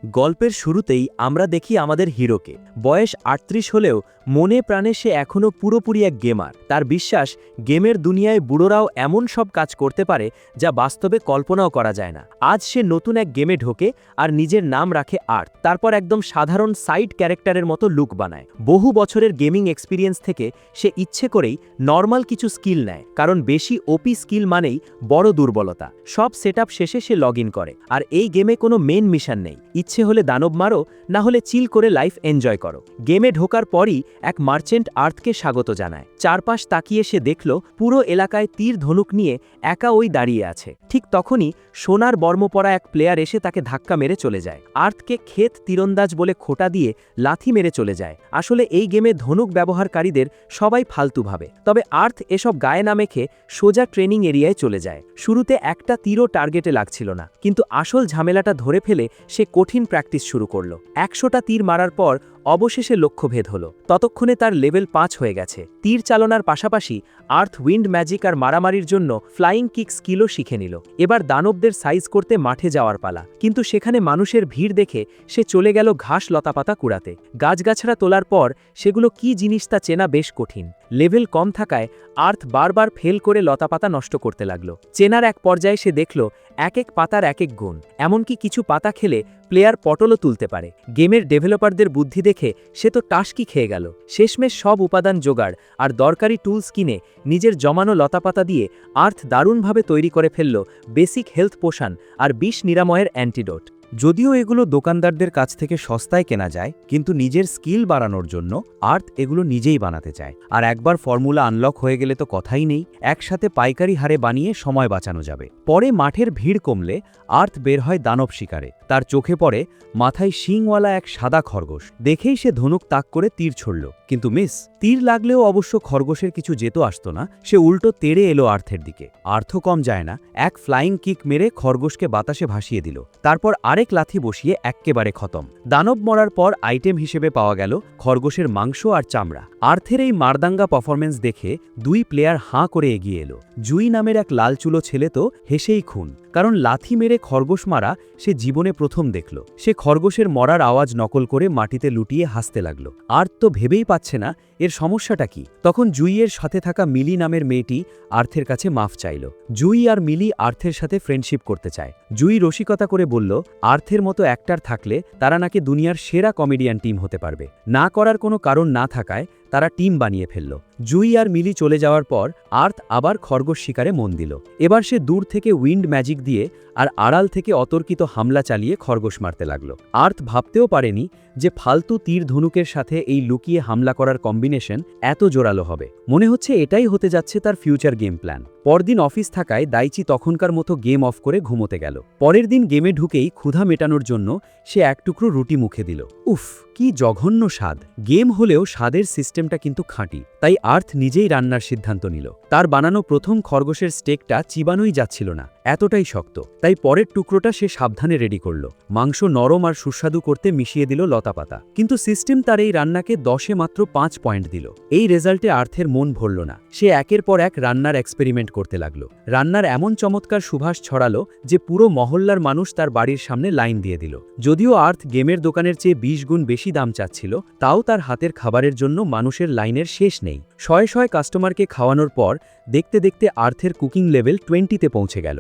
গল্পের শুরুতেই আমরা দেখি আমাদের হিরোকে। বয়স ৩৮ হলেও মনে প্রাণে সে এখনও পুরোপুরি এক গেমার। তার বিশ্বাস, গেমের দুনিয়ায় বুড়োরাও এমন সব কাজ করতে পারে যা বাস্তবে কল্পনাও করা যায় না। আজ সে নতুন এক গেমে ঢোকে আর নিজের নাম রাখে আর্থ। তারপর একদম সাধারণ সাইড ক্যারেক্টারের মতো লুক বানায়। বহু বছরের গেমিং এক্সপিরিয়েন্স থেকে সে ইচ্ছে করেই নর্মাল কিছু স্কিল নেয়, কারণ বেশি ওপি স্কিল মানেই বড় দুর্বলতা। সব সেটআপ শেষে সে লগ ইন করে। আর এই গেমে কোনো মেন মিশন নেই। ইচ্ছে হলে দানব মারো, না হলে চিল করে লাইফ এনজয় করো। গেমে ঢোকার পরই এক মার্চেন্ট আর্থকে স্বাগত জানায়। চারপাশ তাকিয়ে সে দেখল পুরো এলাকায় তীর ধনুক নিয়ে একা ওই দাঁড়িয়ে আছে। ঠিক তখনই সোনার বর্ম পরা এক প্লেয়ার এসে তাকে ধাক্কা মেরে চলে যায়। আর্থকে ক্ষেত তীরন্দাজ বলে খোঁটা দিয়ে লাথি মেরে চলে যায়। আসলে এই গেমে ধনুক ব্যবহারকারীদের সবাই ফালতু ভাবে, তবে আর্থ এসব গায়ে না মেখে সোজা ট্রেনিং এরিয়ায় চলে যায়। শুরুতে একটা তীরও টার্গেটে লাগছিল না, কিন্তু আসল ঝামেলাটা ধরে ফেলে সে কঠিন প্র্যাকটিস শুরু করল। ১০০টা তীর মারার পর অবশেষে লক্ষ্যভেদ হলো। ততক্ষণে তার লেভেল ৫ হয়ে গেছে। তীর চালনার পাশাপাশি আর্থ উইন্ড ম্যাজিক আর মারামারির জন্য ফ্লাইং কিক স্কিলও শিখে নিল। এবার দানবদের সাইজ করতে মাঠে যাওয়ার পালা। কিন্তু সেখানে মানুষের ভিড় দেখে সে চলে গেল ঘাস লতাপাতা কুড়াতে। গাছগাছড়া তোলার পর সেগুলো কি জিনিস তা চেনা বেশ কঠিন। লেভেল কম থাকায় আর্থ বারবার ফেল করে লতাপাতা নষ্ট করতে লাগলো। চেনার এক পর্যায়ে সে দেখল এক এক পাতার এক এক গুণ। এমনকি কিছু পাতা খেলে প্লেয়ার পটলও তুলতে পারে। গেমের ডেভেলপারদের বুদ্ধি দেখে সে তো টাসকি খেয়ে গেল। শেষমেশ সব উপাদান জোগাড় আর দরকারি টুলস কিনে নিজের জমানো লতাপাতা দিয়ে আর্থ দারুণভাবে তৈরি করে ফেলল বেসিক হেলথ পোশন আর বিষ নিরাময়ের অ্যান্টিডোট। যদিও এগুলো দোকানদারদের কাছ থেকে সস্তায় কেনা যায়, কিন্তু নিজের স্কিল বাড়ানোর জন্য আর্থ এগুলো নিজেই বানাতে চায়। আর একবার ফর্মুলা আনলক হয়ে গেলে তো কথাই নেই, একসাথে পাইকারি হারে বানিয়ে সময় বাঁচানো যাবে। পরে মাঠের ভিড় কমলে আর্থ বের হয় দানব শিকারে। তার চোখে পড়ে মাথায় শিংওয়ালা এক সাদা খরগোশ। দেখেই সে ধনুক তাক করে তীর ছড়ল, কিন্তু মিস। তীর লাগলেও অবশ্য খরগোশের কিছু যেত আসতো না। সে উল্টো তেড়ে এলো আর্থের দিকে। আর্থ কম যায় না, এক ফ্লাইং কিক মেরে খরগোশকে বাতাসে ভাসিয়ে দিল। তারপর আরেক লাথি বসিয়ে এক্কেবারে খতম। দানব মরার পর আইটেম হিসেবে পাওয়া গেল খরগোশের মাংস আর চামড়া। আর্থের এই মারদাঙ্গা পারফরমেন্স দেখে দুই প্লেয়ার হাঁ করে এগিয়ে এলো। জুই নামের এক লালচুলো ছেলে তো হেসেই খুন, কারণ লাথি মেরে খরগোশ মারা সে জীবনে প্রথম দেখল। সে খরগোশের মরার আওয়াজ নকল করে মাটিতে লুটিয়ে হাসতে লাগল। আর্থ তো ভেবেই পাচ্ছে না এর সমস্যাটা কি। তখন জুইয়ের সাথে থাকা মিলি নামের মেয়েটি আর্থের কাছে মাফ চাইল। জুই আর মিলি আর্থের সাথে ফ্রেন্ডশিপ করতে চায়। জুই রসিকতা করে বলল আর্থের মতো অ্যাক্টর থাকলে তারা নাকি দুনিয়ার সেরা কমেডিয়ান টিম হতে পারবে। না করার কোনো কারণ না থাকায় তারা টিম বানিয়ে ফেলল। জুই আর মিলি চলে যাওয়ার পর আর্থ আবার খরগোশ শিকারে মন দিল। এবার সে দূর থেকে উইন্ড ম্যাজিক দিয়ে আর আড়াল থেকে অতর্কিত হামলা চালিয়ে খরগোশ মারতে লাগল। আর্থ ভাবতেও পারেনি যে ফালতু তীর ধনুকের সাথে এই লুকিয়ে হামলা করার কম্বিনেশন এত জোরালো হবে। মনে হচ্ছে এটাই হতে যাচ্ছে তার ফিউচার গেম প্ল্যান। পরদিন অফিস থাকায় দাইচি তখনকার মতো গেম অফ করে ঘুমোতে গেল। পরের দিন গেমে ঢুকেই ক্ষুধা মেটানোর জন্য সে এক টুকরো রুটি মুখে দিল। উফ, কি জঘন্য স্বাদ। গেম হলেও স্বাদের সিস্টেমটা কিন্তু খাঁটি। তাই আর্থ নিজেই রান্নার সিদ্ধান্ত নিল। তার বানানো প্রথম খরগোশের স্টেকটা চিবানোই যাচ্ছিল না, এতটাই শক্ত। তাই পরের টুকরোটা সে সাবধানে রেডি করল। মাংস নরম আর সুস্বাদু করতে মিশিয়ে দিল লতাপাতা। কিন্তু সিস্টেম তার এই রান্নাকে 10-এ মাত্র 5 পয়েন্ট দিল। এই রেজাল্টে আর্থের মন ভরল না। সে একের পর এক রান্নার এক্সপেরিমেন্ট করতে লাগলো। রান্নার এমন চমৎকার সুবাস ছড়ালো যে পুরো মহল্লার মানুষ তার বাড়ির সামনে লাইন দিয়ে দিল। যদিও আর্থ গেমের দোকানের চেয়ে 20 গুণ বেশি দাম চাচ্ছিল, তাও তার হাতের খাবারের জন্য মানুষের লাইনের শেষ নেই। শয়ে শয়ে কাস্টমারকে খাওয়ানোর পর দেখতে দেখতে আর্থের কুকিং লেভেল 20-তে পৌঁছে গেল।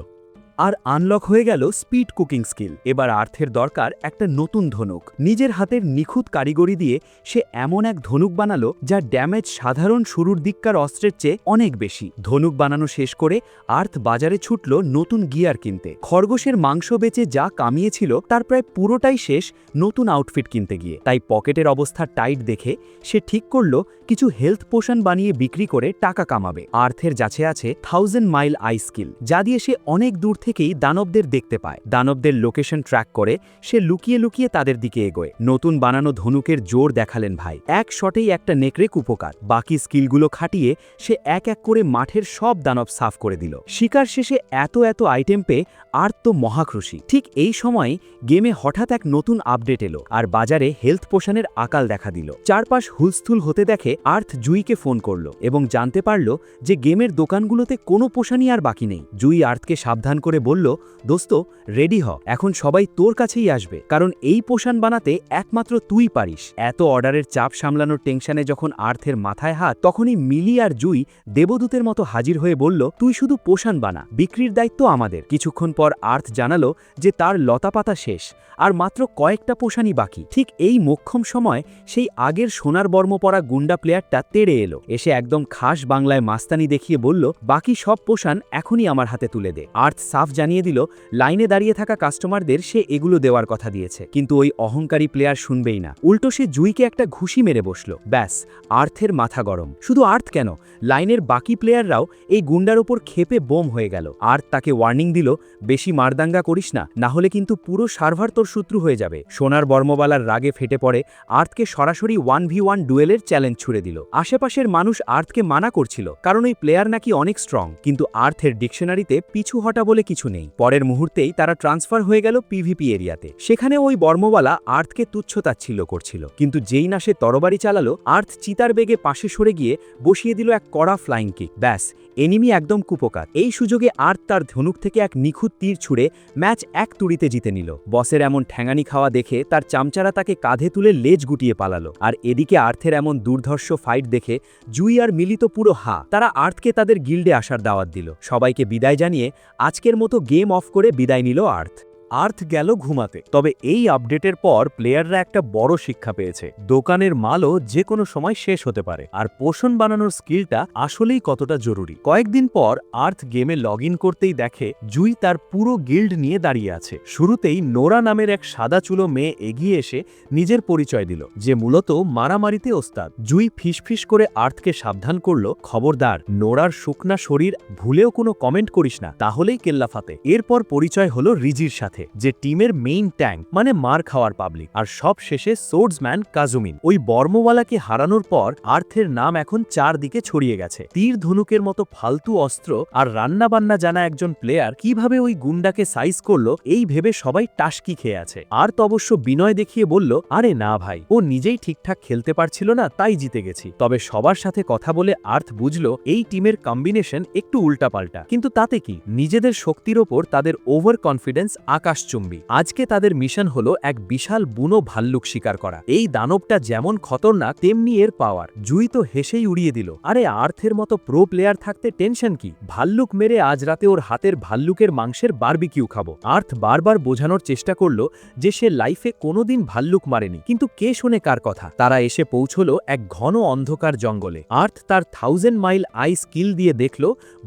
আর আনলক হয়ে গেল স্পিড কুকিং স্কিল। এবার আর্থের দরকার একটা নতুন ধনুক। নিজের হাতের নিখুঁত কারিগরি দিয়ে সে এমন এক ধনুক বানালো যার ড্যামেজ সাধারণ শুরুর দিককার অস্ত্রের চেয়ে অনেক বেশি। ধনুক বানানো শেষ করে আর্থ বাজারে ছুটল নতুন গিয়ার কিনতে। খরগোশের মাংস বেচে যা কামিয়েছিল তার প্রায় পুরোটাই শেষ নতুন আউটফিট কিনতে গিয়ে। তাই পকেটের অবস্থা টাইট দেখে সে ঠিক করল কিছু হেলথ পোশন বানিয়ে বিক্রি করে টাকা কামাবে। আর্থের যাচ্ছে আছে 1000 মাইল আই স্কিল, যা দিয়ে সে অনেক দূর থেকেই দানবদের দেখতে পায়। দানবদের লোকেশন ট্র্যাক করে সে লুকিয়ে লুকিয়ে তাদের দিকে এগোয়। নতুন বানানো ধনুকের জোর দেখালেন ভাই। এক শটেই একটা নেকড়েক উপকার। বাকি স্কিলগুলো খাটিয়ে সে এক এক করে মাঠের সব দানব সাফ করে দিল। শিকার শেষে এত আইটেম পেয়ে আর্থ তো মহাখুশি। ঠিক এই সময় গেমে হঠাৎ এক নতুন আপডেট এলো আর বাজারে হেলথ পোশনের আকাল দেখা দিল। চারপাশ হুলস্থুল হতে দেখে আর্থ জুইকে ফোন করলো এবং জানতে পারল যে গেমের দোকানগুলোতে কোনো পোশানই আর বাকি নেই। জুই আর্থকে সাবধান করে বলল, দোস্ত রেডি হ, এখন সবাই তোর কাছেই আসবে, কারণ এই পোষণ বানাতে একমাত্র তুই পারিস। এত অর্ডারের চাপ সামলানোর টেনশনে যখন আর্থের মাথায় হাত, তখনই মিলি আর জুই দেবদূতের মতো হাজির হয়ে বলল, তুই শুধু পোষণ বানা, বিক্রির দায়িত্ব আমাদের। কিছুক্ষণ পর আর্থ জানালো যে তার লতাপাতা শেষ, আর মাত্র কয়েকটা পোষণই বাকি। ঠিক এই মোক্ষম সময় সেই আগের সোনার বর্ম পরা গুন্ডা প্লেয়ারটা তেড়ে এলো, এসে একদম খাস বাংলায় মাস্তানি দেখিয়ে বলল, বাকি সব পোষণ এখনই আমার হাতে তুলে দে। আর্থ সাফ জানিয়ে দিল লাইনে দাঁড়িয়ে থাকা কাস্টমারদের সে এগুলো দেওয়ার কথা দিয়েছে, কিন্তু ওই অহংকারী প্লেয়ার শুনবেই না, উল্টো সে জুইকে একটা ঘুষি মেরে বসল। ব্যাস, আর্থের মাথা গরম। শুধু আর্থ কেন, লাইনের বাকি প্লেয়াররাও এই গুন্ডার ওপর ক্ষেপে বোম হয়ে গেল। আর্থ তাকে ওয়ার্নিং দিল, বেশি মারদাঙ্গা করিস না, না হলে কিন্তু পুরো সার্ভার তোর শত্রু হয়ে যাবে। সোনার বর্মবালার রাগে ফেটে পড়ে আর্থকে সরাসরি 1v1 ডুয়েলের চ্যালেঞ্জ ছুড়ে দিল। আশেপাশের মানুষ আর্থকে মানা করছিল, কারণ ওই প্লেয়ার নাকি অনেক স্ট্রং, কিন্তু আর্থের ডিকশনারিতে পিছু হটা বলে কিছু নেই। পরের মুহূর্তেই তারা ট্রান্সফার হয়ে গেল পিভিপি এরিয়াতে। সেখানে ওই বর্মবালা আর্থকে তুচ্ছতাচ্ছিল্য করছিল, কিন্তু যেই না সে তরবারি চালালো, আর্থ চিতার বেগে পাশে সরে গিয়ে বসিয়ে দিল এক কড়া ফ্লাইং কিক। ব্যাস, এনিমি একদম কুপোকাত। এই সুযোগে আর্থ তার ধনুক থেকে এক নিখুঁত তীর ছুড়ে ম্যাচ এক তুড়িতে জিতে নিল। বসের এমন ঠ্যাঙানি খাওয়া দেখে তার চামচারা তাকে কাঁধে তুলে লেজ গুটিয়ে পালালো। আর এদিকে আর্থের এমন দুর্ধর্ষ ফাইট দেখে জুই আর মিলি তো পুরো হা। তারা আর্থকে তাদের গিল্ডে আসার দাওয়াত দিল। সবাইকে বিদায় জানিয়ে আজকের মতো গেম অফ করে বিদায় নিল আর্থ। আর্থ গেল ঘুমাতে। তবে এই আপডেটের পর প্লেয়াররা একটা বড় শিক্ষা পেয়েছে, দোকানের মালও যে কোনো সময় শেষ হতে পারে, আর পোষণ বানানোর স্কিলটা আসলেই কতটা জরুরি। কয়েকদিন পর আর্থ গেমে লগ ইন করতেই দেখে জুই তার পুরো গিল্ড নিয়ে দাঁড়িয়ে আছে। শুরুতেই নোরা নামের এক সাদা চুলো মেয়ে এগিয়ে এসে নিজের পরিচয় দিল, যে মূলত মারামারিতে ওস্তাদ। জুই ফিসফিস করে আর্থকে সাবধান করল, খবরদার, নোরার শুকনা শরীর ভুলেও কোনো কমেন্ট করিস না, তাহলেই কেল্লাফাতে। এরপর পরিচয় হলো রিজির সাথে, যে টিমের মেইন ট্যাঙ্ক, মানে মার খাওয়ার পাবলিক। আর সব শেষে সোর্ডসম্যান কাজুমিন। ওই বর্মওয়ালাকে হারানোর পর আর্থের নাম এখন চারদিকে ছড়িয়ে গেছে। তীর ধনুকের মতো ফালতু অস্ত্র আর রান্নাবান্না জানা একজন প্লেয়ার কিভাবে ওই গুন্ডাকে সাইজ করলো, এই ভেবে সবাই টাসকি খেয়ে আছে। আর্থ অবশ্য বিনয় দেখিয়ে বলল, আরে না ভাই, ও নিজেই ঠিকঠাক খেলতে পারছিল না, তাই জিতে গেছি। তবে সবার সাথে কথা বলে আর্থ বুঝল এই টিমের কম্বিনেশন একটু উল্টাপাল্টা, কিন্তু তাতে কি, নিজেদের শক্তির ওপর তাদের ওভার কনফিডেন্স আকাশচুম্বী। আজকে তাদের মিশন হলো এক বিশাল বুনো ভাল্লুক শিকার করা। এই দানবটা যেমন খতরনাক, তেমনি এর পাওয়ার। জুই তো হেসেই উড়িয়ে দিল, আরে আর্থের মতো প্রো প্লেয়ার থাকতে টেনশন কি, ভাল্লুক মেরে আজ রাতে ওর হাতের ভাল্লুকের মাংসের বারবিকিউ খাবো। আর্থ বারবার বোঝানোর চেষ্টা করলো যে সে লাইফে কোনোদিন ভাল্লুক মারেনি, কিন্তু কে শোনে কার কথা। তারা এসে পৌঁছলো এক ঘন অন্ধকার জঙ্গলে। আর্থ তার 1000 মাইল আই স্কিল দিয়ে দেখল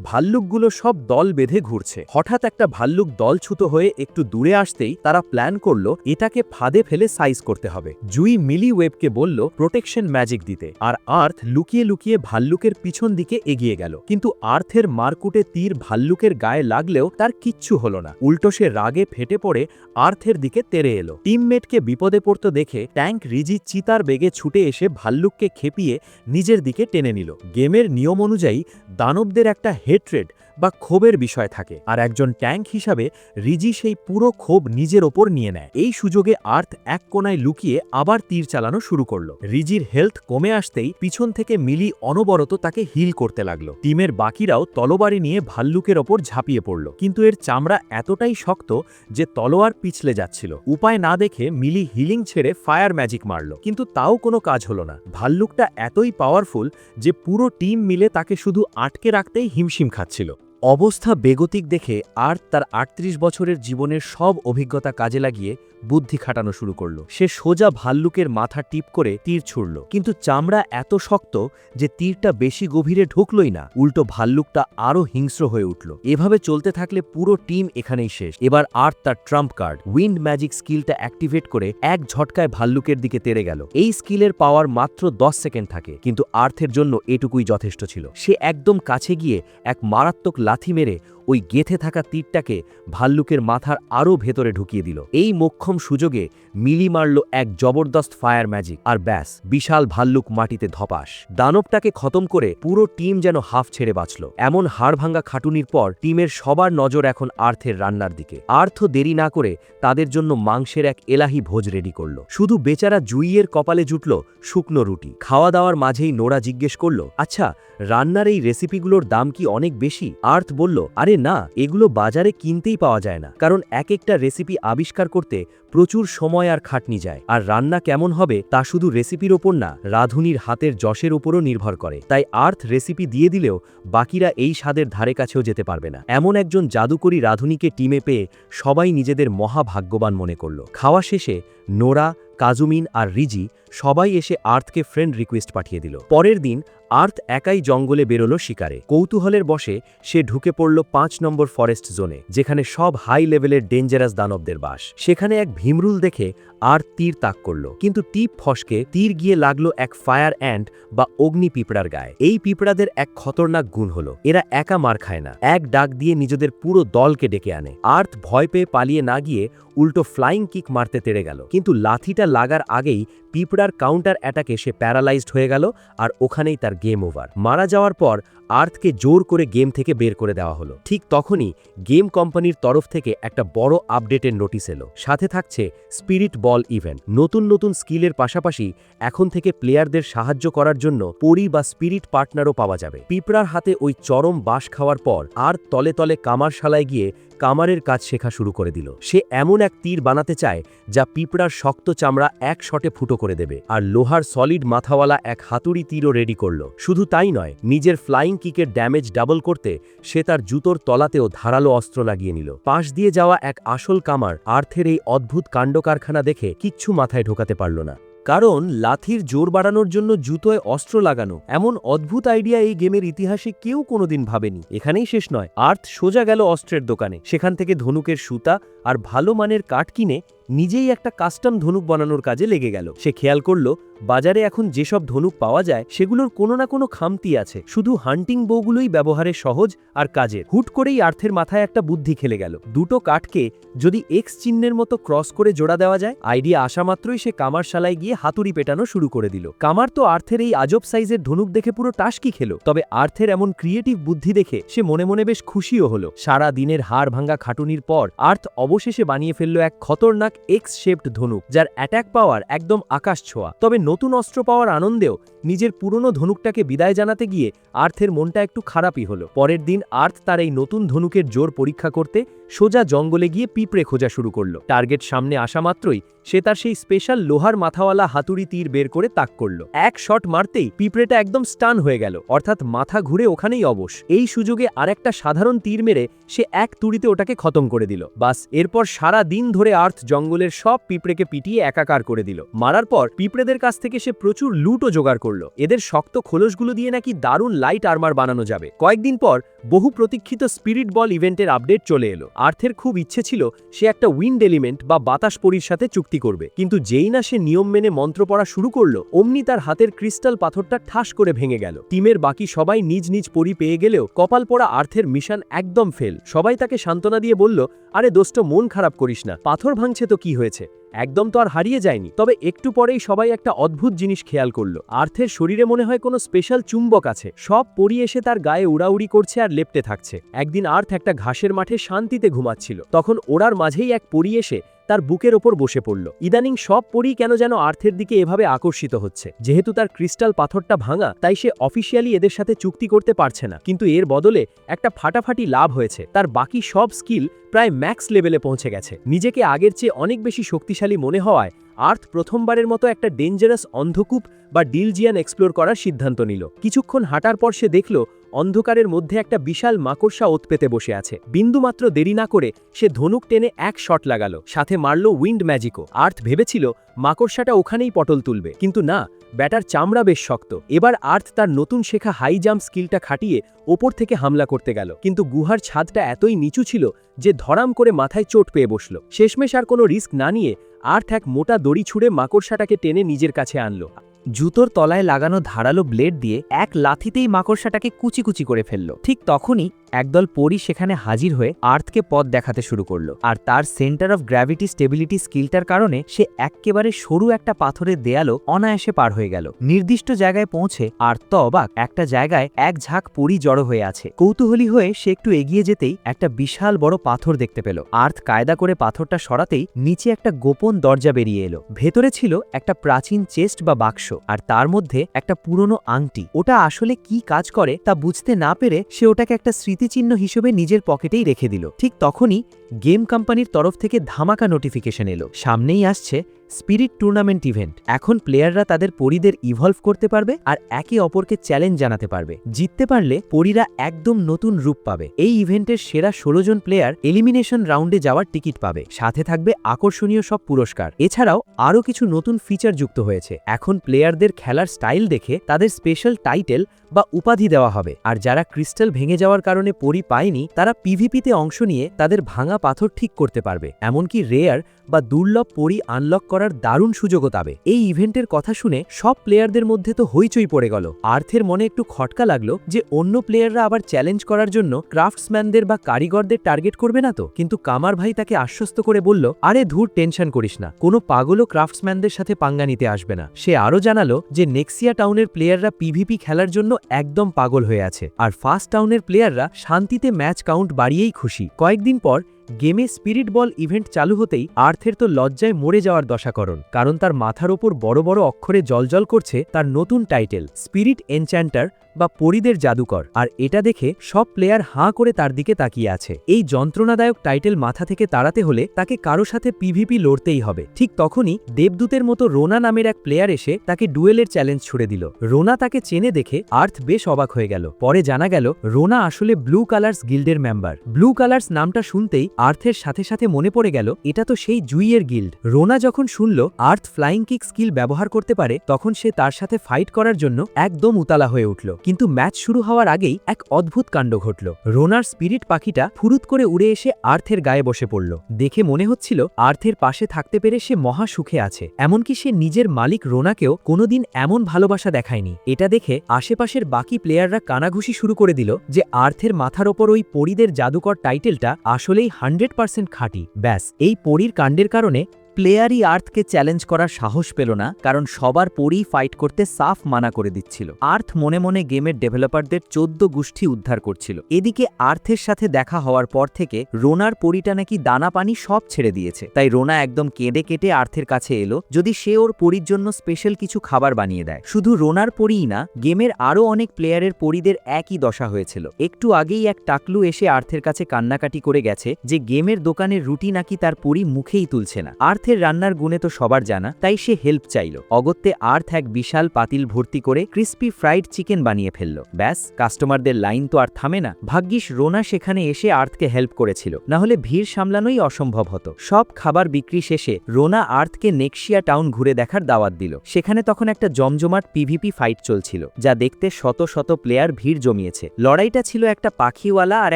ভাল্লুকগুলো সব দল বেঁধে ঘুরছে। হঠাৎ একটা ভাল্লুক দলছুত হয়ে একটু দূরে আসতেই তারা প্ল্যান করলো এটাকে ফাঁদে ফেলে সাইজ করতে হবে। জুই মিলি ওয়েবকে বলল প্রোটেকশন ম্যাজিক দিতে, আর আর্থ লুকিয়ে লুকিয়ে ভাল্লুকের পিছন দিকে এগিয়ে গেল। কিন্তু আর্থের মারকুটে তীর ভাল্লুকের গায়ে লাগলেও তার কিচ্ছু হলো না। উল্টো সে রাগে ফেটে পড়ে আর্থের দিকে তেড়ে এলো। টিমমেটকে বিপদে পড়তে দেখে ট্যাঙ্ক রিজি চিতার বেগে ছুটে এসে ভাল্লুককে খেপিয়ে নিজের দিকে টেনে নিল। গেমের নিয়ম অনুযায়ী দানবদের একটা হেট্রেড বা ক্ষোভের বিষয় থাকে, আর একজন ট্যাঙ্ক হিসাবে রিজি সেই পুরো ক্ষোভ নিজের ওপর নিয়ে নেয়। এই সুযোগে আর্থ এক কোনায় লুকিয়ে আবার তীর চালানো শুরু করলো। রিজির হেলথ কমে আসতেই পিছন থেকে মিলি অনবরত তাকে হিল করতে লাগলো। টিমের বাকিরাও তলোয়ারি নিয়ে ভাল্লুকের ওপর ঝাঁপিয়ে পড়ল, কিন্তু এর চামড়া এতটাই শক্ত যে তলোয়ার পিছলে যাচ্ছিল। উপায় না দেখে মিলি হিলিং ছেড়ে ফায়ার ম্যাজিক মারল, কিন্তু তাও কোনো কাজ হলো না। ভাল্লুকটা এতই পাওয়ারফুল যে পুরো টিম মিলে তাকে শুধু আটকে রাখতেই হিমশিম খাচ্ছিল। অবস্থা বেগতিক দেখে আর্থ তার ৩৮ বছরের জীবনের সব অভিজ্ঞতা কাজে লাগিয়ে বুদ্ধি খাটানো শুরু করল। সে সোজা ভাল্লুকের মাথা টিপ করে তীর ছুড়ল, কিন্তু চামড়া এত শক্ত যে তীরটা বেশি গভীরে ঢুকলই না। উল্টো ভাল্লুকটা আরও হিংস্র হয়ে উঠল। এভাবে চলতে থাকলে পুরো টিম এখানেই শেষ। এবার আর্থ তার ট্রাম্প কার্ড উইন্ড ম্যাজিক স্কিলটা অ্যাক্টিভেট করে এক ঝটকায় ভাল্লুকের দিকে তেড়ে গেল। এই স্কিলের পাওয়ার মাত্র 10 সেকেন্ড থাকে, কিন্তু আর্থের জন্য এটুকুই যথেষ্ট ছিল। সে একদম কাছে গিয়ে এক মারাত্মক লাথি মেরে ওই গেথে থাকা তীরটাকে ভাল্লুকের মাথার আরও ভেতরে ঢুকিয়ে দিল। এই মোক্ষম সুযোগে মিলি মারল এক জবরদস্ত ফায়ার ম্যাজিক, আর ব্যাস, বিশাল ভাল্লুক মাটিতে ধপাস। দানবটাকে খতম করে পুরো টিম যেন হাফ ছেড়ে বাঁচল। এমন হাড়ভাঙ্গা খাটুনির পর টিমের সবার নজর এখন আর্থের রান্নার দিকে। আর্থ দেরি না করে তাদের জন্য মাংসের এক এলাহি ভোজ রেডি করল। শুধু বেচারা জুইয়ের কপালে জুটল শুকনো রুটি। খাওয়া দাওয়ার মাঝেই নোরা জিজ্ঞেস করল, আচ্ছা, রান্নার এই রেসিপিগুলোর দাম কি অনেক বেশি? আর্থ বলল, আরে আরে না, এগুলো বাজারে কিনতেই পাওয়া যায় না, কারণ এক একটা রেসিপি আবিষ্কার করতে প্রচুর সময় আর খাটনি যায়। আর রান্না কেমন হবে তা শুধু রেসিপির ওপর না, রাঁধুনির হাতের যশের উপরও নির্ভর করে। তাই আর্থ রেসিপি দিয়ে দিলেও বাকিরা এই স্বাদের ধারে কাছেও যেতে পারবে না। এমন একজন জাদুকরী রাঁধুনিকে টিমে পেয়ে সবাই নিজেদের মহাভাগ্যবান মনে করল। খাওয়া শেষে নোরা, কাজুমিন আর রিজি সবাই এসে আর্থকে ফ্রেন্ড রিকোয়েস্ট পাঠিয়ে দিল। পরের দিন আর্থ একাই জঙ্গলে বেরোলো শিকারে। কৌতূহলের বশে সে ঢুকে পড়ল ৫ নম্বর ফরেস্ট জোনে, যেখানে সব হাই লেভেলের ডেঞ্জারাস দানবদের বাস। সেখানে এক ভীমরুল দেখে আর্থ তীর তাক করল, কিন্তু টিপ ফসকে তীর গিয়ে লাগলো এক ফায়ার অ্যান্ট বা অগ্নি পিঁপড়ার গায়ে। এই পিঁপড়াদের এক খতরনাক গুণ হলো এরা একা মার খায় না, এক ডাক দিয়ে নিজেদের পুরো দলকে ডেকে আনে। আর্থ ভয় পেয়ে পালিয়ে না গিয়ে উল্টো ফ্লাইং কিক মারতে তেড়ে গেল, কিন্তু লাথিটা লাগার আগেই পিঁপড়ার কাউন্টার অ্যাটাকে সে প্যারালাইজড হয়ে গেল, আর ওখানেই তার গেম ওভার। মারা যাওয়ার পর আর্থকে জোর করে গেম থেকে বের করে দেওয়া হলো। ঠিক তখনই গেম কোম্পানির তরফ থেকে একটা বড় আপডেটের নোটিশ এলো। সাথে থাকছে স্পিরিট বল ইভেন্ট। নতুন নতুন স্কিলের পাশাপাশি এখন থেকে প্লেয়ারদের সাহায্য করার জন্য পরি বা স্পিরিট পার্টনারও পাওয়া যাবে। পিঁপড়ার হাতে ওই চরম বাঁশ খাওয়ার পর আর তলে তলে কামারশালায় গিয়ে কামারের কাজ শেখা শুরু করে দিল। সে এমন এক তীর বানাতে চায় যা পিঁপড়ার শক্ত চামড়া এক শটে ফুটো করে দেবে, আর লোহার সলিড মাথাওয়ালা এক হাতুড়ি তীরও রেডি করল। শুধু তাই নয়, নিজের ফ্লাইং কিকের ড্যামেজ ডাবল করতে সে তার জুতোর তলাতেও ধারালো অস্ত্র লাগিয়ে নিল। পাশ দিয়ে যাওয়া এক আসল কামার আর্থের এই অদ্ভুত কাণ্ডকারখানা দেখে কিচ্ছু মাথায় ঢোকাতে পারল না, কারণ লাথির জোর বাড়ানোর জন্য জুতোয় অস্ত্র লাগানো এমন অদ্ভুত আইডিয়া এই গেমের ইতিহাসে কেউ কোনোদিন ভাবেনি। এখানেই শেষ নয়, আর্থ সোজা গেল অস্ত্রের দোকানে। সেখান থেকে ধনুকের সুতা আর ভালো মানের কাঠ কিনে নিজেই একটা কাস্টম ধনুক বানানোর কাজে লেগে গেল। সে খেয়াল করল বাজারে এখন যেসব ধনুক পাওয়া যায় সেগুলোর কোনো না কোনো খামতি আছে, শুধু হান্টিং বউগুলোই ব্যবহারে সহজ আর কাজের। হুট করেই আর্থের মাথায় একটা বুদ্ধি খেলে গেল, দুটো কাঠকে যদি এক্স চিহ্নের মতো ক্রস করে জোড়া দেওয়া যায়। আইডিয়া আসা মাত্রই সে কামারশালায় গিয়ে হাতুড়ি পেটানো শুরু করে দিল। কামার তো আর্থের এই আজব সাইজের ধনুক দেখে পুরো টাসকি খেল, তবে আর্থের এমন ক্রিয়েটিভ বুদ্ধি দেখে সে মনে মনে বেশ খুশিও হলো। সারা দিনের হাড় ভাঙ্গা খাটুনির পর আর্থ অবশেষে বানিয়ে ফেলল এক খতরনাক এক্স শেপড ধনুক, যার অ্যাটাক পাওয়ার একদম আকাশ ছোঁয়া। তবে নতুন অস্ত্র পাওয়ার আনন্দেও নিজের পুরনো ধনুকটাকে বিদায় জানাতে গিয়ে আর্থের মনটা একটু খারাপই হলো। পরের দিন আর্থ তার এই নতুন ধনুকের জোর পরীক্ষা করতে সোজা জঙ্গলে গিয়ে পিঁপড়ে খোঁজা শুরু করল। টার্গেট সামনে আসা মাত্রই সে তার সেই স্পেশাল লোহার মাথাওয়ালা হাতুড়ি তীর বের করে তাক করল। এক শট মারতেই পিঁপড়েটা একদম স্টান হয়ে গেল, অর্থাৎ মাথা ঘুরে ওখানেই অবশ। এই সুযোগে আরেকটা সাধারণ তীর মেরে সে এক তুড়িতে ওটাকে খতম করে দিল। বাস, এরপর সারা দিন ধরে আর্থ জঙ্গলের সব পিঁপড়েকে পিটিয়ে একাকার করে দিল। মারার পর পিঁপড়েদের কাছ থেকে সে প্রচুর লুটও জোগাড় করলো। এদের শক্ত খোলসগুলো দিয়ে নাকি দারুণ লাইট আর্মার বানানো যাবে। কয়েকদিন পর বহু প্রতীক্ষিত স্পিরিট বল ইভেন্টের আপডেট চলে এলো। আর্থের খুব ইচ্ছে ছিল সে একটা উইন্ড এলিমেন্ট বা বাতাস পরীর সাথে চুক্তি করবে, কিন্তু যেই না সে নিয়ম মেনে মন্ত্র পড়া শুরু করলো অমনি তার হাতের ক্রিস্টাল পাথরটা ঠাস করে ভেঙে গেল। টিমের বাকি সবাই নিজ নিজ পরি পেয়ে গেলেও কপাল পোড়া আর্থের মিশন একদম ফেল। সবাই তাকে সান্ত্বনা দিয়ে বলল, আরে দোস্ত, মন খারাপ করিস না, পাথর ভাঙছে তো কি হয়েছে, একদম তো আর হারিয়ে যায়নি। তবে একটু পরেই সবাই একটা অদ্ভুত জিনিস খেয়াল করলো, আর্থের শরীরে মনে হয় কোনো স্পেশাল চুম্বক আছে। সব পরি এসে তার গায়ে উড়াউড়ি করছে আর লেপ্টে থাকছে। একদিন আর্থ একটা ঘাসের মাঠে শান্তিতে ঘুমাচ্ছিল, তখন ওড়ার মাঝেই এক পরি এসে তার বুকের ওপর বসে পড়ল। ইদানিং সব পরি কেন যেন আর্থের দিকে এভাবে আকর্ষিত হচ্ছে। যেহেতু তার ক্রিস্টাল পাথরটা ভাঙা, তাই সে অফিসিয়ালি এদের সাথে চুক্তি করতে পারছে না, কিন্তু এর বদলে একটা ফাটাফাটি লাভ হয়েছে। তার বাকি সব স্কিল প্রায় ম্যাক্স লেভেলে পৌঁছে গেছে। নিজেকে আগের চেয়ে অনেক বেশি শক্তিশালী মনে হওয়ায় আর্থ প্রথমবারের মতো একটা ডেঞ্জারাস অন্ধকূপ বা ডিলজিয়ান এক্সপ্লোর করার সিদ্ধান্ত নিল। কিছুক্ষণ হাঁটার পর সে দেখল অন্ধকারের মধ্যে একটা বিশাল মাকড়সা ওত পেতে বসে আছে। বিন্দুমাত্র দেরি না করে সে ধনুক টেনে এক শট লাগালো, সাথে মারল উইন্ড ম্যাজিকও। আর্থ ভেবেছিল মাকড়সাটা ওখানেই পটল তুলবে, কিন্তু না, ব্যাটার চামড়া বেশ শক্ত। এবার আর্থ তার নতুন শেখা হাই জাম্প স্কিলটা খাটিয়ে ওপর থেকে হামলা করতে গেল, কিন্তু গুহার ছাদটা এতই নিচু ছিল যে ধরাম করে মাথায় চোট পেয়ে বসল। শেষমেশ আর কোনো রিস্ক না নিয়ে আর্থ এক মোটা দড়ি ছুঁড়ে মাকড়সাটাকে টেনে নিজের কাছে আনলো। জুতোর তলায় লাগানো ধারালো ব্লেড দিয়ে এক লাথিতেই মাকড়সাটাকে কুচি কুচি করে ফেলল। ঠিক তখনই একদল পরি সেখানে হাজির হয়ে আর্থকে পথ দেখাতে শুরু করলো, আর তার সেন্টার অফ গ্র্যাভিটি স্টেবিলিটি স্কিলটার কারণে সে এক্কেবারে সরু একটা পাথরের দেয়ালও অনায়াসে পার হয়ে গেল। নির্দিষ্ট জায়গায় পৌঁছে আর্থ তো অবাক, একটা জায়গায় এক ঝাঁক পরি জড়ো হয়ে আছে। কৌতূহলী হয়ে সে একটু এগিয়ে যেতেই একটা বিশাল বড় পাথর দেখতে পেল। আর্থ কায়দা করে পাথরটা সরাতেই নিচে একটা গোপন দরজা বেরিয়ে এলো। ভেতরে ছিল একটা প্রাচীন চেস্ট বা বাক্স, আর তার মধ্যে একটা পুরনো আংটি। ওটা আসলে কি কাজ করে তা বুঝতে না পেরে সে ওটাকে একটা স্মৃতি স্মৃতিচিহ্ন হিসেবে নিজের পকেটেই রেখে দিল। ঠিক তখনই গেম কোম্পানির তরফ থেকে ধামাকা নোটিফিকেশন এলো, সামনেই আসছে স্পিরিট টুর্নামেন্ট ইভেন্ট। এখন প্লেয়াররা তাদের পরীদের ইভলভ করতে পারবে আর একে অপরকে চ্যালেঞ্জ জানাতে পারবে। জিততে পারলে পরীরা একদম নতুন রূপ পাবে। এই ইভেন্টের সেরা 16 জন প্লেয়ার এলিমিনেশন রাউন্ডে যাওয়ার টিকিট পাবে, সাথে থাকবে আকর্ষণীয় সব পুরস্কার। এছাড়াও আরও কিছু নতুন ফিচার যুক্ত হয়েছে। এখন প্লেয়ারদের খেলার স্টাইল দেখে তাদের স্পেশাল টাইটেল বা উপাধি দেওয়া হবে, আর যারা ক্রিস্টাল ভেঙে যাওয়ার কারণে পরী পায়নি তারা পিভিপিতে অংশ নিয়ে তাদের ভাঙা পাথর ঠিক করতে পারবে। এমনকি রেয়ার বা দুর্লভ পরী আনলক করার দারুণ সুযোগও পাবে। এই ইভেন্টের কথা শুনে সব প্লেয়ারদের মধ্যে তো হইচই পড়ে গেল। আর্থের মনে একটু খটকা লাগলো যে অন্য প্লেয়াররা আবার চ্যালেঞ্জ করার জন্য ক্রাফটসম্যানদের বা কারিগরদের টার্গেট করবে না তো। কিন্তু কামার ভাই তাকে আশ্বস্ত করে বলল, আরে ধুর, টেনশন করিস না, কোনো পাগলও ক্রাফটসম্যানদের সাথে পাঙ্গা নিতে আসবে না। সে আরও জানালো যে নেক্সিয়া টাউনের প্লেয়াররা পিভিপি খেলার জন্য একদম পাগল হয়ে আছে, আর ফার্স্ট টাউনের প্লেয়াররা শান্তিতে ম্যাচ কাউন্ট বাড়িয়েই খুশি। কয়েকদিন পর গেমে স্পিরিট বল ইভেন্ট চালু হতেই আর্থের তো লজ্জায় মরে যাওয়ার দশাকরণ, কারণ তার মাথার ওপর বড় বড় অক্ষরে জলজল করছে তার নতুন টাইটেল, স্পিরিট এনচ্যান্টার বা পরীদের জাদুকর। আর এটা দেখে সব প্লেয়ার হাঁ করে তার দিকে তাকিয়ে আছে। এই যন্ত্রণাদায়ক টাইটেল মাথা থেকে তাড়াতে হলে তাকে কারো সাথে পিভিপি লড়তেই হবে। ঠিক তখনই দেবদূতের মতো রোনা নামের এক প্লেয়ার এসে তাকে ডুয়েলের চ্যালেঞ্জ ছুড়ে দিল। রোনা তাকে চেনে দেখে আর্থ বেশ অবাক হয়ে গেল। পরে জানা গেল রোনা আসলে ব্লু কালার্স গিল্ডের মেম্বার। ব্লু কালার্স নামটা শুনতেই আর্থের সাথে সাথে মনে পড়ে গেল এটা তো সেই জুইয়ের গিল্ড। রোনা যখন শুনল আর্থ ফ্লাইং কিক স্কিল ব্যবহার করতে পারে, তখন সে তার সাথে ফাইট করার জন্য একদম উতালা হয়ে উঠল। কিন্তু ম্যাচ শুরু হওয়ার আগেই এক অদ্ভুত কাণ্ড ঘটল। রোনার স্পিরিট পাখিটা ফুরুত করে উড়ে এসে আর্থের গায়ে বসে পড়ল। দেখে মনে হচ্ছিল আর্থের পাশে থাকতে পেরে সে মহা সুখে আছে। এমনকি সে নিজের মালিক রোনাকেও কোনোদিন এমন ভালোবাসা দেখায়নি। এটা দেখে আশেপাশের বাকি প্লেয়াররা কানাঘুষি শুরু করে দিল যে আর্থের মাথার ওপর ওই পরীদের জাদুকর টাইটেলটা আসলেই 100% খাঁটি। ব্যাস, এই পরীর কাণ্ডের কারণে প্লেয়ারই আর্থকে চ্যালেঞ্জ করার সাহস পেল না, কারণ সবার পরই ফাইট করতে সাফ মানা করে দিচ্ছিল। আর্থ মনে মনে গেমের ডেভেলপারদের 14 গোষ্ঠী উদ্ধার করছিল। এদিকে আর্থের সাথে দেখা হওয়ার পর থেকে রোনার পরীটা নাকি দানা পানি সব ছেড়ে দিয়েছে। তাই রোনা একদম কেঁদে কেটে আর্থের কাছে এলো যদি সে ওর পরীর জন্য স্পেশাল কিছু খাবার বানিয়ে দেয়। শুধু রোনার পরীই না, গেমের আরও অনেক প্লেয়ারের পরীদের একই দশা হয়েছিল। একটু আগেই এক টাকলু এসে আর্থের কাছে কান্নাকাটি করে গেছে যে গেমের দোকানের রুটি নাকি তার পরী মুখেই তুলছে না। আর্থের রান্নার গুণে তো সবার জানা, তাই সে হেল্প চাইল। অগত্যে আর্থ এক বিশাল পাতিল ভর্তি করে ক্রিস্পি ফ্রাইড চিকেন বানিয়ে ফেলল। ব্যাস, কাস্টমারদের লাইন তো আর থামে না। ভাগ্যিস রোনা সেখানে এসে আর্থকে হেল্প করেছিল, না হলে ভিড় সামলানোই অসম্ভব হতো। সব খাবার বিক্রি শেষে রোনা আর্থকে নেক্সিয়া টাউন ঘুরে দেখার দাওয়াত দিল। সেখানে তখন একটা জমজমাট পিভিপি ফাইট চলছিল, যা দেখতে শত শত প্লেয়ার ভিড় জমিয়েছে। লড়াইটা ছিল একটা পাখিওয়ালা আর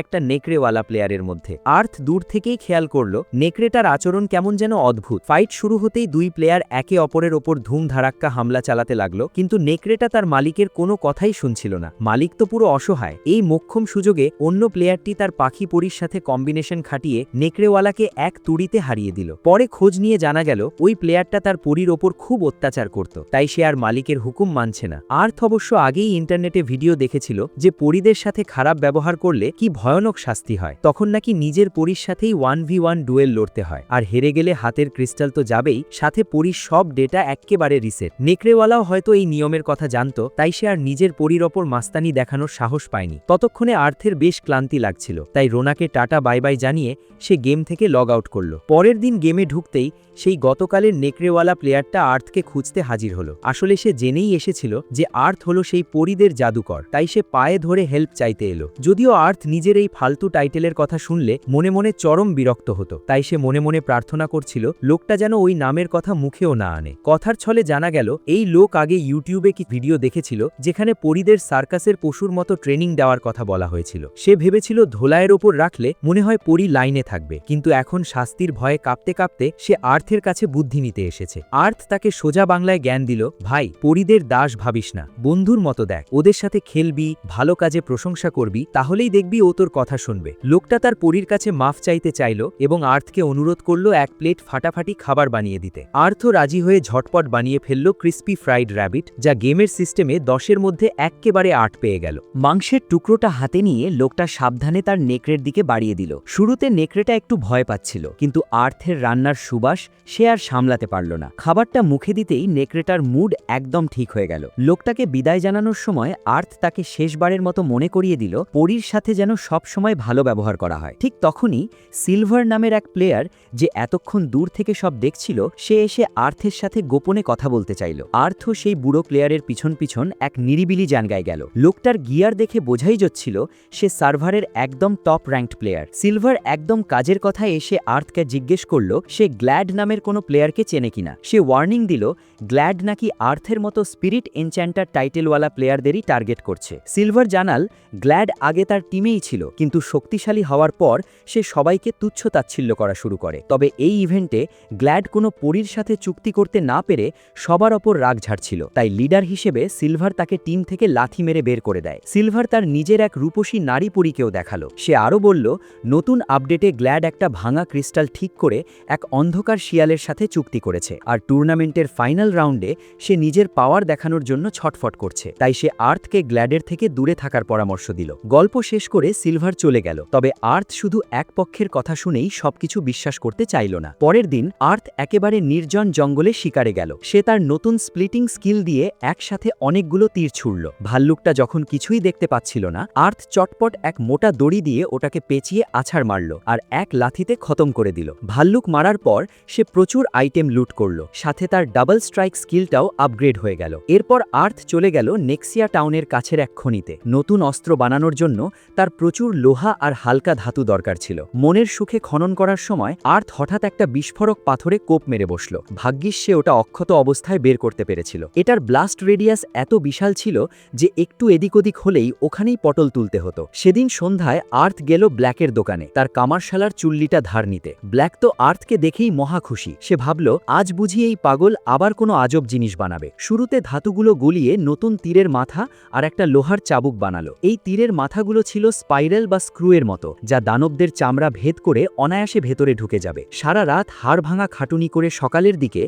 একটা নেকড়েওয়ালা প্লেয়ারের মধ্যে। আর্থ দূর থেকেই খেয়াল করল নেকড়েটার আচরণ কেমন যেন অদ্ভুত। ফাইট শুরু হতেই দুই প্লেয়ার একে অপরের ওপর ধুমধারাক্কা হামলা চালাতে লাগলো, কিন্তু নেকড়েটা তার মালিকের কোনো কথাই শুনছিল না। মালিক তো পুরো অসহায়। এই মোক্ষম সুযোগে অন্য প্লেয়ারটি তার পাখি পরীর সাথে কম্বিনেশন খাটিয়ে নেকড়েওয়ালাকে এক তুড়িতে হারিয়ে দিল। পরে খোঁজ নিয়ে জানা গেল ওই প্লেয়ারটা তার পরীর ওপর খুব অত্যাচার করত, তাই সে আর মালিকের হুকুম মানছে না। আর্থ অবশ্য আগেই ইন্টারনেটে ভিডিও দেখেছিল যে পরীদের সাথে খারাপ ব্যবহার করলে কি ভয়ানক শাস্তি হয়। তখন নাকি নিজের পরীর সাথেই 1v1 ডুয়েল লড়তে হয়, আর হেরে গেলে হাতের ক্রিস্টাল তো যাবেই, সাথে পরীর সব ডেটা এক্কেবারে রিসেট। নেকড়েওয়ালাও হয়তো এই নিয়মের কথা জানত, তাই সে আর নিজের পরীর ওপর মাস্তানি দেখানোর সাহস পায়নি। ততক্ষণে আর্থের বেশ ক্লান্তি লাগছিল, তাই রোনাকে টাটা বাই বাই জানিয়ে সে গেম থেকে লগ আউট করল। পরের দিন গেমে ঢুকতেই সেই গতকালের নেকড়েওয়ালা প্লেয়ারটা আর্থকে খুঁজতে হাজির হলো। আসলে সে জেনেই এসেছিল যে আর্থ হলো সেই পরীদের জাদুকর, তাই সে পায়ে ধরে হেল্প চাইতে এলো। যদিও আর্থ নিজের এই ফালতু টাইটেলের কথা শুনলে মনে মনে চরম বিরক্ত হতো, তাই সে মনে মনে প্রার্থনা করছিল লোকটা যেন ওই নামের কথা মুখেও না আনে। কথার ছলে জানা গেল এই লোক আগে ইউটিউবে কি ভিডিও দেখেছিল যেখানে পরীদের সার্কাসের পশুর মতো ট্রেনিং দেওয়ার কথা বলা হয়েছিল। সে ভেবেছিল ধোলাইয়ের ওপর রাখলে মনে হয় পরী লাইনে থাকবে, কিন্তু এখন শাস্তির ভয়ে কাঁপতে কাঁপতে সে আর্থের কাছে বুদ্ধি নিতে এসেছে। আর্থ তাকে সোজা বাংলায় জ্ঞান দিল, ভাই, পরীদের দাস ভাবিস না, বন্ধুর মতো দেখ, ওদের সাথে খেলবি, ভালো কাজে প্রশংসা করবি, তাহলেই দেখবি ও তোর কথা শুনবে। লোকটা তার পরীর কাছে মাফ চাইতে চাইল এবং আর্থকে অনুরোধ করলো এক প্লেট ফাটাফাটি খাবার বানিয়ে দিতে। আর্থ রাজি হয়ে ঝটপট বানিয়ে ফেলল ক্রিস্পি ফ্রাইড র্যাবিট, যা গেমের সিস্টেমে 10-এর মধ্যে এক্কেবারে 8 পেয়ে গেল। মাংসের টুকরোটা হাতে নিয়ে লোকটা সাবধানে তার নেকড়ের দিকে বাড়িয়ে দিল। শুরুতে নেকড়েটা একটু ভয় পাচ্ছিল, কিন্তু আর্থের রান্নার সুবাস সে আর সামলাতে পারল না। খাবারটা মুখে দিতেই নেকড়েটার মুড একদম ঠিক হয়ে গেল। লোকটাকে বিদায় জানানোর সময় আর্থ তাকে শেষবারের মতো মনে করিয়ে দিল পরীর সাথে যেন সব সময় ভালো ব্যবহার করা হয়। ঠিক তখনই সিলভার নামের এক প্লেয়ার, যে এতক্ষণ দূর থেকে সব দেখছিল, সে এসে আর্থের সাথে গোপনে কথা বলতে চাইল। আর্থ সেই বুড়ো প্লেয়ারের পিছন পিছন এক নিরিবিলি জায়গায় গেল। লোকটার গিয়ার দেখে বোঝাই যাচ্ছিল সে সার্ভারের একদম টপ র্যাঙ্কড প্লেয়ার। সিলভার একদম কাজের কথায় এসে আর্থকে জিজ্ঞেস করল সে গ্ল্যাড নামের কোনো প্লেয়ারকে চেনে কিনা। সে ওয়ার্নিং দিল গ্ল্যাড নাকি আর্থের মতো স্পিরিট এনচ্যান্টার টাইটেলওয়ালা প্লেয়ারদেরই টার্গেট করছে। সিলভার জানাল গ্ল্যাড আগে তার টিমেই ছিল, কিন্তু শক্তিশালী হওয়ার পর সে সবাইকে তুচ্ছ তাচ্ছিল্য করা শুরু করে। তবে এই ইভেন্টে গ্ল্যাড কোনো পরীর সাথে চুক্তি করতে না পেরে সবার ওপর রাগ ঝাড়ছিল, তাই লিডার হিসেবে সিলভার তাকে টিম থেকে লাথি মেরে বের করে দেয়। সিলভার তার নিজের এক রূপসী নারী পরীকেও দেখালো। সে আরও বলল নতুন আপডেটে গ্ল্যাড একটা ভাঙা ক্রিস্টাল ঠিক করে এক অন্ধকার শিয়ালের সাথে চুক্তি করেছে, আর টুর্নামেন্টের ফাইনাল রাউন্ডে সে নিজের পাওয়ার দেখানোর জন্য ছটফট করছে। তাই সে আর্থকে গ্ল্যাডের থেকে দূরে থাকার পরামর্শ দিল। গল্প শেষ করে সিলভার চলে গেল, তবে আর্থ শুধু এক পক্ষের কথা শুনেই সবকিছু বিশ্বাস করতে চাইল না। পরের দিন আর্থ একেবারে নির্জন জঙ্গলে শিকারে গেল। সে তার নতুন স্প্লিটিং স্কিল দিয়ে একসাথে অনেকগুলো তীর ছুড়ল। ভাল্লুকটা যখন কিছুই দেখতে পাচ্ছিল না, আর্থ চটপট এক মোটা দড়ি দিয়ে ওটাকে পেঁচিয়ে আছাড় মারল আর এক লাথিতে খতম করে দিল। ভাল্লুক মারার পর সে প্রচুর আইটেম লুট করল, সাথে তার ডাবল স্ট্রাইক স্কিলটাও আপগ্রেড হয়ে গেল। এরপর আর্থ চলে গেল নেক্সিয়া টাউনের কাছের এক খনিতে। নতুন অস্ত্র বানানোর জন্য তার প্রচুর লোহা আর হালকা ধাতু দরকার ছিল। মনের সুখে খনন করার সময় আর্থ হঠাৎ একটা বিস্ফোরক পাথরে কোপ মেরে বসল। ভাগ্যিস সে ওটা অক্ষত অবস্থায় বের করতে পেরেছিল। এটার ব্লাস্ট রেডিয়াস এত বিশাল ছিল যে একটু এদিক ওদিক হলেই ওখানেই পটল তুলতে হতো। সেদিন সন্ধ্যায় আর্থ গেল ব্ল্যাকের দোকানে তার কামারশালার চুল্লিটা ধার নিতে। ব্ল্যাক তো আর্থকে দেখেই মহা খুশি। সে ভাবল আজ বুঝি এই পাগল আবার কোনো আজব জিনিস বানাবে। শুরুতে ধাতুগুলো গলিয়ে নতুন তীরের মাথা আর একটা লোহার চাবুক বানালো। এই তীরের মাথাগুলো ছিল স্পাইরাল বা স্ক্রুয়ের মতো, যা দানবদের চামড়া ভেদ করে অনায়াসে ভেতরে ঢুকে যাবে। সারা রাত হাড় ভাঙা খাটুনি করে সকালের দিকে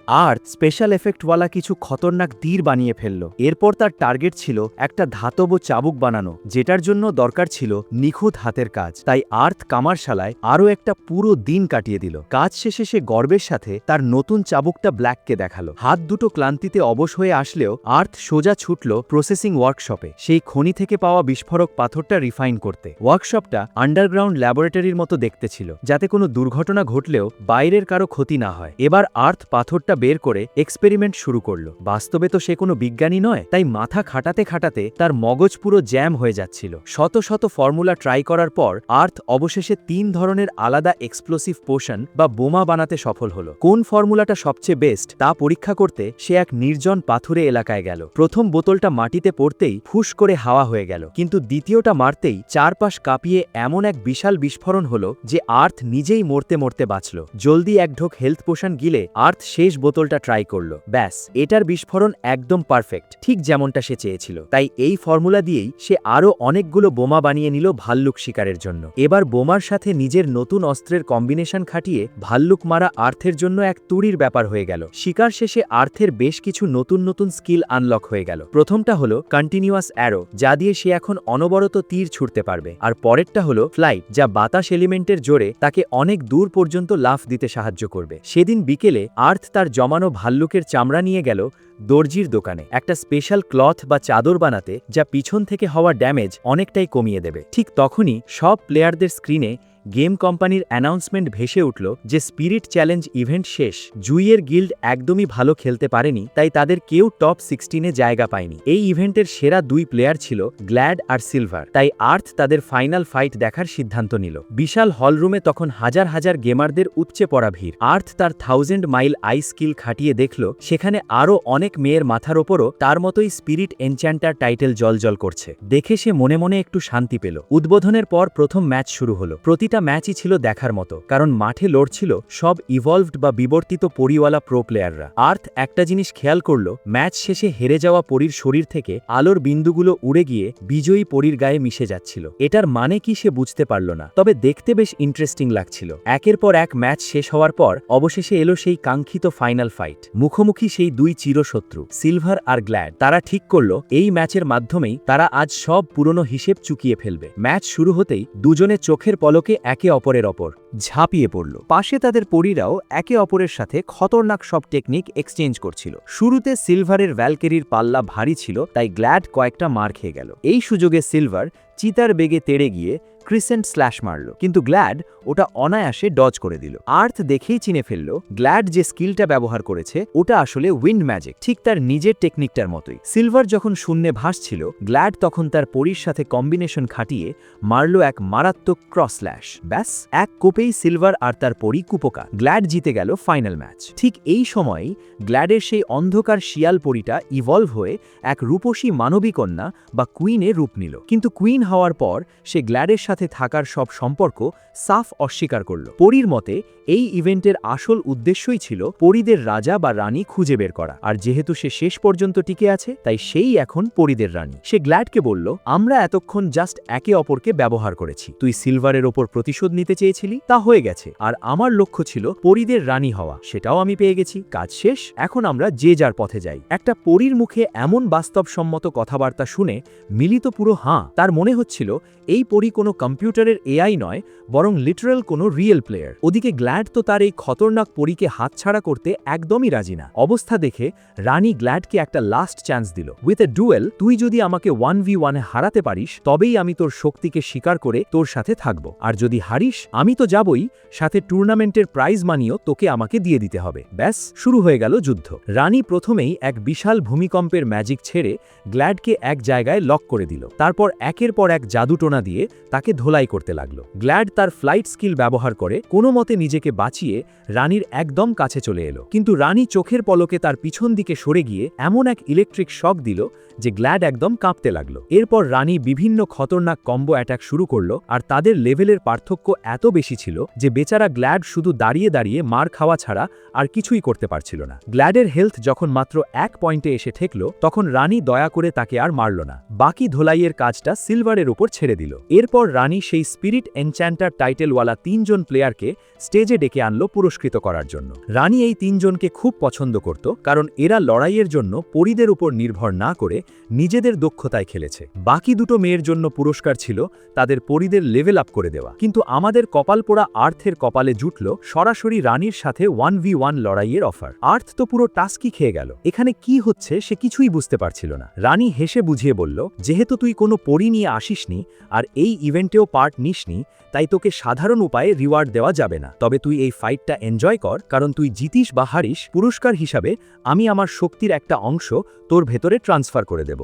আর্থ স্পেশাল এফেক্টওয়ালা কিছু খতরনাক তীর বানিয়ে ফেলল। এরপর তার টার্গেট ছিল একটা ধাতব চাবুক বানানো, যেটার জন্য দরকার ছিল নিখুঁত হাতের কাজ। তাই আর্থ কামারশালায় আরও একটা পুরো দিন কাটিয়ে দিল। কাজ শেষে সে গর্বের সাথে তার নতুন চাবুকটা ব্ল্যাককে দেখালো। হাত দুটো ক্লান্তিতে অবশ হয়ে আসলেও আর্থ সোজা ছুটল প্রসেসিং ওয়ার্কশপে, সেই খনি থেকে পাওয়া বিস্ফোরক পাথরটা রিফাইন করতে। ওয়ার্কশপটা আন্ডারগ্রাউন্ড ল্যাবরেটরির মতো দেখতে ছিল, যাতে কোনো দুর্ঘটনা ঘটলেও বাইরের কারো ক্ষতি না হয়। এবার আর্থ পাথরটা বের করে এক্সপেরিমেন্ট শুরু করলো। বাস্তবে তো সে কোনো বিজ্ঞানী নয়, তাই মাথা খাটাতে খাটাতে তার মগজ পুরো জ্যাম হয়ে যাচ্ছিল। শত শত ফর্মুলা ট্রাই করার পর আর্থ অবশেষে 3 ধরনের আলাদা এক্সপ্লোসিভ পোশন বা বোমা বানাতে সফল হলো। কোন ফর্মুলাটা সবচেয়ে বেস্ট তা পরীক্ষা করতে সে এক নির্জন পাথুরে এলাকায় গেল। প্রথম বোতলটা মাটিতে পড়তেই ফুস করে হাওয়া হয়ে গেল, কিন্তু দ্বিতীয়টা মারতেই চারপাশ কাঁপিয়ে এমন এক বিশাল বিস্ফোরণ হলো যে আর্থ নিজেই মরতে মরতে বাঁচল। জলদি এক ঢোক হেলথ পোশন গিলে আর্থ শেষ বোতলটা ট্রাই করলো। ব্যাস, এটার বিস্ফোরণ একদম পারফেক্ট, ঠিক যেমনটা সে চেয়েছিল। তাই এই ফর্মুলা দিয়েই সে আরও অনেকগুলো বোমা বানিয়ে নিল ভাল্লুক শিকারের জন্য। এবার বোমার সাথে নিজের নতুন অস্ত্রের কম্বিনেশন খাটিয়ে ভাল্লুক মারা আর্থের জন্য এক তুড়ির ব্যাপার হয়ে গেল। শিকার শেষে আর্থের বেশ কিছু নতুন নতুন স্কিল আনলক হয়ে গেল। প্রথমটা হলো কন্টিনিউয়াস অ্যারো, যা দিয়ে সে এখন অনবরত তীর ছুটতে পারবে। আর পরেরটা হলো ফ্লাইট, যা বাতাস এলিমেন্টের জোরে তাকে অনেক দূর পর্যন্ত লাফ দিতে সাহায্য করবে। সেদিন বিকেলে আর্থ তার জমানো ভাল্লুকের চামড়া নিয়ে গেল দর্জির দোকানে একটা স্পেশাল ক্লথ বা চাদর বানাতে, যা পিছন থেকে হওয়া ড্যামেজ অনেকটাই কমিয়ে দেবে। ঠিক তখনই সব প্লেয়ারদের স্ক্রিনে গেম কোম্পানির অ্যানাউন্সমেন্ট ভেসে উঠল যে স্পিরিট চ্যালেঞ্জ ইভেন্ট শেষ। জুইয়ের গিল্ড একদমই ভালো খেলতে পারেনি, তাই তাদের কেউ টপ 16-এ জায়গা পায়নি। এই ইভেন্টের সেরা 2 প্লেয়ার ছিল গ্ল্যাড আর সিলভার, তাই আর্থ তাদের ফাইনাল ফাইট দেখার সিদ্ধান্ত নিল। বিশাল হলরুমে তখন হাজার হাজার গেমারদের উপচে পড়া ভিড়। আর্থ তার 1000 মাইল আই স্কিল খাটিয়ে দেখল সেখানে আরও অনেক মেয়ের মাথার ওপরও তার মতোই স্পিরিট এনচ্যান্টার টাইটেল জলজল করছে। দেখে সে মনে মনে একটু শান্তি পেল। উদ্বোধনের পর প্রথম ম্যাচ শুরু হলো। প্রতিটা ম্যাচই ছিল দেখার মতো, কারণ মাঠে লড়ছিল সব ইভলভড বা বিবর্তিত পরিওয়ালা প্রো প্লেয়াররা। আর্থ একটা জিনিস খেয়াল করল, ম্যাচ শেষে হেরে যাওয়া পরীর শরীর থেকে আলোর বিন্দুগুলো উড়ে গিয়ে বিজয়ী পরীর গায়ে মিশে যাচ্ছিল। এটার মানে কি সে বুঝতে পারল না, তবে দেখতে বেশ ইন্টারেস্টিং লাগছিল। একের পর এক ম্যাচ শেষ হওয়ার পর অবশেষে এলো সেই কাঙ্ক্ষিত ফাইনাল ফাইট। মুখোমুখি সেই 2 চিরশত্রু সিলভার আর গ্ল্যাড। তারা ঠিক করল এই ম্যাচের মাধ্যমেই তারা আজ সব পুরনো হিসেব চুকিয়ে ফেলবে। ম্যাচ শুরু হতেই দুজনে চোখের পলকে একে অপরের ওপর ঝাঁপিয়ে পড়ল। পাশে তাদের পরীরাও একে অপরের সাথে খতরনাক সব টেকনিক এক্সচেঞ্জ করছিল। শুরুতে সিলভারের ভ্যালকেরির পাল্লা ভারী ছিল, তাই গ্ল্যাড কয়েকটা মার খেয়ে গেল। এই সুযোগে সিলভার চিতার বেগে তেড়ে গিয়ে ক্রিসেন্ট স্ল্যাশ মারল, কিন্তু গ্ল্যাড ওটা অনায়াসে ডজ করে দিল। আর্থ দেখেই চিনে ফেলল গ্ল্যাড যে স্কিলটা ব্যবহার করেছে ওটা আসলে উইন্ড ম্যাজিক, ঠিক তার নিজের টেকনিকটার মতোই। সিলভার যখন শূন্যে ভাসছিল, গ্ল্যাড তখন তার পরীর সাথে কম্বিনেশন খাটিয়ে মারল এক মারাত্মক ক্রস স্ল্যাশ। ব্যাস, এক কোপেই সিলভার আর তার পরী কুপোকা। গ্ল্যাড জিতে গেল ফাইনাল ম্যাচ। ঠিক এই সময়ই গ্ল্যাডের সেই অন্ধকার শিয়াল পরীটা ইভলভ হয়ে এক রূপসী মানবী কন্যা বা কুইনে রূপ নিল। কিন্তু কুইন হওয়ার পর সে গ্ল্যাডের সাথে থাকার সব সম্পর্ক সাফ অস্বীকার করল। পরীর মতে এই ইভেন্টের আসল উদ্দেশ্যই ছিল পরীদের রাজা বা রানী খুঁজে বের করা, আর যেহেতু সে শেষ পর্যন্ত টিকে আছে তাই সেই এখন পরীদের রানী। সে গ্ল্যাডকে বলল, আমরা এতক্ষণ জাস্ট একে অপরকে ব্যবহার করেছি। তুই সিলভারের ওপর প্রতিশোধ নিতে চেয়েছিলি, তা হয়ে গেছে, আর আমার লক্ষ্য ছিল পরীদের রানী হওয়া, সেটাও আমি পেয়ে গেছি। কাজ শেষ, এখন আমরা যে যার পথে যাই। একটা পরীর মুখে এমন বাস্তবসম্মত কথাবার্তা শুনে মিলি তো পুরো হাঁ। তার মনে হচ্ছিল এই পরী কোনো কম্পিউটারের এআই নয়, বরং লিটারাল কোনো রিয়েল প্লেয়ার। ওদিকে গ্ল্যাড তো তার এই খতরনাক পরীকে হাতছাড়া করতে একদমই রাজি না। অবস্থা দেখে রানী গ্ল্যাডকে একটা লাস্ট চান্স দিল। উইথ এ ডুয়েল, তুই যদি আমাকে 1v1 হারাতে পারিস তবেই আমি তোর শক্তিকে স্বীকার করে তোর সাথে থাকব, আর যদি হারিস আমি তো যাবই, সাথে টুর্নামেন্টের প্রাইজ মানিও তোকে আমাকে দিয়ে দিতে হবে। ব্যাস, শুরু হয়ে গেল যুদ্ধ। রানী প্রথমেই এক বিশাল ভূমিকম্পের ম্যাজিক ছেড়ে গ্ল্যাডকে এক জায়গায় লক করে দিল। তারপর একের পর এক জাদুটোনা দিয়ে তাকে ধোলাই করতে লাগলো। গ্ল্যাড তার ফ্লাইট স্কিল ব্যবহার করে কোনো মতে নিজেকে বাঁচিয়ে রানীর একদম কাছে চলে এলো, কিন্তু রানী চোখের পলকে তার পিছন দিকে সরে গিয়ে এমন এক ইলেকট্রিক শক দিল যে গ্ল্যাড একদম কাঁপতে লাগলো। এরপর রানী বিভিন্ন খতরনাক কম্বো অ্যাটাক শুরু করলো, আর তাদের লেভেলের পার্থক্য এত বেশি ছিল যে বেচারা গ্ল্যাড শুধু দাঁড়িয়ে দাঁড়িয়ে মার খাওয়া ছাড়া আর কিছুই করতে পারছিল না। গ্ল্যাডের হেলথ যখন মাত্র 1 পয়েন্টে এসে ঠেকল, তখন রানী দয়া করে তাকে আর মারল না, বাকি ধোলাইয়ের কাজটা সিলভারের উপর ছেড়ে দিল। এরপর রানী সেই স্পিরিট এনচ্যান্টার টাইটেলওয়ালা 3 জন প্লেয়ারকে স্টেজে ডেকে আনলো পুরস্কৃত করার জন্য। রানী এই 3 জনকে খুব পছন্দ করত, কারণ এরা লড়াইয়ের জন্য পরীদের উপর নির্ভর না করে নিজেদের দক্ষতায় খেলেছে। বাকি দুটো মেয়ের জন্য পুরস্কার ছিল তাদের পরীদের লেভেল আপ করে দেওয়া, কিন্তু আমাদের কপাল পোড়া আর্থের কপালে জুটল সরাসরি রানীর সাথে 1v1 লড়াইয়ের অফার। আর্থ তো পুরো টাস্কি খেয়ে গেল, এখানে কি হচ্ছে সে কিছুই বুঝতে পারছিল না। রানী হেসে বুঝিয়ে বলল, যেহেতু তুই কোনো পরী নিয়ে আসিসনি আর এই ইভেন্টেও পার্ট নিসনি, তাই তোকে সাধারণ উপায়ে রিওয়ার্ড দেওয়া যাবে না, তবে তুই এই ফাইটটা এনজয় কর, কারণ তুই জিতিস বা হারিস, পুরস্কার হিসাবে আমি আমার শক্তির একটা অংশ তোর ভেতরে ট্রান্সফার করে দেব।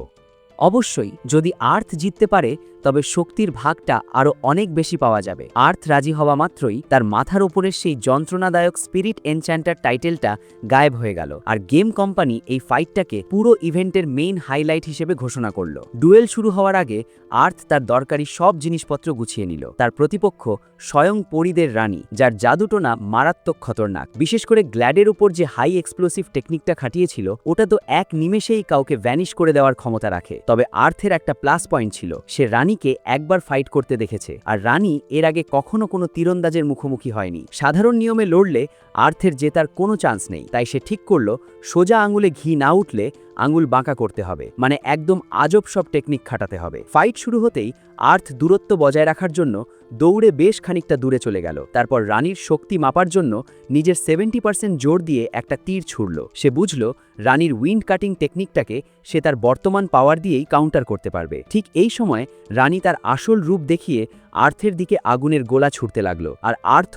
অবশ্যই, যদি আর্থ জিততে পারে তবে শক্তির ভাগটা আরও অনেক বেশি পাওয়া যাবে। আর্থ রাজি হওয়া মাত্রই তার মাথার ওপরের সেই যন্ত্রণাদায়ক স্পিরিট এনচ্যান্টার টাইটেলটা গায়েব হয়ে গেল, আর গেম কোম্পানি এই ফাইটটাকে পুরো ইভেন্টের মেইন হাইলাইট হিসেবে ঘোষণা করল। ডুয়েল শুরু হওয়ার আগে আর্থ তার দরকারি সব জিনিসপত্র গুছিয়ে নিল। তার প্রতিপক্ষ স্বয়ং পরীদের রানী, যার জাদুটোনা মারাত্মক খতরনাক। বিশেষ করে গ্ল্যাডের উপর যে হাই এক্সপ্লোসিভ টেকনিকটা খাটিয়েছিল, ওটা তো এক নিমেষেই কাউকে ভ্যানিশ করে দেওয়ার ক্ষমতা রাখে। তবে আর্থের একটা প্লাস পয়েন্ট ছিল, সে রানীকে একবার ফাইট করতে দেখেছে, আর রানী এর আগে কখনো কোনো তীরন্দাজের মুখোমুখি হয়নি। সাধারণ নিয়মে লড়লে আর্থের জেতার কোনো চান্স নেই, তাই সে ঠিক করলো সোজা আঙুলে ঘি না উঠলে আঙুল বাঁকা করতে হবে, মানে একদম আজব সব টেকনিক খাটাতে হবে। ফাইট শুরু হতেই আর্থ দূরত্ব বজায় রাখার জন্য দৌড়ে বেশ খানিকটা দূরে চলে গেল। তারপর রানীর শক্তি মাপার জন্য নিজের 70% জোর দিয়ে একটা তীর ছুড়ল। সে বুঝল রানীর উইন্ড কাটিং টেকনিকটাকে সে তার বর্তমান পাওয়ার দিয়েই কাউন্টার করতে পারবে। ঠিক এই সময় রানী তার আসল রূপ দেখিয়ে আর্থের দিকে আগুনের গোলা ছুটতে লাগলো, আর আর্থ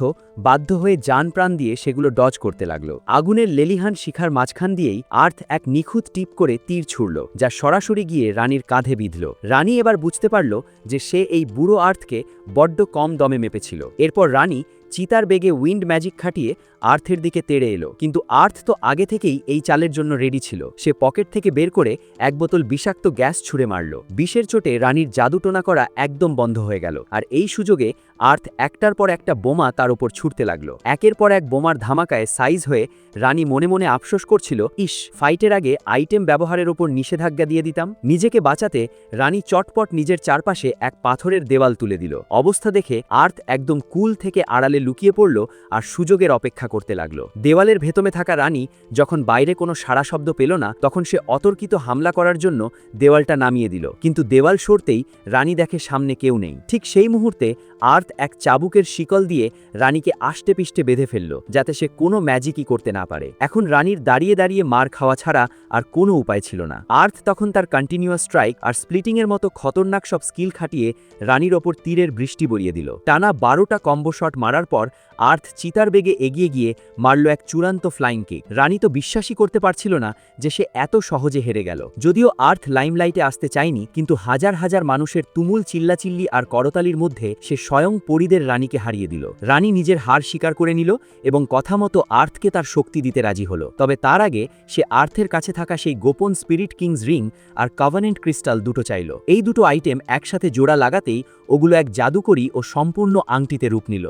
বাধ্য হয়ে জান প্রাণ দিয়ে সেগুলো ডজ করতে লাগলো। আগুনের লেলিহান শিখার মাঝখান দিয়েই আর্থ এক নিখুঁত টিপ করে তীর ছুড়ল, যা সরাসরি গিয়ে রানীর কাঁধে বিঁধল। রানী এবার বুঝতে পারল যে সে এই বুড়ো আর্থকে বড্ড কম দমে মেপেছিল। এরপর রানী চিতার বেগে উইন্ড ম্যাজিক খাটিয়ে আর্থের দিকে তেড়ে এলো, কিন্তু আর্থ তো আগে থেকেই এই চালের জন্য রেডি ছিল। সে পকেট থেকে বের করে এক বোতল বিষাক্ত গ্যাস ছুঁড়ে মারল। বিষের চোটে রানীর জাদুটোনা করা একদম বন্ধ হয়ে গেল, আর এই সুযোগে আর্থ একটার পর একটা বোমা তার উপর ছুটতে লাগলো। একের পর এক বোমার ধামাকায় সাইজ হয়ে রানী মনে মনে আফসোস করছিল, ইস, ফাইটের আগে আইটেম ব্যবহারের ওপর নিষেধাজ্ঞা দিয়ে দিতাম। নিজেকে বাঁচাতে রানী চটপট নিজের চারপাশে এক পাথরের দেওয়াল তুলে দিল। অবস্থা দেখে আর্থ একদম কুল থেকে আড়ালে লুকিয়ে পড়ল আর সুযোগের অপেক্ষা করতে লাগলো। দেওয়ালের ভেতরে থাকা রানী যখন বাইরে কোনো সাড়া শব্দ পেল না, তখন সে অতর্কিত হামলা করার জন্য দেওয়ালটা নামিয়ে দিল, কিন্তু দেওয়াল সরতেই রানী দেখে সামনে কেউ নেই। ঠিক সেই মুহূর্তে আর্থ এক চাবুকের শিকল দিয়ে রানীকে আষ্টেপৃষ্ঠে বেঁধে ফেলল, যাতে সে কোনো ম্যাজিকই করতে না পারে। এখন রানীর দাঁড়িয়ে দাঁড়িয়ে মার খাওয়া ছাড়া আর কোনো উপায় ছিল না। আর্থ তখন তার কন্টিনিউয়াস স্ট্রাইক আর স্প্লিটিংয়ের মতো খতরনাক সব স্কিল খাটিয়ে রানীর ওপর তীরের বৃষ্টি বরিয়ে দিল। টানা 12টা কম্বো শট মারার পর আর্থ চিতার বেগে এগিয়ে গিয়ে মারল এক চূড়ান্ত ফ্লাইং কিক। রানী তো বিশ্বাসই করতে পারছিল না যে সে এত সহজে হেরে গেল। যদিও আর্থ লাইমলাইটে আসতে চায়নি, কিন্তু হাজার হাজার মানুষের তুমুল চিল্লাচিল্লি আর করতালির মধ্যে সে স্বয়ং পরীদের রানীকে হারিয়ে দিল। রানী নিজের হার স্বীকার করে নিল এবং কথা মতো আর্থকে তার শক্তি দিতে রাজি হলো। তবে তার আগে সে আর্থের কাছে থাকা সেই গোপন স্পিরিট কিংস রিং আর কভানেন্ট ক্রিস্টাল দুটো চাইল। এই দুটো আইটেম একসাথে জোড়া লাগাতেই ওগুলো এক জাদুকরী ও সম্পূর্ণ আংটিতে রূপ নিল।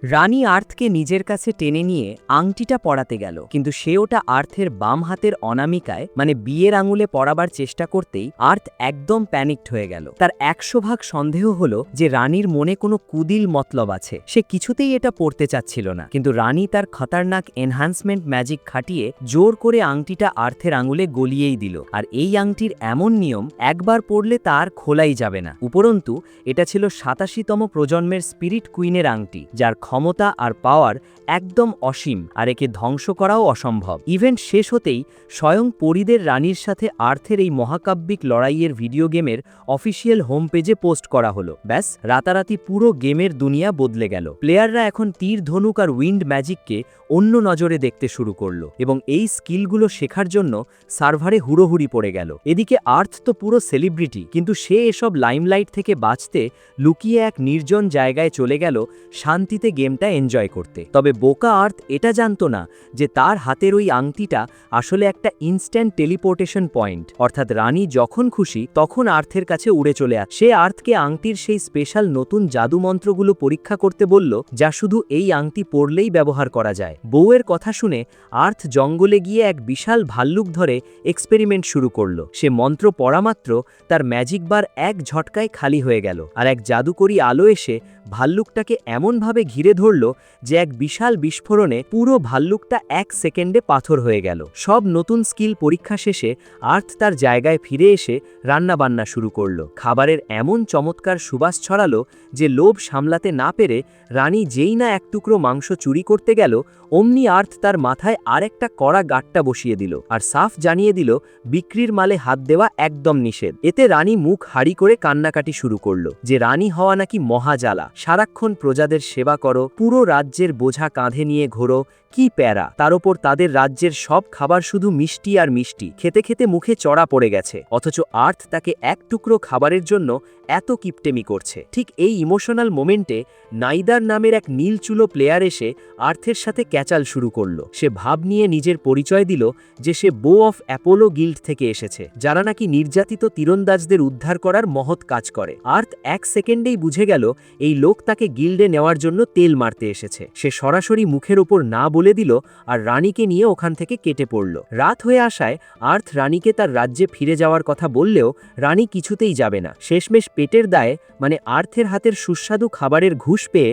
রানী আর্থকে নিজের কাছে টেনে নিয়ে আংটিটা পরাতে গেল, কিন্তু সে ওটা আর্থের বাম হাতের অনামিকায় মানে বিয়ের আঙুলে পরাবার চেষ্টা করতেই আর্থ একদম প্যানিকড হয়ে গেল। তার 100% সন্দেহ হলো যে রানীর মনে কোনো কুদিল মতলব আছে। সে কিছুতেই এটা পড়তে চাচ্ছিল না, কিন্তু রানী তার খতরনাক এনহ্যান্সমেন্ট ম্যাজিক খাটিয়ে জোর করে আংটিটা আর্থের আঙুলে গলিয়েই দিল। আর এই আংটির এমন নিয়ম, একবার পড়লে তার খোলাই যাবে না। উপরন্তু এটা ছিল 87তম প্রজন্মের স্পিরিট কুইনের আংটি, যার ক্ষমতা আর পাওয়ার একদম অসীম, আর একে ধ্বংস করাও অসম্ভব। ইভেন্ট শেষ হতেই স্বয়ং পরীদের রানীর সাথে আর্থের এই মহাকাব্যিক লড়াইয়ের ভিডিও গেমের অফিসিয়াল হোম পেজে পোস্ট করা হলো। ব্যাস, রাতারাতি পুরো গেমের দুনিয়া বদলে গেল। প্লেয়াররা এখন তীর ধনুক আর উইন্ড ম্যাজিককে অন্য নজরে দেখতে শুরু করলো এবং এই স্কিলগুলো শেখার জন্য সার্ভারে হুড়োহুড়ি পড়ে গেল। এদিকে আর্থ তো পুরো সেলিব্রিটি, কিন্তু সে এসব লাইমলাইট থেকে বাঁচতে লুকিয়ে এক নির্জন জায়গায় চলে গেল শান্তিতে গেমটা এনজয় করতে। তবে বোকা আর্থ এটা জানতো না যে তার হাতের ওই আংটিটা আসলে একটা ইনস্ট্যান্ট টেলিপোর্টেশন পয়েন্ট, অর্থাৎ রানী যখন খুশি তখন আর্থের কাছে উড়ে চলে আসে। সে আর্থকে আংটির সেই স্পেশাল নতুন জাদু মন্ত্রগুলো পরীক্ষা করতে বলল, যা শুধু এই আংটি পরলেই ব্যবহার করা যায়। বউয়ের কথা শুনে আর্থ জঙ্গলে গিয়ে এক বিশাল ভাল্লুক ধরে এক্সপেরিমেন্ট শুরু করল। সে মন্ত্র পড়া মাত্র তার ম্যাজিক বার এক ঝটকায় খালি হয়ে গেল, আর এক জাদুকরী আলো এসে ভাল্লুকটাকে এমনভাবে ঘিরে ধরল যে এক বিশাল বিস্ফোরণে পুরো ভাল্লুকটা 1 সেকেন্ডে পাথর হয়ে গেল। সব নতুন স্কিল পরীক্ষা শেষে আর্থ তার জায়গায় ফিরে এসে রান্নাবান্না শুরু করল। খাবারের এমন চমৎকার সুবাস ছড়ালো যে লোভ সামলাতে না পেরে রানী যেই না এক টুকরো মাংস চুরি করতে গেল, অমনি আর্থ তার মাথায় আরেকটা কড়া গাঁটটা বসিয়ে দিল আর সাফ জানিয়ে দিল বিক্রির মালে হাত দেওয়া একদম নিষেধ। এতে রানী মুখ হাড়ি করে কান্নাকাটি শুরু করল যে রানী হওয়া নাকি মহাজালা, সারাক্ষণ প্রজাদের সেবা করো, পুরো রাজ্যের বোঝা কাঁধে নিয়ে ঘোরো, কি প্যারা। তার ওপর তাদের রাজ্যের সব খাবার শুধু মিষ্টি আর মিষ্টি, খেতে খেতে মুখে চড়া পড়ে গেছে, অথচ আর্থ তাকে এক টুকরো খাবারের জন্য এত কিপটেমি করছে। ঠিক এই ইমোশনাল মোমেন্টে নাইদার নামের এক নীলচুলো প্লেয়ার এসে আর্থের সাথে ক্যাচাল শুরু করল। সে ভাব নিয়ে নিজের পরিচয় দিল যে সে বো অফ অ্যাপোলো গিল্ড থেকে এসেছে, যারা নাকি নির্যাতিত তীরন্দাজদের উদ্ধার করার মহৎ কাজ করে। আর্থ 1 সেকেন্ডেই বুঝে গেল এই লোক তাকে গিল্ডে নেওয়ার জন্য তেল মারতে এসেছে। সে সরাসরি মুখের ওপর না বলে দিল আর রানীকে নিয়ে ওখান থেকে কেটে পড়ল। রাত হয়ে আসায় আর্থ রানীকে তার রাজ্যে ফিরে যাওয়ার কথা বললেও রানী কিছুতেই যাবে না। শেষমেশ পেটের দায়ে মানে আর্থের হাতের সুস্বাদু খাবারের ঘুষ পেয়ে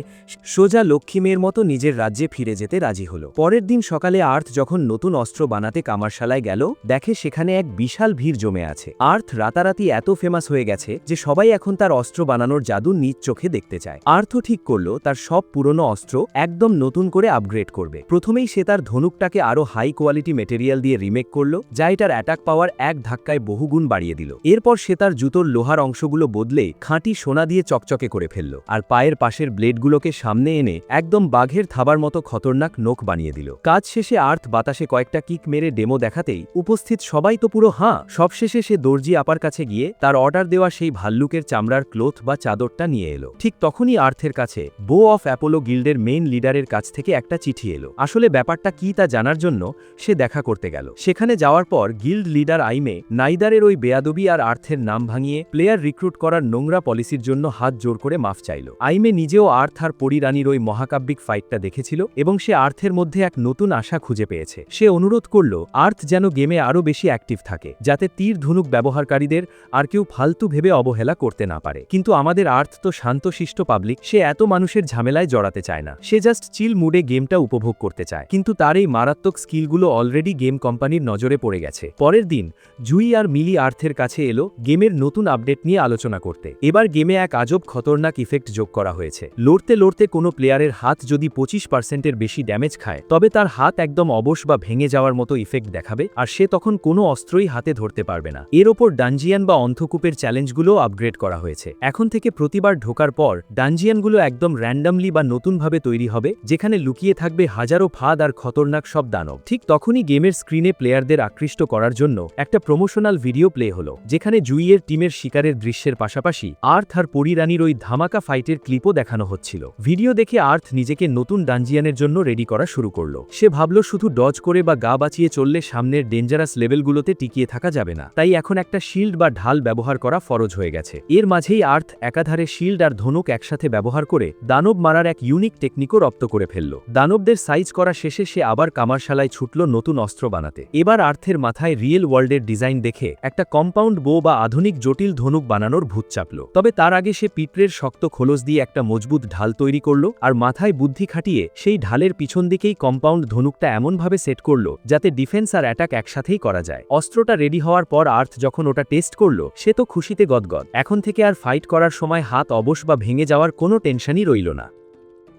সোজা লক্ষ্মী মেয়ের মতো নিজের রাজ্যে ফিরে যেতে রাজি হলো। পরের দিন সকালে আর্থ যখন নতুন অস্ত্র বানাতে কামারশালায় গেল, দেখে সেখানে এক বিশাল ভিড় জমে আছে। আর্থ রাতারাতি এত ফেমাস হয়ে গেছে যে সবাই এখন তার অস্ত্র বানানোর জাদু নিজ চোখে দেখতে চায়। আর্থ ঠিক করলো তার সব পুরনো অস্ত্র একদম নতুন করে আপগ্রেড করবে। প্রথমেই সে তার ধনুকটাকে আরো হাই কোয়ালিটি মেটেরিয়াল দিয়ে রিমেক করলো, যা এটার অ্যাটাক পাওয়ার এক ধাক্কায় বহুগুণ বাড়িয়ে দিল। এরপর সে তার জুতোর লোহার অংশগুলো বদলে খাঁটি সোনা দিয়ে চকচকে করে ফেলল, আর পায়ের পাশের ব্লেডগুলোকে সামনে এনে একদম বাঘের থাবার মতো খতরনাক নোখ বানিয়ে দিল। কাজ শেষে আর্থ বাতাসে কয়েকটা কিক মেরে ডেমো দেখাতেই উপস্থিত সবাই তো পুরো হাঁ। সবশেষে সে দর্জি আপার কাছে গিয়ে তার অর্ডার দেওয়া সেই ভাল্লুকের চামড়ার ক্লোথ বা চাদরটা নিয়ে এলো। ঠিক তখনই আর্থের কাছে বো অফ অ্যাপোলো গিল্ডের মেইন লিডারের কাছ থেকে একটা চিঠি এলো। আসলে ব্যাপারটা কি তা জানার জন্য সে দেখা করতে গেল। সেখানে যাওয়ার পর গিল্ড লিডার আইমে নাইদারের ওই বেয়াদবি আর আর্থের নাম ভাঙিয়ে প্লেয়ার রিক্রুট করার নোংরা পলিসির জন্য হাত জোর করে মাফ চাইল। আইমে নিজেও আর্থ আর পরিরানীর ওই মহাকাব্যিক ফাইটটা দেখেছিল এবং সে আর্থের মধ্যে এক নতুন আশা খুঁজে পেয়েছে। সে অনুরোধ করল আর্থ যেন গেমে আরও বেশি অ্যাক্টিভ থাকে, যাতে তীর ধনুক ব্যবহারকারীদের আর কেউ ফালতু ভেবে অবহেলা করতে না পারে। কিন্তু আমাদের আর্থ তো শান্তশিষ্ট পাবলিক পাবলিক, সে এত মানুষের ঝামেলায় জড়াতে চায় না। সে জাস্ট চিল মুডে গেমটা উপভোগ করতে চায়। কিন্তু তার এই মারাত্মক স্কিলগুলো অলরেডি গেম কোম্পানির নজরে পড়ে গেছে। পরের দিন জুই আর মিলি আর্থের কাছে এলো গেমের নতুন আপডেট নিয়ে আলোচনা করতে। এবার গেমে এক আজব খতরনাক ইফেক্ট যোগ করা হয়েছে। লড়তে লড়তে কোনো প্লেয়ারের হাত যদি 25%-এর বেশি ড্যামেজ খায়, তবে তার হাত একদম অবশ বা ভেঙে যাওয়ার মতো ইফেক্ট দেখাবে, আর সে তখন কোনো অস্ত্রই হাতে ধরতে পারবে না। এর ওপর ডানজিয়ান বা অন্ধকূপের চ্যালেঞ্জগুলো আপগ্রেড করা হয়েছে। এখন থেকে প্রতিবার ঢোকার পর ডানজিয়ানগুলো একদম র্যান্ডামলি বা নতুনভাবে তৈরি হবে, যেখানে লুকিয়ে থাকবে হাজারো ফাঁদ আর খতরনাক সব দানব। ঠিক তখনই গেমের স্ক্রিনে প্লেয়ারদের আকৃষ্ট করার জন্য একটা প্রমোশনাল ভিডিও প্লে হলো, যেখানে জুইয়ের টিমের শিকারের দৃশ্যের পাশাপাশি আর্থ আর পরিরানীর ওই ধামাকা ফাইটের ক্লিপও দেখানো হচ্ছিল। ভিডিও দেখে আর্থ নিজেকে নতুন ডানজিয়ানের জন্য রেডি করা শুরু করলো। সে ভাবল শুধু ডজ করে বা গা বাঁচিয়ে চললে সামনের ডেঞ্জারাস লেভেলগুলোতে টিকিয়ে থাকা যাবে না, তাই এখন একটা শিল্ড বা ঢাল ব্যবহার করা ফরজ হয়ে গেছে। এর মাঝেই আর্থ একাধারে শিল্ড আর ধনুক একসাথে ব্যবহার করে দানব মারার এক ইউনিক টেকনিকও রপ্ত করে ফেলল। দানবদের সাইজ করা শেষে সে আবার কামারশালায় ছুটল নতুন অস্ত্র বানাতে। এবার আর্থের মাথায় রিয়েল ওয়ার্ল্ডের ডিজাইন দেখে একটা কম্পাউন্ড বো বা আধুনিক জটিল ধনুক বানানোর ভূত চাপল। তবে তার আগে সে পিঁপড়ের শক্ত খোলস দিয়ে একটা মজবুত ঢাল তৈরি করল, আর মাথায় বুদ্ধি খাটিয়ে সেই ঢালের পিছন দিকেই কম্পাউন্ড ধনুকটা এমনভাবে সেট করল যাতে ডিফেন্স আর অ্যাটাক একসাথেই করা যায়। অস্ত্রটা রেডি হওয়ার পর আর্থ যখন ওটা টেস্ট করল, সে তো খুশিতে গদগদ। এখন থেকে আর ফাইট করার সময় হাত অবশ বা ভেঙে যাওয়ার কোনো টেনশনই রইল না।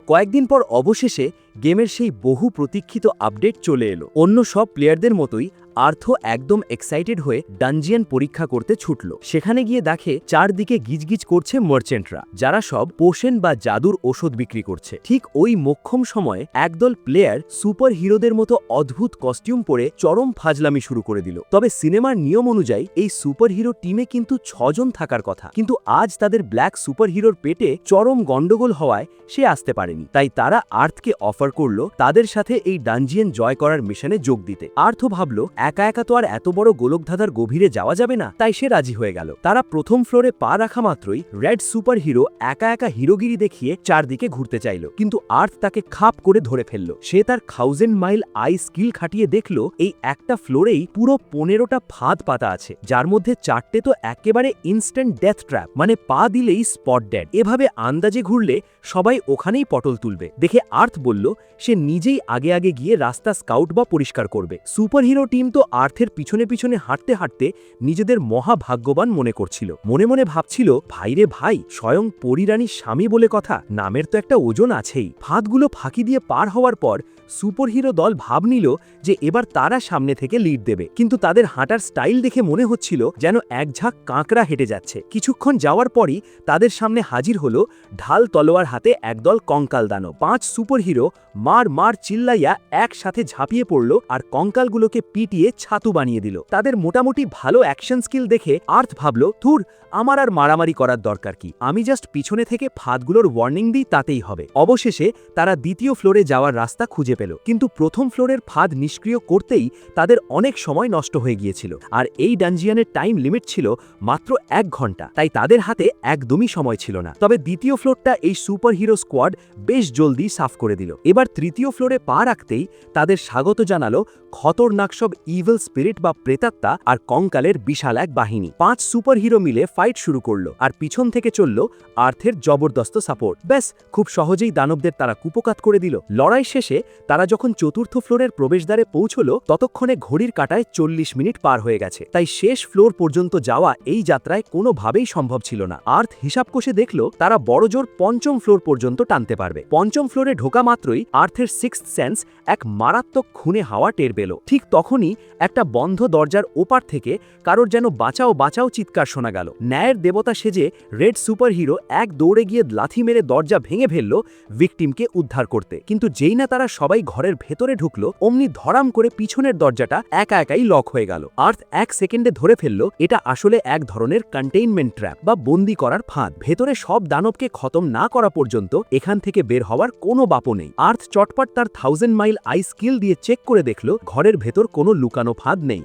কয়েকদিন পর অবশেষে গেমের সেই বহু প্রতীক্ষিত আপডেট চলে এলো। অন্য সব প্লেয়ারদের মতোই আর্থ একদম এক্সাইটেড হয়ে ডানজিয়ান পরীক্ষা করতে ছুটল। সেখানে গিয়ে দেখে চারদিকে গিজগিজ করছে মার্চেন্টরা, যারা সব পোষণ বা জাদুর ওষুধ বিক্রি করছে। ঠিক ওই মোক্ষম সময়ে একদল প্লেয়ার সুপার হিরোদের মতো অদ্ভুত কস্টিউম পরে চরম ফাজলামি শুরু করে দিল। তবে সিনেমার নিয়ম অনুযায়ী এই সুপার হিরো টিমে কিন্তু 6 জন থাকার কথা, কিন্তু আজ তাদের ব্ল্যাক সুপার হিরোর পেটে চরম গন্ডগোল হওয়ায় সে আসতে পারেনি। তাই তারা আর্থকে অফার করলো তাদের সাথে এই ডানজিয়ান জয় করার মিশনে যোগ দিতে। আর্থ ভাবল একা একা তো আর এত বড় গোলকধাঁধার গভীরে যাওয়া যাবে না, তাই সে রাজি হয়ে গেল। তারা প্রথম ফ্লোরে পা রাখা মাত্রই রেড সুপার হিরো একা একা হিরোগিরি দেখিয়ে চারদিকে ঘুরতে চাইল, কিন্তু আর্থ তাকে খাপ করে ধরে ফেলল। সে তার 1000 মাইল আই স্কিল খাটিয়ে দেখল এই একটা ফ্লোরেই পুরো 15টা ফাঁদ পাতা আছে, যার মধ্যে 4টে তো একেবারে ইনস্ট্যান্ট ডেথ ট্র্যাপ, মানে পা দিলেই স্পট ডেড। এভাবে আন্দাজে ঘুরলে সবাই ওখানেই পটল তুলবে। দেখে আর্থ বলল সে নিজেই আগে আগে গিয়ে রাস্তা স্কাউট বা পরিষ্কার করবে। সুপার হিরো টিম তো আর্থের পিছনে পিছনে হাঁটতে হাঁটতে নিজেদের মহাভাগ্যবান মনে করছিল। মনে মনে ভাবছিল, ভাইরে ভাই, স্বয়ং পরিরানীর স্বামী বলে কথা, নামের তো একটা ওজন আছেই। ফাঁদগুলো ফাঁকি দিয়ে পার হওয়ার পর সুপার হিরো দল ভাব নিল যে এবার তারা সামনে থেকে লিড দেবে, কিন্তু তাদের হাঁটার স্টাইল দেখে মনে হচ্ছিল যেন এক ঝাঁক কাঁকড়া হেঁটে যাচ্ছে। কিছুক্ষণ যাওয়ার পরই তাদের সামনে হাজির হলো ঢাল তলোয়ার হাতে একদল কঙ্কাল দানব। 5 সুপার হিরো মার মার চিল্লাইয়া একসাথে ঝাঁপিয়ে পড়ল আর কঙ্কালগুলোকে পিটিয়ে ছাতু বানিয়ে দিল। তাদের মোটামুটি ভালো অ্যাকশন স্কিল দেখে আর্থ ভাবল, ধুর, আমার আর মারামারি করার দরকার কি, আমি জাস্ট পিছনে থেকে ফাঁদগুলোর ওয়ার্নিং দিই, তাতেই হবে। অবশেষে তারা দ্বিতীয় ফ্লোরে যাওয়ার রাস্তা খুঁজে পেল, কিন্তু প্রথম ফ্লোরের ফাঁদ নিষ্ক্রিয় করতেই তাদের অনেক সময় নষ্ট হয়ে গিয়েছিল, আর এই ডানজিয়ানের টাইম লিমিট ছিল মাত্র 1 ঘন্টা, তাই তাদের হাতে একদমই সময় ছিল না। তবে দ্বিতীয় ফ্লোরটা এই সুপার হিরো স্কোয়াড বেশ জলদি সাফ করে দিল। এবার তৃতীয় ফ্লোরে পা রাখতেই তাদের স্বাগত জানালো খতরনাক সব ইভিল স্পিরিট বা প্রেতাত্মা আর কঙ্কালের বিশাল এক বাহিনী। 5 সুপার হিরো মিলে ফাইট শুরু করলো, আর পিছন থেকে চলল আর্থের জবরদস্ত সাপোর্ট। ব্যাস, খুব সহজেই দানবদের তারা কুপোকাত করে দিল। লড়াই শেষে তারা যখন চতুর্থ ফ্লোরের প্রবেশদ্বারে পৌঁছলো, ততক্ষণে ঘড়ির কাঁটায় 40 মিনিট পার হয়ে গেছে, তাই শেষ ফ্লোর পর্যন্ত যাওয়া এই যাত্রায় কোনোভাবেই সম্ভব ছিল না। আর্থ হিসাব কষে দেখল তারা বড়জোর 5ম ফ্লোর পর্যন্ত টানতে পারবে। 5ম ফ্লোরে ঢোকা মাত্রই আর্থের 6th সেন্স এক মারাত্মক খুনে হাওয়া টের পেল। ঠিক তখনই একটা বন্ধ দরজার ওপার থেকে কারোর যেন বাঁচাও বাঁচাও চিৎকার শোনা গেল। ন্যায়ের দেবতা সেজে রেড সুপার হিরো এক দৌড়ে গিয়ে লাথি মেরে দরজা ভেঙে ফেলল ভিকটিমকে উদ্ধার করতে, কিন্তু যেই না তারা সবাই ঘরের ভেতরে ঢুকলো, অমনি ধরাম করে পিছনের দরজাটা একা একাই লক হয়ে গেল। আর্থ 1 সেকেন্ডে ধরে ফেলল এটা আসলে এক ধরনের কন্টেইনমেন্ট ট্র্যাপ বা বন্দি করার ফাঁদ। ভেতরে সব দানবকে খতম না করা পর্যন্ত এখান থেকে বের হওয়ার কোনো বাপও নেই। আর্থ চটপট তার 1000 মাইল আই স্কিল দিয়ে চেক করে দেখল ঘরের ভেতর কোনো লুকানো ফাঁদ নেই,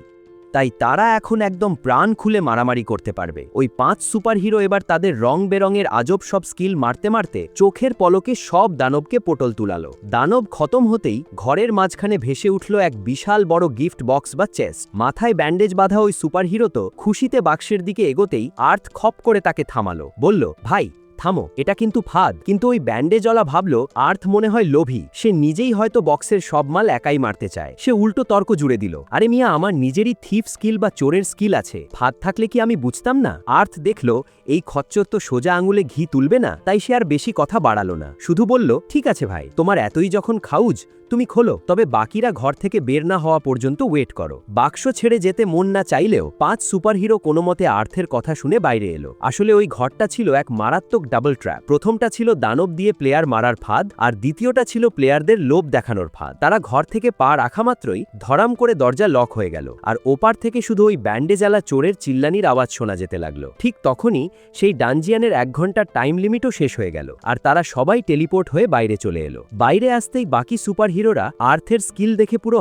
তাই তারা এখন একদম প্রাণ খুলে মারামারি করতে পারবে। ওই 5 সুপার হিরো এবার তাদের রং বেরঙের আজব সব স্কিল মারতে মারতে চোখের পলকে সব দানবকে পটল তুলালো। দানব খতম হতেই ঘরের মাঝখানে ভেসে উঠল এক বিশাল বড় গিফট বক্স বা চেস্ট। মাথায় ব্যান্ডেজ বাঁধা ওই সুপার হিরো তো খুশিতে বাক্সের দিকে এগোতেই আর্থ খপ করে তাকে থামালো, বলল, ভাই, থামো, এটা কিন্তু ফাঁদ। কিন্তু ওই ব্যান্ডেজওয়ালা ভাবলো আর্থ মনে হয় লোভী, সে নিজেই হয়তো বক্সের সব মাল একাই মারতে চায়। সে উল্টো তর্ক জুড়ে দিল, আরে মিয়া, আমার নিজেরই থিফ স্কিল বা চোরের স্কিল আছে, ফাঁদ থাকলে কি আমি বুঝতাম না? আর্থ দেখলো এই খচ্চর তো সোজা আঙুলে ঘি তুলবে না, তাই সে আর বেশি কথা বাড়ালো না, শুধু বলল, ঠিক আছে ভাই, তোমার এতই যখন খাউজ, তুমি খোলো, তবে বাকিরা ঘর থেকে বের না হওয়া পর্যন্ত ওয়েট করো। বাক্স ছেড়ে যেতে মন না চাইলেও 5 সুপারহিরো কোনো মতে আর্থের কথা শুনে বাইরে এলো। আসলে ওই ঘরটা ছিল এক মারাত্মক ডাবল ট্র্যাপ। প্রথমটা ছিল দানব দিয়ে প্লেয়ার মারার ফাঁদ, আর দ্বিতীয়টা ছিল প্লেয়ারদের লোভ দেখানোর ফাঁদ। তারা ঘর থেকে পা রাখা মাত্রই ধরাম করে দরজা লক হয়ে গেল, আর ওপার থেকে শুধু ওই ব্যান্ডেজালা চোরের চিল্লানির আওয়াজ শোনা যেতে লাগলো। ঠিক তখনই সেই ডানজিয়ানের 1 ঘন্টার টাইম লিমিটও শেষ হয়ে গেল, আর তারা সবাই টেলিপোর্ট হয়ে বাইরে চলে এলো। বাইরে আসতেই বাকি সুপার হিরোরা আর্থের স্কিল দেখে পুরো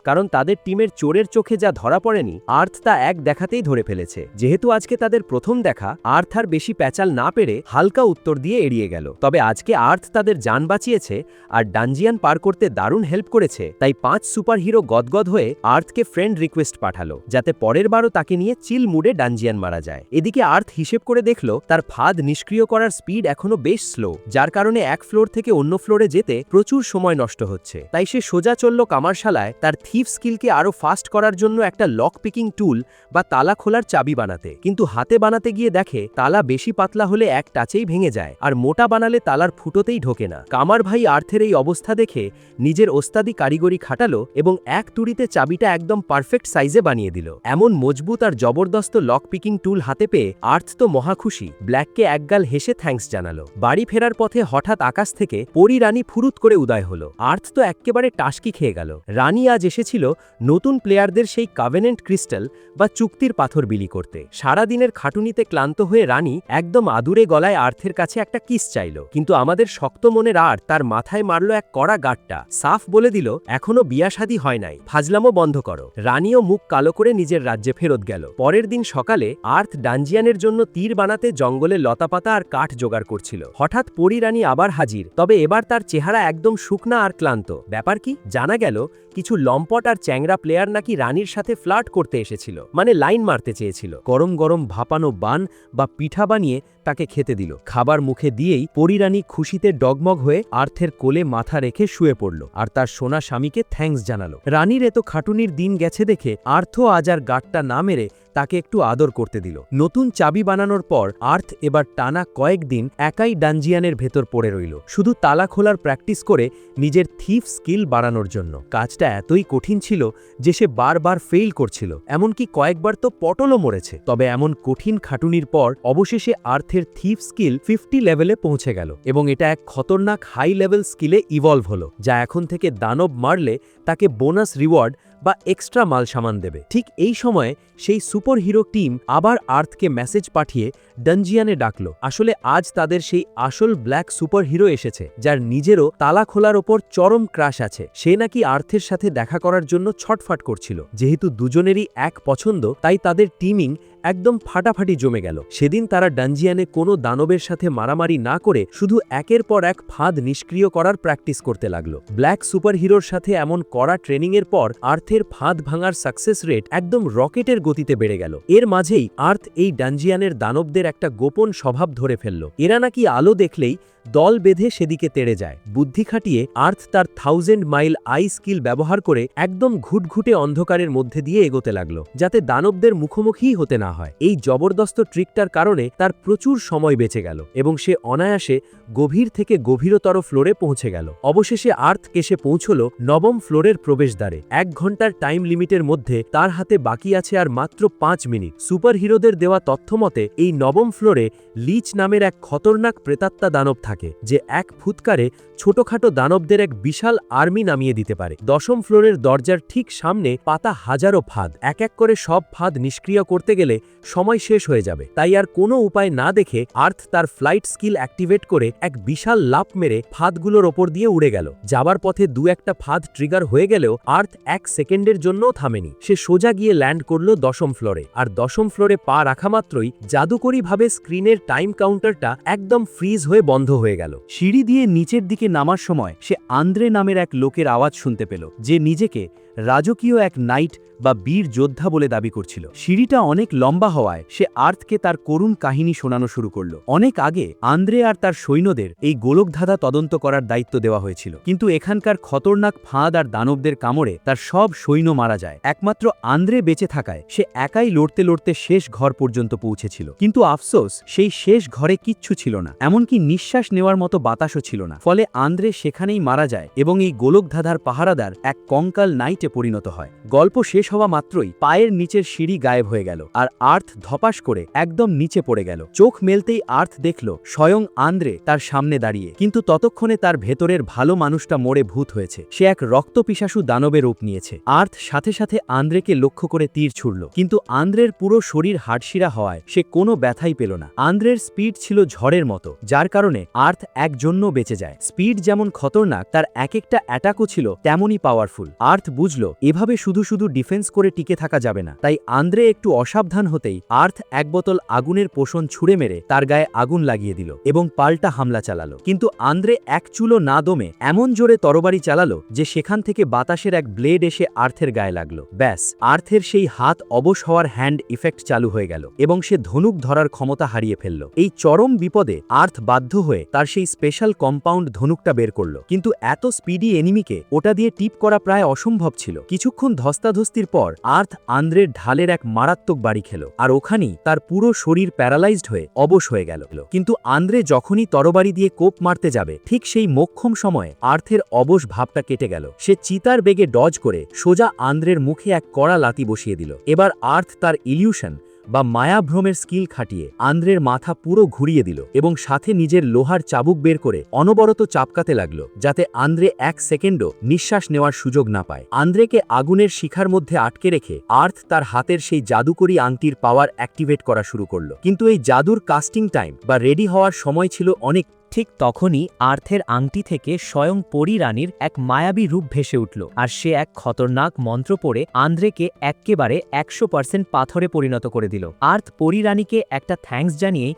কারণ তাদের টিমের চোরের চোখে যা ধরা পড়েনি, আর্থ তা এক দেখাতেই ধরে ফেলেছে। যেহেতু আজকে তাদের প্রথম দেখা, আর্থ আর বেশি প্যাচাল না পেরে হালকা উত্তর দিয়ে এড়িয়ে গেল। তবে আজকে আর্থ তাদের জান বাঁচিয়েছে আর ডানজিয়ান পার করতে দারুণ হেল্প করেছে, তাই 5 সুপার হিরো গদগদ হয়ে আর্থকে ফ্রেন্ড রিকোয়েস্ট পাঠালো, যাতে পরের বারও তাকে নিয়ে চিল মুডে ডানজিয়ান মারা যায়। এদিকে আর্থ হিসেব করে দেখলো তার ফাঁদ নিষ্ক্রিয় করার স্পিড এখনো বেশ স্লো, যার কারণে এক ফ্লোর থেকে অন্য ফ্লোরে যেতে প্রচুর সময় নষ্ট হচ্ছে। তাই সে সোজা চলল কামারশালায় তার থিফ স্কিলকে আরো ফাস্ট করার জন্য একটা লক পিকিং টুল বা তালা খোলার চাবি বানাতে। কিন্তু হাতে বানাতে গিয়ে দেখে তালা বেশি পাতলা হলে এক টাচেই ভেঙে যায়, আর মোটা বানালে তালার ফুটোতেই ঢোকে না। কামার ভাই আর্থের এই অবস্থা দেখে নিজের ওস্তাদি কারিগরি খাটালো এবং এক তুড়িতে চাবিটা একদম পারফেক্ট সাইজে বানিয়ে দিল। এমন মজবুত আর জবরদস্ত লক পিকিং টুল হাতে পেয়ে আর্থ তো মহাখুশি, ব্ল্যাককে একগাল হেসে থ্যাঙ্কস জানালো। বাড়ি ফেরার পথে হঠাৎ আকাশ থেকে পরি রানী ফুরুত করে উদয় হলো। আর্থ তো একেবারে টাসকি খেয়ে গেল। রানী আজ এসেছিল নতুন প্লেয়ারদের সেই কাভেনেন্ট ক্রিস্টাল বা চুক্তির পাথর বিলি করতে। সারাদিনের খাটুনিতে ক্লান্ত হয়ে রানী একদম আদুরে গলায় আর্থের কাছে একটা কিস চাইল, কিন্তু আমাদের শক্ত মনের আর্থ তার মাথায় মারল এক কড়া গাঁটটা, সাফ বলে দিল, এখনো বিয়া শাদী হয় নাই, ফাজলামো বন্ধ করো। রানীও মুখ কালো করে নিজের রাজ্যে ফেরত গেল। পরের দিন সকালে আর্থ ডানজিয়ানের জন্য তীর বানাতে জঙ্গলে লতাপাতা আর কাঠ জোগাড় করছিল। হঠাৎ পরি রানী আবার হাজির, তবে এবার তার চেহারা একদম শুকনা আর ক্লান্ত। ব্যাপার কি? জানা গেল কিছু লম্পট আর চ্যাংরা প্লেয়ার নাকি রানীর সাথে ফ্লার্ট করতে এসেছিল, মানে লাইন মারতে চেয়েছিল। গরম গরম ভাপানো বান বা পিঠা বানিয়ে তাকে খেতে দিল। খাবার মুখে দিয়েই পরিরানী খুশিতে ডগমগ হয়ে আর্থের কোলে মাথা রেখে শুয়ে পড়ল আর তার সোনা স্বামীকে থ্যাঙ্কস জানালো। রানীর এত খাটুনির দিন গেছে দেখে আর্থ আজ আর গাঁটটা না মেরে তাকে একটু আদর করতে দিল। নতুন চাবি বানানোর পর আর্থ এবার টানা কয়েকদিন একাই ডানজিয়ানের ভেতর পড়ে রইল, শুধু তালা খোলার প্র্যাকটিস করে নিজের থিফ স্কিল বাড়ানোর জন্য। কাজটা এতই কঠিন ছিল যে সে বারবার ফেইল করছিল, এমনকি কয়েকবার তো পটলও মরেছে। তবে এমন কঠিন খাটুনির পর অবশেষে আর্থের থিফ স্কিল 50 লেভেলে পৌঁছে গেল, এবং এটা এক খতরনাক হাই লেভেল স্কিলে ইভলভ হলো, যা এখন থেকে দানব মারলে তাকে বোনাস রিওয়ার্ড বা এক্সট্রা মাল সামান দেবে। ঠিক এই সময়ে সেই সুপার হিরো টিম আবার আর্থকে মেসেজ পাঠিয়ে ডানজিয়ানে ডাকল। আসলে আজ তাদের সেই আসল ব্ল্যাক সুপার হিরো এসেছে, যার নিজেরও তালা খোলার ওপর চরম ক্রাশ আছে। সে নাকি আর্থের সাথে দেখা করার জন্য ছটফট করছিল। যেহেতু দুজনেরই এক পছন্দ, তাই তাদের টিমিং একদম ফাটাফাটি জমে গেল। সেদিন তারা ডানজিয়ানে কোনো দানবের সাথে মারামারি না করে শুধু একের পর এক ফাঁদ নিষ্ক্রিয় করার প্র্যাকটিস করতে লাগলো। ব্ল্যাক সুপার হিরোর সাথে এমন কড়া ট্রেনিংয়ের পর আর্থের ফাঁদ ভাঙার সাকসেস রেট একদম রকেটের গতিতে বেড়ে গেল। এর মাঝেই আর্থ এই ডানজিয়ানের দানবদের একটা গোপন স্বভাব ধরে ফেলল। এরা নাকি আলো দেখলেই দল বেঁধে সেদিকে তেড়ে যায়। বুদ্ধি খাটিয়ে আর্থ তার 1000 মাইল আই স্কিল ব্যবহার করে একদম ঘুটঘুটে অন্ধকারের মধ্যে দিয়ে এগোতে লাগলো, যাতে দানবদের মুখোমুখিই হতে না হয়। এই জবরদস্ত ট্রিকটার কারণে তার প্রচুর সময় বেঁচে গেল এবং সে অনায়াসে গভীর থেকে গভীরতর ফ্লোরে পৌঁছে গেল। অবশেষে আর্থ কেসে পৌঁছল 9ম ফ্লোরের প্রবেশদ্বারে। 1 ঘন্টার টাইম লিমিটের মধ্যে তার হাতে বাকি আছে আর মাত্র 5 মিনিট। সুপার হিরোদের দেওয়া তথ্য মতে এই 9ম ফ্লোরে লিচ নামের এক খতরনাক প্রেতাত্মা দানব থাকে, যে এক ফুৎকারে ছোটখাটো দানবদের এক বিশাল আর্মি নামিয়ে দিতে পারে। 10ম ফ্লোরের দরজার ঠিক সামনে পাতা হাজারো ফাঁদ। এক এক করে সব ফাঁদ নিষ্ক্রিয় করতে গেলে সময় শেষ হয়ে যাবে, তাই আর কোনো উপায় না দেখে আর্থ তার ফ্লাইট স্কিল অ্যাক্টিভেট করে এক বিশাল লাফ মেরে ফাঁদগুলোর ওপর দিয়ে উড়ে গেল। যাবার পথে 2-1টা ফাঁদ ট্রিগার হয়ে গেলেও আর্থ 1 সেকেন্ডের জন্যও থামেনি। সে সোজা গিয়ে ল্যান্ড করল 10ম ফ্লোরে, আর 10ম ফ্লোরে পা রাখা মাত্রই জাদুকরীভাবে স্ক্রিনের টাইম কাউন্টারটা একদম ফ্রিজ হয়ে বন্ধ হয়ে গেল। সিঁড়ি দিয়ে নিচের দিকে নামার সময় সে আন্দ্রে নামের এক লোকের আওয়াজ শুনতে পেল, যে নিজেকে রাজকীয় এক নাইট বা বীর যোদ্ধা বলে দাবি করছিল। সিঁড়িটা অনেক লম্বা হওয়ায় সে আর্থকে তার করুণ কাহিনী শোনানো শুরু করল। অনেক আগে আন্দ্রে আর তার সৈন্যদের এই গোলকধাঁধা তদন্ত করার দায়িত্ব দেওয়া হয়েছিল, কিন্তু এখানকার খতরনাক ফাঁদ আর দানবদের কামড়ে তার সব সৈন্য মারা যায়। একমাত্র আন্দ্রে বেঁচে থাকায় সে একাই লড়তে লড়তে শেষ ঘর পর্যন্ত পৌঁছেছিল। কিন্তু আফসোস, সেই শেষ ঘরে কিচ্ছু ছিল না, এমনকি নিঃশ্বাস নেওয়ার মতো বাতাসও ছিল না। ফলে আন্দ্রে সেখানেই মারা যায় এবং এই গোলকধাঁধার পাহারাদার এক কঙ্কাল নাইটে পরিণত হয়। গল্প শেষ হওয়া মাত্রই পায়ের নিচের সিঁড়ি গায়েব হয়ে গেল আর আর্থ ধপাস করে একদম নিচে পড়ে গেল। চোখ মেলতেই আর্থ দেখল স্বয়ং আন্দ্রে তার সামনে দাঁড়িয়ে, কিন্তু ততক্ষণে তার ভেতরের ভালো মানুষটা মরে ভূত হয়েছে। সে এক রক্তপিশাসু দানবের রূপ নিয়েছে। আর্থ সাথে সাথে আন্দ্রেকে লক্ষ্য করে তীর ছুড়ল, কিন্তু আন্দ্রের পুরো শরীর হাড়শিরা হওয়ায় সে কোনো ব্যথাই পেল না। আন্দ্রের স্পিড ছিল ঝড়ের মতো, যার কারণে আর্থ একজন্য বেঁচে যায়। স্পিড যেমন খতরনাক, তার এক একটা অ্যাটাকও ছিল তেমনই পাওয়ারফুল। আর্থ বুঝল এভাবে শুধু শুধু ডিফেন্স করে টিকে থাকা যাবে না, তাই আন্দ্রে একটু অসাবধান হতেই আর্থ এক বোতল আগুনের পোষণ ছুঁড়ে মেরে তার গায়ে আগুন লাগিয়ে দিল এবং পাল্টা হামলা চালালো। কিন্তু আন্দ্রে এক চুলো না দমে এমন জোরে তরবারি চালালো যে সেখান থেকে বাতাসের এক ব্লেড এসে আর্থের গায়ে লাগলো। ব্যাস, আর্থের সেই হাত অবশ হওয়ার হ্যান্ড ইফেক্ট চালু হয়ে গেল এবং সে ধনুক ধরার ক্ষমতা হারিয়ে ফেলল। এই চরম বিপদে আর্থ বাধ্য হয়ে তার সেই স্পেশাল কম্পাউন্ড ধনুকটা বের করল, কিন্তু এত স্পিডি এনিমিকে ওটা দিয়ে টিপ করা প্রায় অসম্ভব ছিল। কিছুক্ষণ ধস্তাধস্তির পর আর্থ আন্দ্রের ঢালের এক মারাত্মক বাড়ি খেল, আর ওখানেই তার পুরো শরীর প্যারালাইজড হয়ে অবশ হয়ে গেল। কিন্তু আন্দ্রে যখনই তরবারি দিয়ে কোপ মারতে যাবে, ঠিক সেই মোক্ষম সময়ে আর্থের অবশ ভাবটা কেটে গেল। সে চিতার বেগে ডজ করে সোজা আন্দ্রের মুখে এক কড়া লাথি বসিয়ে দিল। এবার আর্থ তার ইলিউশন বা মায়াভ্রমের স্কিল খাটিয়ে আন্দ্রের মাথা পুরো ঘুরিয়ে দিল এবং সাথে নিজের লোহার চাবুক বের করে অনবরত চাপকাতে লাগলো, যাতে আন্দ্রে এক সেকেন্ডও নিঃশ্বাস নেওয়ার সুযোগ না পায়। আন্দ্রেকে আগুনের শিখার মধ্যে আটকে রেখে আর্থ তার হাতের সেই জাদুকরী আংটির পাওয়ার অ্যাক্টিভেট করা শুরু করলো, কিন্তু এই জাদুর কাস্টিং টাইম বা রেডি হওয়ার সময় ছিল অনেক। ঠিক তখনই আর্থের আংটি থেকে স্বয়ং পরী রানীর এক মায়াবী রূপ ভেসে উঠল, আর সে এক খতরনাক মন্ত্র পড়ে আন্দ্রেকে এক্কেবারে 100% পাথরে পরিণত করে দিল। আর্থ পরী রানীকে একটা থ্যাঙ্কস জানিয়েই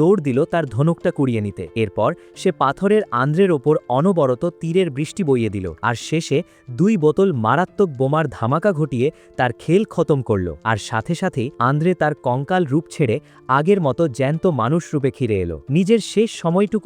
দৌড় দিল তার ধনুকটা কুড়িয়ে নিতে। এরপর সে পাথরের আন্দ্রের ওপর অনবরত তীরের বৃষ্টি বইয়ে দিল, আর শেষে 2 বোতল মারাত্মক বোমার ধামাকা ঘটিয়ে তার খেল খতম করল। আর সাথে সাথেই আন্দ্রে তার কঙ্কাল রূপ ছেড়ে আগের মতো জ্যান্ত মানুষ রূপে ফিরে এলো। নিজের শেষ সময়টুকুতে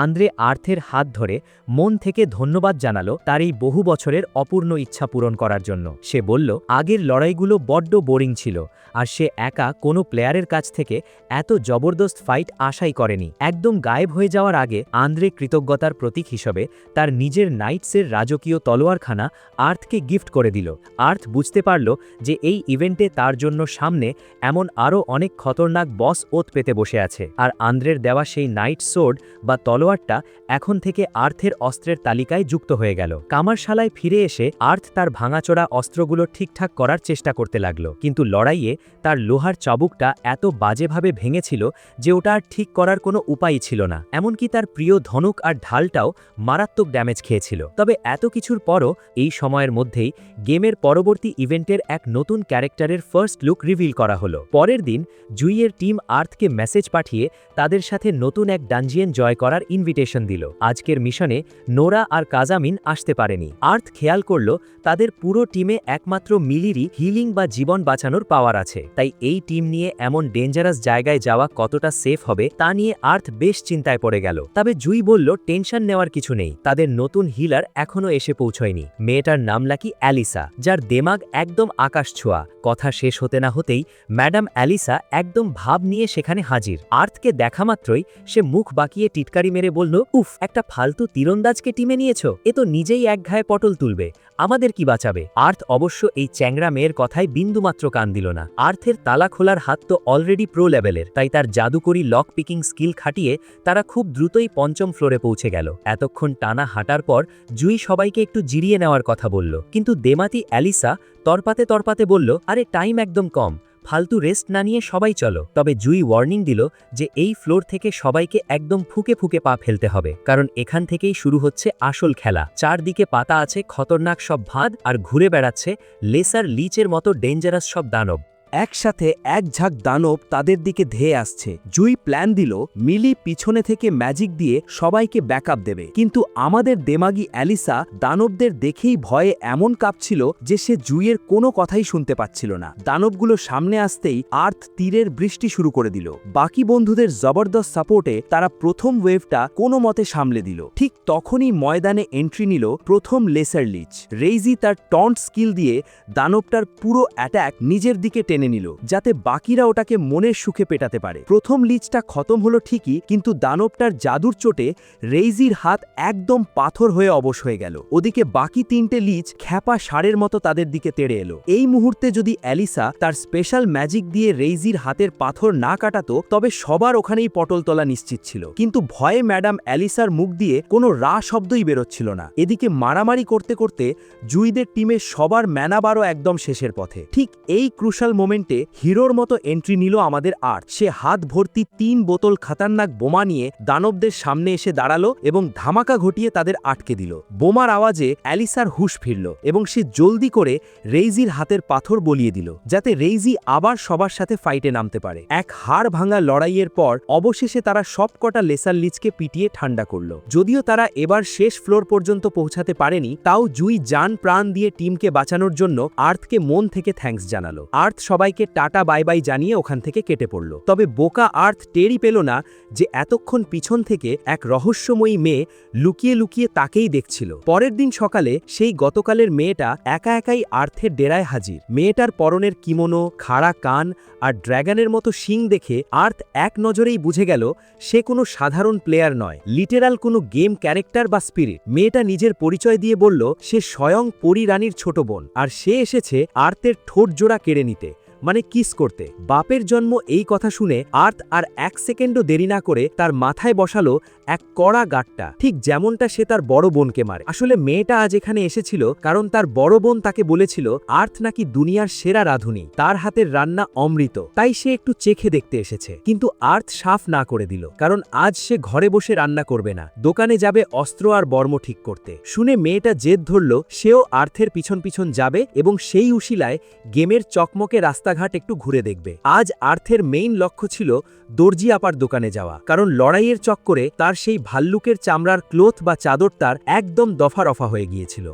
আন্দ্রে আর্থের হাত ধরে মন থেকে ধন্যবাদ জানালো তার এই বহু বছরের অপূর্ণ ইচ্ছা পূরণ করার জন্য। সে বলল, আগের লড়াইগুলো বড্ড বোরিং ছিল, আর সে একা কোনো প্লেয়ারের কাছ থেকে এত জবরদস্ত ফাইট আশাই করেনি। একদম গায়েব হয়ে যাওয়ার আগে আন্দ্রে কৃতজ্ঞতার প্রতীক হিসেবে তার নিজের নাইটসের রাজকীয় তলোয়ারখানা আর্থকে গিফট করে দিল। আর্থ বুঝতে পারল যে এই ইভেন্টে তার জন্য সামনে এমন আরও অনেক খতরনাক বস ওত পেতে বসে আছে, আর আন্দ্রের দেওয়া সেই নাইট সোর্ড বা তলোয়ারটা এখন থেকে আর্থের অস্ত্রের তালিকায় যুক্ত হয়ে গেল। কামারশালায় ফিরে এসে আর্থ তার ভাঙাচোরা অস্ত্রগুলো ঠিকঠাক করার চেষ্টা করতে লাগলো, কিন্তু লড়াইয়ে তার লোহার চাবুকটা এত বাজেভাবে ভেঙেছিল যে ওটা আর ঠিক করার কোনো উপায়ই ছিল না। এমনকি তার প্রিয় ধনুক আর ঢালটাও মারাত্মক ড্যামেজ খেয়েছিল। তবে এত কিছুর পরও এই সময়ের মধ্যেই গেমের পরবর্তী ইভেন্টের এক নতুন ক্যারেক্টারের ফার্স্ট লুক রিভিল করা হলো। পরের দিন জুইয়ের টিম আর্থকে মেসেজ পাঠিয়ে তাদের সাথে নতুন এক ডানজিয়ন জয় করার ইনভিটেশন দিল। আজকের মিশনে নোরা আর কাজামিন আসতে পারেনি। আর্থ খেয়াল করল তাদের পুরো টিমে একমাত্র মিলিরই হিলিং বা জীবন বাঁচানোর পাওয়ার আছে, তাই এই টিম নিয়ে এমন ডেঞ্জারাস জায়গায় যাওয়া কতটা সেফ হবে তা নিয়ে আর্থ বেশ চিন্তায় পড়ে গেল। তবে জুই বলল টেনশন নেওয়ার কিছু নেই, তাদের নতুন হিলার এখনো এসে পৌঁছয়নি। মেয়েটার নাম নাকি অ্যালিসা, যার দেমাগ একদম আকাশ ছোঁয়া। কথা শেষ হতে না হতেই ম্যাডাম অ্যালিসা একদম ভাব নিয়ে সেখানে হাজির। আর্থকে দেখা মাত্রই সে মুখ বাঁকিয়ে টিটকারি মেরে বলল, উফ, একটা ফালতু তীরন্দাজকে টিমে নিয়েছো, এ তো নিজেই এক ঘায়ে পটল তুলবে, আমাদের কি বাঁচাবে। আর্থ অবশ্য এই চ্যাংরা মেয়ের কথায় বিন্দুমাত্র কান দিল না। আর্থের তালা খোলার হাত তো অলরেডি প্রো লেভেলের, তাই তার জাদুকরি লক পিকিং স্কিল খাটিয়ে তারা খুব দ্রুতই 5ম ফ্লোরে পৌঁছে গেল। এতক্ষণ টানা হাঁটার পর জুই সবাইকে একটু জিরিয়ে নেওয়ার কথা বলল, কিন্তু দেমাতি অ্যালিসা তরপাতে তরপাতে বলল, আরে টাইম একদম কম, ফালতু রেস্ট না নিয়ে সবাই চলো। তবে জুই ওয়ার্নিং দিল যে এই ফ্লোর থেকে সবাইকে একদম ফুকে ফুকে পা ফেলতে হবে, কারণ এখান থেকেই শুরু হচ্ছে আসল খেলা। চারদিকে পাতা আছে খতরনাক সব ভাঁদ, আর ঘুরে বেড়াচ্ছে লেসার লিচের মতো ডেঞ্জারাস সব দানব। একসাথে এক ঝাঁক দানব তাদের দিকে ধেয়ে আসছে। জুই প্ল্যান দিল মিলি পিছনে থেকে ম্যাজিক দিয়ে সবাইকে ব্যাকআপ দেবে, কিন্তু আমাদের দেমাগী অ্যালিসা দানবদের দেখেই ভয়ে এমন কাঁপছিল যে সে জুইয়ের কোনো কথাই শুনতে পাচ্ছিল না। দানবগুলো সামনে আসতেই আর্থ তীরের বৃষ্টি শুরু করে দিল। বাকি বন্ধুদের জবরদস্ত সাপোর্টে তারা প্রথম ওয়েভটা কোনো মতে সামলে দিল। ঠিক তখনই ময়দানে এন্ট্রি নিল প্রথম লেসার লিচ। রেইজি তার টন্ট স্কিল দিয়ে দানবটার পুরো অ্যাটাক নিজের দিকে টেনে নিল, যাতে বাকিরা ওটাকে মনের সুখে পেটাতে পারে। প্রথম লিচটা খতম হলো ঠিকই, কিন্তু দানবটার জাদুর চোটে রেইজির হাত একদম পাথর হয়ে অবশ হয়ে গেল। ওদিকে বাকি 3টে লিচ খ্যাপা ষাঁড়ের মতো তাদের দিকে তেড়ে এলো। এই মুহূর্তে যদি অ্যালিসা তার স্পেশাল ম্যাজিক দিয়ে রেইজির হাতের পাথর না কাটাতো, তবে সবার ওখানেই পটল তোলা নিশ্চিত ছিল। কিন্তু ভয়ে ম্যাডাম অ্যালিসার মুখ দিয়ে কোনো রা শব্দই বেরোচ্ছিল না। এদিকে মারামারি করতে করতে জুইদের টিমে সবার ম্যানাবারও একদম শেষের পথে। ঠিক এই ক্রুশাল মোমেন্টে হিরোর মতো এন্ট্রি নিল আমাদের আর্থ। সে হাত ভর্তি 3 বোতল খাতারনাক বোমা নিয়ে দানবদের সামনে এসে দাঁড়ালো এবং ধামাকা ঘটিয়ে তাদের আটকে দিল। বোমার আওয়াজে অ্যালিসার হুঁশ ফিরল এবং সে জলদি করে রেইজির হাতের পাথর বলিয়ে দিল, যাতে রেইজি আবার সবার সাথে ফাইটে নামতে পারে। এক হাড় ভাঙা লড়াইয়ের পর অবশেষে তারা সবকটা লেসার লিচকে পিটিয়ে ঠান্ডা করল। যদিও তারা এবার শেষ ফ্লোর পর্যন্ত পৌঁছাতে পারেনি, তাও জুই জান প্রাণ দিয়ে টিমকে বাঁচানোর জন্য আর্থকে মন থেকে থ্যাঙ্কস জানালো। আর্থ সবাইকে টাটা বাই বাই জানিয়ে ওখান থেকে কেটে পড়ল। তবে বোকা আর্থ টেরই পেল না যে এতক্ষণ পিছন থেকে এক রহস্যময়ী মেয়ে লুকিয়ে লুকিয়ে তাকেই দেখছিল। পরের দিন সকালে সেই গতকালের মেয়েটা একা একাই আর্থের ডেরায় হাজির। মেয়েটার পরনের কিমোনো, খাড়া কান আর ড্র্যাগনের মতো শিং দেখে আর্থ এক নজরেই বুঝে গেল সে কোনো সাধারণ প্লেয়ার নয়, লিটেরাল কোনো গেম ক্যারেক্টার বা স্পিরিট। মেয়েটা নিজের পরিচয় দিয়ে বলল সে স্বয়ং পরী রানীর ছোট বোন, আর সে এসেছে আর্থের ঠোঁট জোড়া কেড়ে নিতে, মানে কিস করতে। বাপের জন্ম এই কথা শুনে আর্থ আর 1 সেকেন্ডও দেরি না করে তার মাথায় বসালো এক কড়া গাঁটটা, ঠিক যেমনটা সে তার বড় বোনকে মারে। আসলে মেয়েটা আজ এখানে এসেছিল কারণ তার বড় বোন তাকে বলেছিল আর্থ নাকি দুনিয়ার সেরা রাঁধুনি, তার হাতের রান্না অমৃত, তাই সে একটু চেখে দেখতে এসেছে। কিন্তু আর্থ সাফ না করে দিল, কারণ আজ সে ঘরে বসে রান্না করবে না, দোকানে যাবে অস্ত্র আর বর্ম ঠিক করতে। শুনে মেয়েটা জেদ ধরল সেও আর্থের পিছন পিছন যাবে এবং সেই উশিলায় গেমের চকমকে রাস্তাঘাট একটু ঘুরে দেখবে। আজ আর্থের মেইন লক্ষ্য ছিল দর্জি আপার দোকানে যাওয়া, কারণ লড়াইয়ের চক্করে তার সেই ভাল্লুকের চামড়ার ক্লোথ বা চাদর তার একদম দফা রফা হয়ে গিয়েছিল।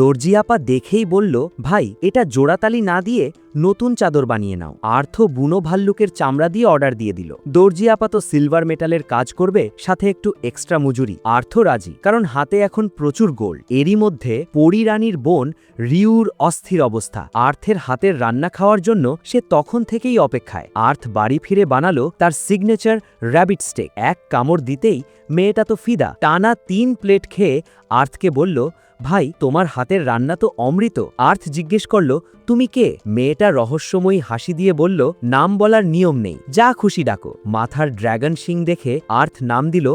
দর্জি আপা দেখেই বলল, ভাই এটা জোড়াতালি না দিয়ে নতুন চাদর বানিয়ে নাও। আর্থ বুনো ভাল্লুকের চামড়া দিয়ে অর্ডার দিয়ে দিল। দর্জি আপা তো সিলভার মেটালের কাজ করবে, সাথে একটু এক্সট্রা মজুরি। আর্থ রাজি, কারণ হাতে এখন প্রচুর গোল্ড। এরই মধ্যে পরী রানীর বোন রিউর অস্থির অবস্থা। আর্থের হাতের রান্না খাওয়ার জন্য সে তখন থেকেই অপেক্ষায়। আর্থ বাড়ি ফিরে বানালো তার সিগনেচার র্যাবিট স্টেক। এক কামড় দিতেই মেয়েটা তো ফিদা। টানা 3 প্লেট খেয়ে আর্থকে বলল, ভাই তোমার হাতের রান্না তো অমৃত। আর্থ জিজ্ঞেস করল, তুমি কে? মেয়েটা রহস্যময়ী হাসি দিয়ে বলল, নাম বলার নিয়ম নেই, যা খুশি ডাকো। মাথার ড্র্যাগন শিং দেখে আর্থ নাম দিল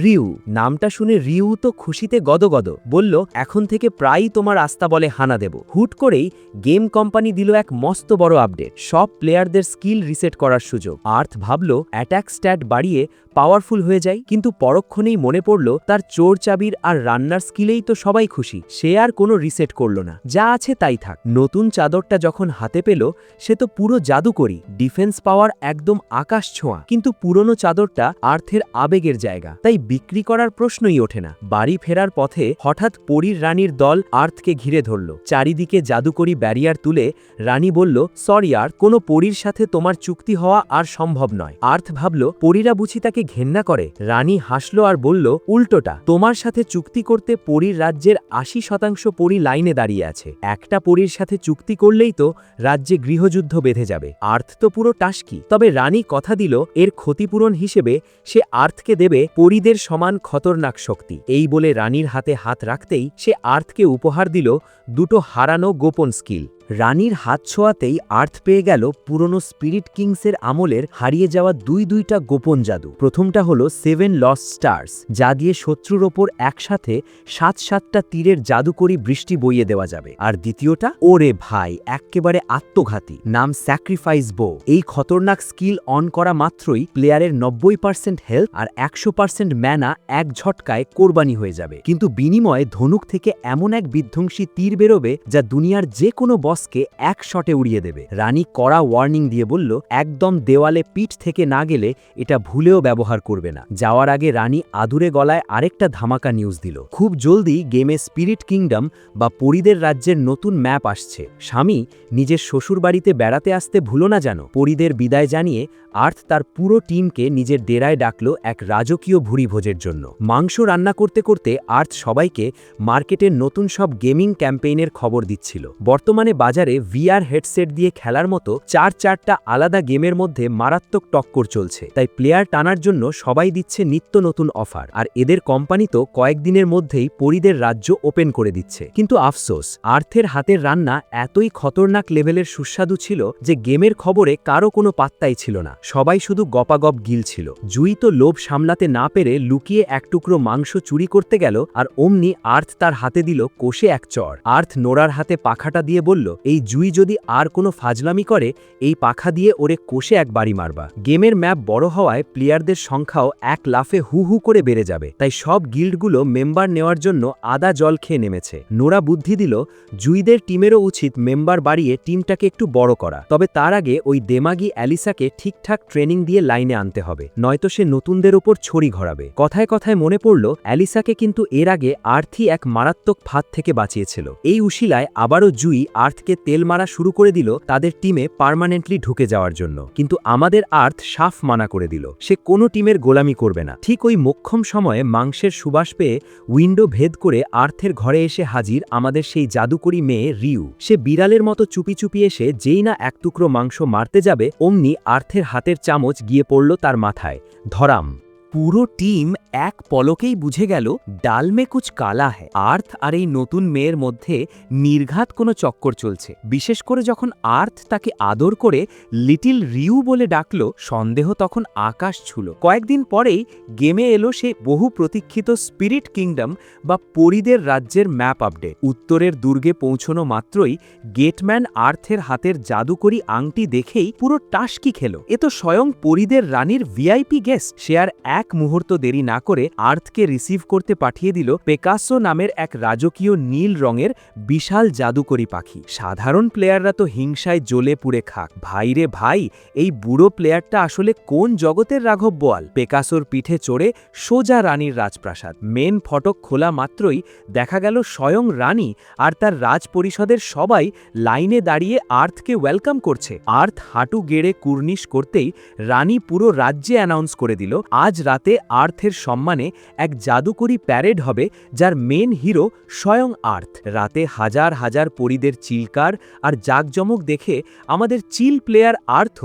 রিউ। নামটা শুনে রিউ তো খুশিতে গদগদ, বলল, এখন থেকে প্রায়ই তোমার আস্তা বলে হানা দেব। হুট করেই গেম কোম্পানি দিল এক মস্ত বড় আপডেট, সব প্লেয়ারদের স্কিল রিসেট করার সুযোগ। আর্থ ভাবল অ্যাটাক স্ট্যাট বাড়িয়ে পাওয়ারফুল হয়ে যায়, কিন্তু পরক্ষণেই মনে পড়ল তার চোর চাবির আর রান্নার স্কিলেই তো সবাই খুশি। সে আর কোনো রিসেট করল না, যা আছে তাই থাক। নতুন চাদরটা যখন হাতে পেল সে তো পুরো জাদুকরি, ডিফেন্স পাওয়ার একদম আকাশ ছোঁয়া। কিন্তু পুরনো চাদরটা আর্থের আবেগের জায়গা, তাই বিক্রি করার প্রশ্নই ওঠে না। বাড়ি ফেরার পথে হঠাৎ পরীর রানীর দল আর্থকে ঘিরে ধরল। চারিদিকে জাদুকরি ব্যারিয়ার তুলে রানী বলল, সরি আর্থ, কোনো পরীর সাথে তোমার চুক্তি হওয়া আর সম্ভব নয়। আর্থ ভাবল পরীরা বুঝি তাকে ঘেন্না করে। রানী হাসল আর বলল, উল্টোটা, তোমার সাথে চুক্তি করতে পরীর রাজ্যের 80% পরী লাইনে দাঁড়িয়ে আছে। একটা পরীর সাথে চুক্তি করলেই তো রাজ্যে গৃহযুদ্ধ বেঁধে যাবে। আর্থ তো পুরো টাস্কি। তবে রানী কথা দিল এর ক্ষতিপূরণ হিসেবে সে আর্থকে দেবে পরীদের সমান খতরনাক শক্তি। এই বলে রানীর হাতে হাত রাখতেই সে আর্থকে উপহার দিল 2টো হারানো গোপন স্কিল। রানীর হাত ছোঁয়াতেই আর্থ পেয়ে গেল পুরনো স্পিরিট কিংসের আমলের হারিয়ে যাওয়া দুইটা গোপন জাদু। প্রথমটা হলো 7 লস্ট স্টার্স, যা দিয়ে শত্রুর ওপর একসাথে 7টা তীরের জাদুকরি বৃষ্টি বইয়ে দেওয়া যাবে। আর দ্বিতীয়টা, ওরে ভাই, এক্কেবারে আত্মঘাতী, নাম স্যাক্রিফাইস বো। এই খতরনাক স্কিল অন করা মাত্রই প্লেয়ারের 90% হেলথ আর 100% ম্যানা এক ঝটকায় কোরবানি হয়ে যাবে। কিন্তু বিনিময়ে ধনুক থেকে এমন এক বিধ্বংসী তীর বেরোবে যা দুনিয়ার যে কোনো বস বসকে এক শটে উড়িয়ে দেবে। রানী কড়া ওয়ার্নিং দিয়ে বলল, একদম দেওয়ালে পিঠ থেকে না গেলে এটা ভুলেও ব্যবহার করবে না। যাওয়ার আগে রানী আদুরে গলায় আরেকটা ধামাকা নিউজ দিল, খুব জলদি গেমে স্পিরিট কিংডম বা পরীদের রাজ্যের নতুন ম্যাপ আসছে। স্বামী, নিজের শ্বশুরবাড়িতে বেড়াতে আসতে ভুলো না জানো। পরীদের বিদায় জানিয়ে আর্থ তার পুরো টিমকে নিজের ডেরায় ডাকল এক রাজকীয় ভুরিভোজের জন্য। মাংস রান্না করতে করতে আর্থ সবাইকে মার্কেটের নতুন সব গেমিং ক্যাম্পেইনের খবর দিচ্ছিল। বর্তমানে বাজারে VR হেডসেট দিয়ে খেলার মতো চারটা আলাদা গেমের মধ্যে মারাত্মক টক্কর চলছে, তাই প্লেয়ার টানার জন্য সবাই দিচ্ছে নিত্য নতুন অফার। আর এদের কোম্পানি তো কয়েকদিনের মধ্যেই পরীদের রাজ্য ওপেন করে দিচ্ছে। কিন্তু আফসোস, আর্থের হাতের রান্না এতই খতরনাক লেভেলের সুস্বাদু ছিল যে গেমের খবরে কারো কোনো পাত্তাই ছিল না। সবাই শুধু গপাগপ গিলছিল। জুই তো লোভ সামলাতে না পেরে লুকিয়ে এক টুকরো মাংস চুরি করতে গেল, আর অমনি আর্থ তার হাতে দিল কষে এক চড়। আর্থ নোরার হাতে পাখাটা দিয়ে বলল, এই জুই যদি আর কোনো ফাজলামি করে, এই পাখা দিয়ে ওরে কষে এক বাড়ি মারবা। গেমের ম্যাপ বড় হওয়ায় প্লেয়ারদের সংখ্যাও এক লাফে হু হু করে বেড়ে যাবে, তাই সব গিল্ডগুলো মেম্বার নেওয়ার জন্য আদা জল খেয়ে নেমেছে। নোরা বুদ্ধি দিল, জুইদের টিমেরও উচিত মেম্বার বাড়িয়ে টিমটাকে একটু বড় করা, তবে তার আগে ওই দেমাগি অ্যালিসাকে ঠিকঠাক ট্রেনিং দিয়ে লাইনে আনতে হবে, নয়তো সে নতুনদের ওপর ছড়ি ঘোরাবে। কথায় কথায় মনে পড়ল, অ্যালিসাকে কিন্তু এর আগে আর্থই এক মারাত্মক ফাঁদ থেকে বাঁচিয়েছিল। এই উশিলায় আবারও জুই আর্থকে তেল মারা শুরু করে দিল তাদের টিমে পার্মানেন্টলি ঢুকে যাওয়ার জন্য। কিন্তু আমাদের আর্থ সাফ মানা করে দিল, সে কোনো টিমের গোলামি করবে না। ঠিক ওই মোক্ষম সময়ে মাংসের সুবাস পেয়ে উইন্ডো ভেদ করে আর্থের ঘরে এসে হাজির আমাদের সেই জাদুকরী মেয়ে রিউ। সে বিড়ালের মতো চুপি চুপি এসে যেই না এক টুকরো মাংস মারতে যাবে, অমনি আর্থের হাতের চামচ গিয়ে পড়ল তার মাথায়, ধরাম। পুরো টিম এক পলকেই বুঝে গেল ডাল মে কুছ কালা হ্যায়। আর্থ আর এই নতুন মেয়ের মধ্যে নির্ঘাত কোনো চক্কর চলছে। বিশেষ করে যখন আর্থ তাকে আদর করে লিটিল রিউ বলে ডাকল, সন্দেহ তখন আকাশ ছুল। কয়েকদিন পরেই গেমে এলো সে বহু প্রতীক্ষিত স্পিরিট কিংডম বা পরীদের রাজ্যের ম্যাপ আপডেট। উত্তরের দুর্গে পৌঁছনো মাত্রই গেটম্যান আর্থের হাতের জাদুকরি আংটি দেখেই পুরো টাসকি খেল। এ তো স্বয়ং পরীদের রানীর VIP গেস্ট। সে আর এক মুহূর্ত দেরি না করে আর্থকে রিসিভ করতে পাঠিয়ে দিল পেকাসো নামের এক রাজকীয় নীল রঙের বিশাল জাদুকরি পাখি। সাধারণ প্লেয়াররা তো হিংসায় জ্বলে পুড়ে খাক। ভাই রে ভাই, এই বুড়ো প্লেয়ারটা আসলে কোন জগতের রাঘব বোয়াল। পেকাসোর পিঠে চড়ে সোজা রানীর রাজপ্রাসাদ। মেন ফটক খোলা মাত্রই দেখা গেল স্বয়ং রানী আর তার রাজ পরিষদের সবাই লাইনে দাঁড়িয়ে আর্থকে ওয়েলকাম করছে। আর্থ হাঁটু গেড়ে কুর্নিশ করতেই রানী পুরো রাজ্যে অ্যানাউন্স করে দিল, আজ রাতে আর্থের সম্মানে এক জাদুকরি প্যারেড হবে, যার মেন হিরো স্বয়ং আর্থ। রাতে হাজার হাজার পরীদের চিৎকার আর জাঁকজমক দেখে আমাদের চিল প্লেয়ার আর্থ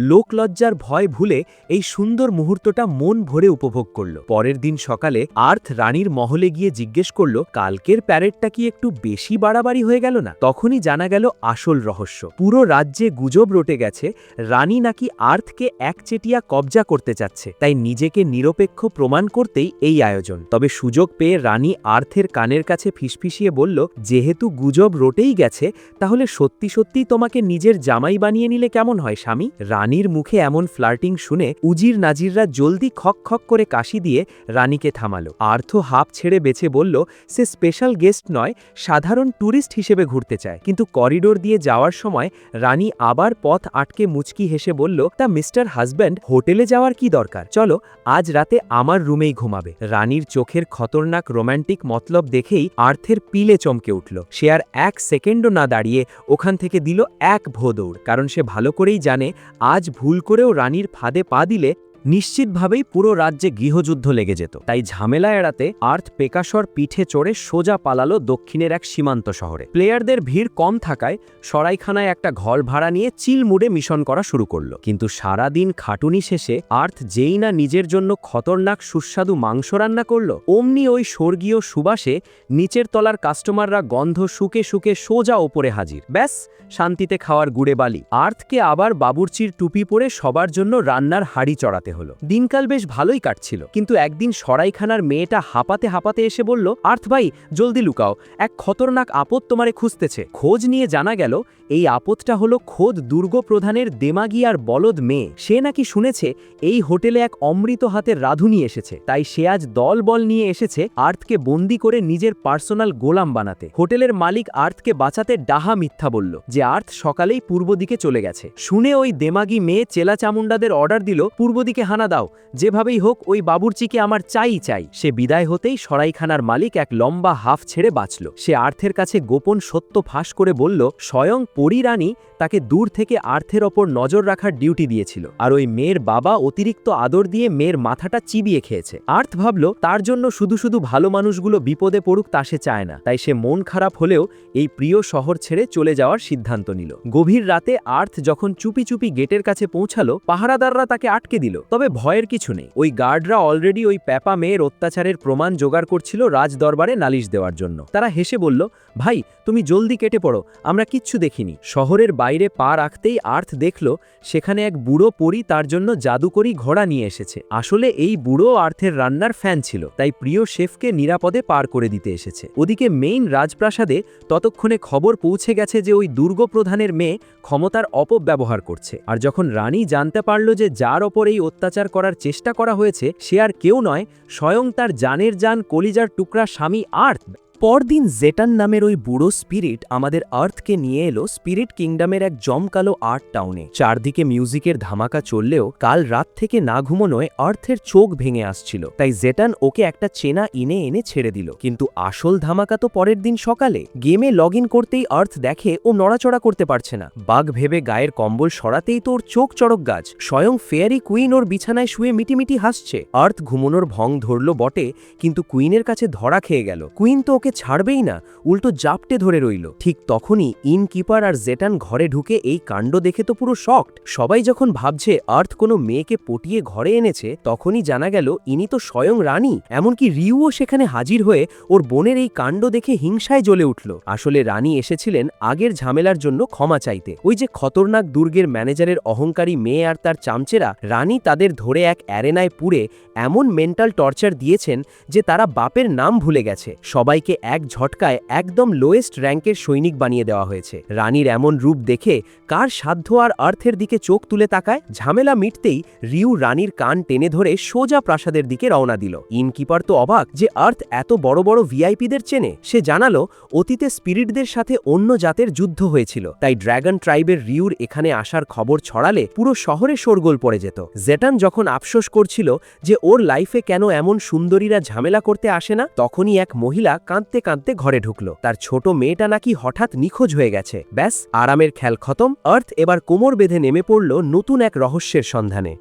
লোকলজ্জার ভয় ভুলে এই সুন্দর মুহূর্তটা মন ভরে উপভোগ করল। পরের দিন সকালে আর্থ রানীর মহলে গিয়ে জিজ্ঞেস করল, কালকের প্যারেডটা কি একটু বেশি বাড়াবাড়ি হয়ে গেল না? তখনই জানা গেল আসল রহস্য। পুরো রাজ্যে গুজব রটে গেছে রানী নাকি আর্থকে একচেটিয়া কবজা করতে চাচ্ছে, তাই নিজেকে নিরপেক্ষ প্রমাণ করতেই এই আয়োজন। তবে সুযোগ পেয়ে রানী আর্থের কানের কাছে ফিসফিসিয়ে বলল, যেহেতু গুজব রটেই গেছে, তাহলে সত্যি সত্যিই তোমাকে নিজের জামাই বানিয়ে নিলে কেমন হয় স্বামী? রানীর মুখে এমন ফ্লার্টিং শুনে উজির নাজিররা জলদি খক খক করে কাশি দিয়ে রানীকে থামালো। আর্থ হাঁপ ছেড়ে বেছে বলল, সে স্পেশাল গেস্ট নয়, সাধারণ ট্যুরিস্ট হিসেবে ঘুরতে চায়। কিন্তু করিডোর দিয়ে যাওয়ার সময় রানী আবার পথ আটকে মুচকি হেসে বলল, তা মিস্টার হাজব্যান্ড, হোটেলে যাওয়ার কি দরকার, চলো আজ রাতে আমার রুমেই ঘুমাবে। রানীর চোখের খতরনাক রোম্যান্টিক মতলব দেখেই আর্থের পিলে চমকে উঠল। সে আর এক সেকেন্ডও না দাঁড়িয়ে ওখান থেকে দিল এক ভোদৌড়, কারণ সে ভালো করেই জানে আজ ভুল করেও রানীর ফাঁদে পা দিলে নিশ্চিতভাবেই পুরো রাজ্যে গৃহযুদ্ধ লেগে যেত। তাই ঝামেলা এড়াতে আর্থ পেকাসর পিঠে চড়ে সোজা পালালো দক্ষিণের এক সীমান্ত শহরে। প্লেয়ারদের ভিড় কম থাকায় সরাইখানায় একটা ঘর ভাড়া নিয়ে চিল মুডে মিশন করা শুরু করলো। কিন্তু সারাদিন খাটুনি শেষে আর্থ যেই না নিজের জন্য খতরনাক সুস্বাদু মাংস রান্না করলো, অমনি ওই স্বর্গীয় সুবাসে নিচের তলার কাস্টমাররা গন্ধ শুকে শুকে সোজা ওপরে হাজির। ব্যাস, শান্তিতে খাওয়ার গুড়ে বালি। আর্থকে আবার বাবুর্চির টুপি পরে সবার জন্য রান্নার হাড়ি চড়াতে যেতে হলো। দিনকাল বেশ ভালোই কাটছিল, কিন্তু একদিন সরাইখানার মেয়েটা হাঁপাতে হাঁপাতে এসে বলল, আর্থ ভাই জলদি লুকাও, এক খতরনাক আপদ তোমারে খুঁজতেছে। খোঁজ নিয়ে জানা গেল এই আপদটা হলো খোদ দুর্গ প্রধানের দেমাগি আর বলদ মেয়ে। সে নাকি শুনেছে এই হোটেলে এক অমৃত হাতের রাঁধুনি এসেছে, তাই সে আজ দল বল নিয়ে এসেছে আর্থকে বন্দি করে নিজের পার্সোনাল গোলাম বানাতে। হোটেলের মালিক আর্থকে বাঁচাতে ডাহা মিথ্যা বলল যে আর্থ সকালেই পূর্ব দিকে চলে গেছে। শুনে ওই দেমাগি মেয়ে চেলা চামুন্ডাদের অর্ডার দিল, পূর্ব দিকে হানা দাও, যেভাবেই হোক ওই বাবুর্চিকে আমার চাই চাই। সে বিদায় হতেই সরাইখানার মালিক এক লম্বা হাফ ছেড়ে বাঁচল। সে আর্থের কাছে গোপন সত্য ফাঁস করে বলল স্বয়ং পরী রানী তাকে দূর থেকে আর্থের ওপর নজর রাখার ডিউটি দিয়েছিল, আর ওই মেয়ের বাবা অতিরিক্ত আদর দিয়ে মেয়ের মাথাটা চিবিয়ে খেয়েছে। আর্থ ভাবল তার জন্য শুধু শুধু ভালো মানুষগুলো বিপদে পড়ুক তা সে চায় না, তাই সে মন খারাপ হলেও এই প্রিয় শহর ছেড়ে চলে যাওয়ার সিদ্ধান্ত নিল। গভীর রাতে আর্থ যখন চুপি চুপি গেটের কাছে পৌঁছালো, পাহারাদাররা তাকে আটকে দিল। তবে ভয়ের কিছু নেই, ওই গার্ডরা অলরেডি ওই প্যাপা মেয়ের অত্যাচারের প্রমাণ জোগাড় করছিল রাজ দরবারে নালিশ দেওয়ার জন্য। তারা হেসে বলল, ভাই তুমি জলদি কেটে পড়ো, আমরা কিচ্ছু দেখিনি। শহরের বাইরে পা রাখতেই আর্থ দেখল সেখানে এক বুড়ো পরী তার জন্য জাদুকরি ঘোড়া নিয়ে এসেছে। আসলে এই বুড়ো আর্থের রান্নার ফ্যান ছিল, তাই প্রিয় শেফকে নিরাপদে পার করে দিতে এসেছে। ওদিকে মেইন রাজপ্রাসাদে ততক্ষণে খবর পৌঁছে গেছে যে ওই দুর্গ প্রধানের মেয়ে ক্ষমতার অপব্যবহার করছে। আর যখন রানী জানতে পারল যে যার ওপর এই অত্যাচার করার চেষ্টা করা হয়েছে সে আর কেউ নয়, স্বয়ং তার জানের জান কলিজার টুকরা স্বামী আর্থ। পরদিন জেটান নামের ওই বুড়ো স্পিরিট আমাদের আর্থকে নিয়ে এলো স্পিরিট কিংডমের এক জমকালো আর্ট টাউনে। চারদিকে মিউজিকের ধামাকা চললেও কাল রাত থেকে না ঘুমোনোয় আর্থের চোখ ভেঙে আসছিল, তাই জেটান ওকে একটা চেনা ইনে এনে ছেড়ে দিল। কিন্তু আসল ধামাকা তো পরের দিন সকালে। গেমে লগ ইন করতেই আর্থ দেখে ও নড়াচড়া করতে পারছে না। বাঘ ভেবে গায়ের কম্বল সরাতেই তো ওর চোখ চড়ক গাছ। স্বয়ং ফেয়ারি কুইন ওর বিছানায় শুয়ে মিটিমিটি হাসছে। আর্থ ঘুমোনোর ভং ধরল বটে, কিন্তু কুইনের কাছে ধরা খেয়ে গেল। কুইন তো ওকে ছাড়বেই না, উল্টো জাপটে ধরে রইল। ঠিক তখনই ইনকিপার আর জেটান ঘরে ঢুকে এই কাণ্ড দেখে তো পুরো শকড। সবাই যখন ভাবছে আর্থ কোনো মেয়েকে পটিয়ে ঘরে এনেছে, তখনই জানা গেল ইনি তো স্বয়ং রানী। এমনকি রিউও সেখানে হাজির হয়ে ওর বোনের এই কাণ্ড দেখে হিংসায় জ্বলে উঠল। আসলে রানী এসেছিলেন আগের ঝামেলার জন্য ক্ষমা চাইতে। ওই যে খতরনাক দুর্গের ম্যানেজারের অহংকারী মেয়ে আর তার চামচেরা, রানী তাদের ধরে এক অ্যারেনায় পুরে এমন মেন্টাল টর্চার দিয়েছেন যে তারা বাপের নাম ভুলে গেছে। সবাইকে এক ঝটকায় একদম লোয়েস্ট র্যাঙ্কের সৈনিক বানিয়ে দেওয়া হয়েছে। রানীর এমন রূপ দেখে কার সাধ্য আর আর্থের দিকে চোখ তুলে তাকায়। ঝামেলা মিটতেই রিউ রানীর কান টেনে ধরে সোজা প্রাসাদের দিকে রওনা দিল। ইনকিপার তো অবাক যে আর্থ এত বড় বড় ভিআইপিদের চেনে। সে জানালো অতীতে স্পিরিটদের সাথে অন্য জাতের যুদ্ধ হয়েছিল, তাই ড্র্যাগন ট্রাইবের রিউর এখানে আসার খবর ছড়ালে পুরো শহরে শোরগোল পড়ে যেত। জেটান যখন আফসোস করছিল যে ওর লাইফে কেন এমন সুন্দরীরা ঝামেলা করতে আসে না, তখনই এক মহিলা কাঁদতে কাঁদতে ঘরে ঢুকল। তার ছোট মেয়েটা নাকি হঠাৎ নিখোঁজ হয়ে গেছে। ব্যাস, আরামের খেল খতম। আর্থ এবার কোমর বেঁধে নেমে পড়ল নতুন এক রহস্যের সন্ধানে।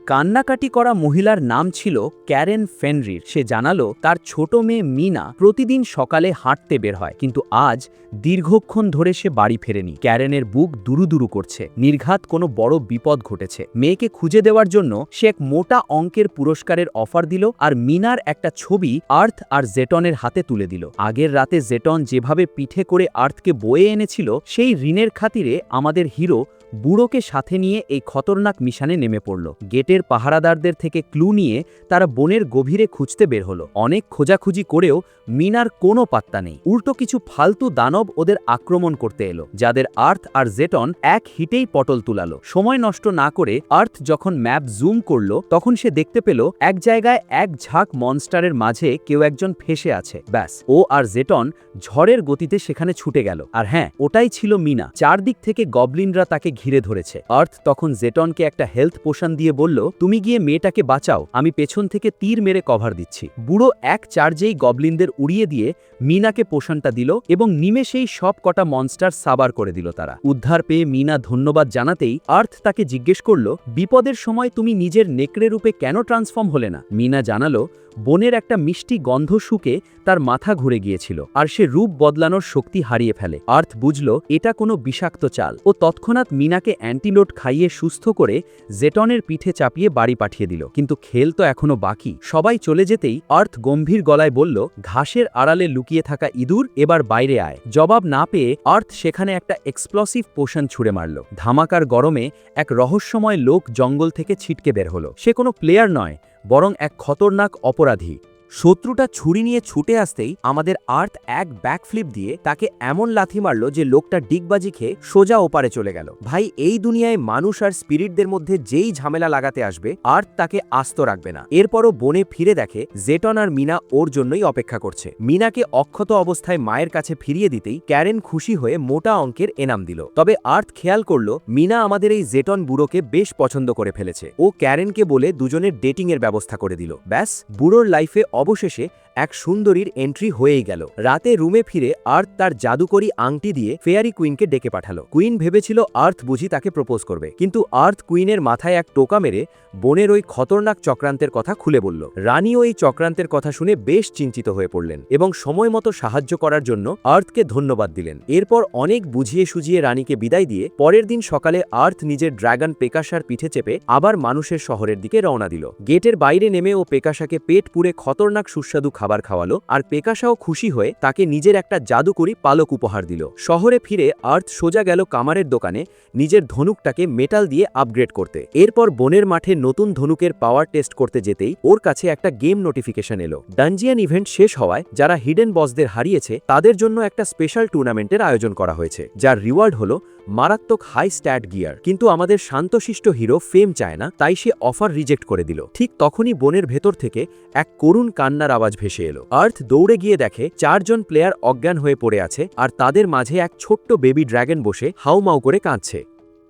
কান্নাকাটি করা মহিলার নাম ছিল ক্যারেন ফেনরির। সে জানালো তার ছোট মেয়ে মিনা প্রতিদিন সকালে হাঁটতে বের হয়, কিন্তু আজ দীর্ঘক্ষণ ধরে সে বাড়ি ফেরেনি। ক্যারেনের বুক দুরুদুরু করছে, নির্ঘাত কোনো বড় বিপদ ঘটেছে। মেয়েকে খুঁজে দেওয়ার জন্য সে এক মোটা অঙ্কের পুরস্কারের অফার দিল আর মিনার একটা ছবি আর্থ আর জেটনের হাতে তুলে দিল। আগের রাতে জেটন যেভাবে পিঠে করে আর্থকে বয়ে এনেছিল, সেই ঋণের খাতিরে আমাদের হিরো বুড়োকে সাথে নিয়ে এই খতরনাক মিশনে নেমে পড়ল। গেটের পাহারাদারদের থেকে ক্লু নিয়ে তারা বনের গভীরে খুঁজতে বের হলো। অনেক খোঁজাখুঁজি করেও মিনার কোনো পাত্তা নেই। উল্টো কিছু ফালতু দানব ওদের আক্রমণ করতে এলো, যাদের আর্থ আর জেটন এক হিটেই পটল তুলালো। সময় নষ্ট না করে আর্থ যখন ম্যাপ জুম করলো, তখন সে দেখতে পেল এক জায়গায় এক ঝাঁক মনস্টারের মাঝে কেউ একজন ফেসে আছে। ব্যাস, ও আর জেটন ঝড়ের গতিতে সেখানে ছুটে গেল। আর হ্যাঁ, ওটাই ছিল মিনা। চারদিক থেকে গবলিনরা তাকে ঘিরে ধরেছে। আর্থ তখন জেটনকে একটা হেলথ পোশন দিয়ে বলল, তুমি গিয়ে মেয়েটাকে বাঁচাও, আমি পেছন থেকে তীর মেরে কভার দিচ্ছি। বুড়ো এক চার্জেই গবলিনদের উড়িয়ে দিয়ে মিনাকে পোশনটা দিল এবং নিমেষেই সব কটা মনস্টার সাবার করে দিল। তারা উদ্ধার পেয়ে মিনা ধন্যবাদ জানাতেই আর্থ তাকে জিজ্ঞেস করল, বিপদের সময় তুমি নিজের নেকড়ে রূপে কেন ট্রান্সফর্ম হলে না? মিনা জানালো, বনের একটা মিষ্টি গন্ধ শুকে তার মাথা ঘুরে গিয়েছিল আর সে রূপ বদলানোর শক্তি হারিয়ে ফেলে। আর্থ বুঝল এটা কোনো বিষাক্ত চাল। ও তৎক্ষণাৎ মিনাকে অ্যান্টিলোড খাইয়ে সুস্থ করে জেটনের পিঠে চাপিয়ে বাড়ি পাঠিয়ে দিল। কিন্তু খেল তো এখনো বাকি। সবাই চলে যেতেই আর্থ গম্ভীর গলায় বলল, ঘাসের আড়ালে লুকিয়ে থাকা ইঁদুর, এবার বাইরে আয়। জবাব না পেয়ে আর্থ সেখানে একটা এক্সপ্লোসিভ পোশন ছুড়ে মারল। ধামাকার গরমে এক রহস্যময় লোক জঙ্গল থেকে ছিটকে বের হলো। সে কোনো প্লেয়ার নয়, বরং এক খতরনাক অপরাধী। শত্রুটা ছুরি নিয়ে ছুটে আসতেই আমাদের আর্থ এক ব্যাকফ্লিপ দিয়ে তাকে এমন লাথি মারল যে লোকটা ডিগবাজি খেয়ে সোজা ওপারে চলে গেল। ভাই, এই দুনিয়ায় মানুষ আর স্পিরিটদের মধ্যে যেই ঝামেলা লাগাতে আসবে আর্থ তাকে আস্ত রাখবে না। এরপরও বনে ফিরে দেখে জেটন আর মিনা ওর জন্যই অপেক্ষা করছে। মিনাকে অক্ষত অবস্থায় মায়ের কাছে ফিরিয়ে দিতেই ক্যারেন খুশি হয়ে মোটা অঙ্কের এনাম দিল। তবে আর্থ খেয়াল করল মিনা আমাদের এই জেটন বুড়োকে বেশ পছন্দ করে ফেলেছে। ও ক্যারেনকে বলে দুজনের ডেটিংয়ের ব্যবস্থা করে দিল। ব্যাস, বুড়োর লাইফে অবশেষে এক সুন্দরীর এন্ট্রি হয়েই গেল। রাতে রুমে ফিরে আর্থ তার জাদুকরি আংটি দিয়ে ফেয়ারি কুইনকে ডেকে পাঠালো। কুইন ভেবেছিল আর্থ বুঝি তাকে প্রপোজ করবে, কিন্তু আর্থ কুইনের মাথায় এক টোকা মেরে বনের ওই খতরনাক চক্রান্তের কথা খুলে বলল। রানীও এই চক্রান্তের কথা শুনে বেশ চিন্তিত হয়ে পড়লেন এবং সময় মতো সাহায্য করার জন্য আর্থকে ধন্যবাদ দিলেন। এরপর অনেক বুঝিয়ে সুঝিয়ে রানীকে বিদায় দিয়ে পরের দিন সকালে আর্থ নিজের ড্রাগন পেকাশার পিঠে চেপে আবার মানুষের শহরের দিকে রওনা দিল। গেটের বাইরে নেমে ও পেকাশাকে পেট পুরে খতরনাক সুস্বাদু খাবার খাওয়ালো আর পেকাশাও খুশি হয়ে তাকে নিজের একটা জাদুকরি পালক উপহার দিল। শহরে ফিরে আর্থ সোজা গেল কামারের দোকানে নিজের ধনুকটাকে মেটাল দিয়ে আপগ্রেড করতে। এরপর বনের মাঠে নতুন ধনুকের পাওয়ার টেস্ট করতে যেতেই ওর কাছে একটা গেম নোটিফিকেশন এলো। ডানজিয়ান ইভেন্ট শেষ হওয়ায় যারা হিডেন বসদের হারিয়েছে তাদের জন্য একটা স্পেশাল টুর্নামেন্টের আয়োজন করা হয়েছে, যার রিওয়ার্ড হলো মারাত্মক হাই স্ট্যাট গিয়ার। কিন্তু আমাদের শান্তশিষ্ট হিরো ফেম চায় না, তাই সে অফার রিজেক্ট করে দিল। ঠিক তখনই বনের ভেতর থেকে এক করুণ কান্নার আওয়াজ ভেসে এলো। আর্থ দৌড়ে গিয়ে দেখে 4 জন প্লেয়ার অজ্ঞান হয়ে পড়ে আছে আর তাদের মাঝে এক ছোট্ট বেবি ড্র্যাগন বসে হাউমাউ করে কাঁদছে।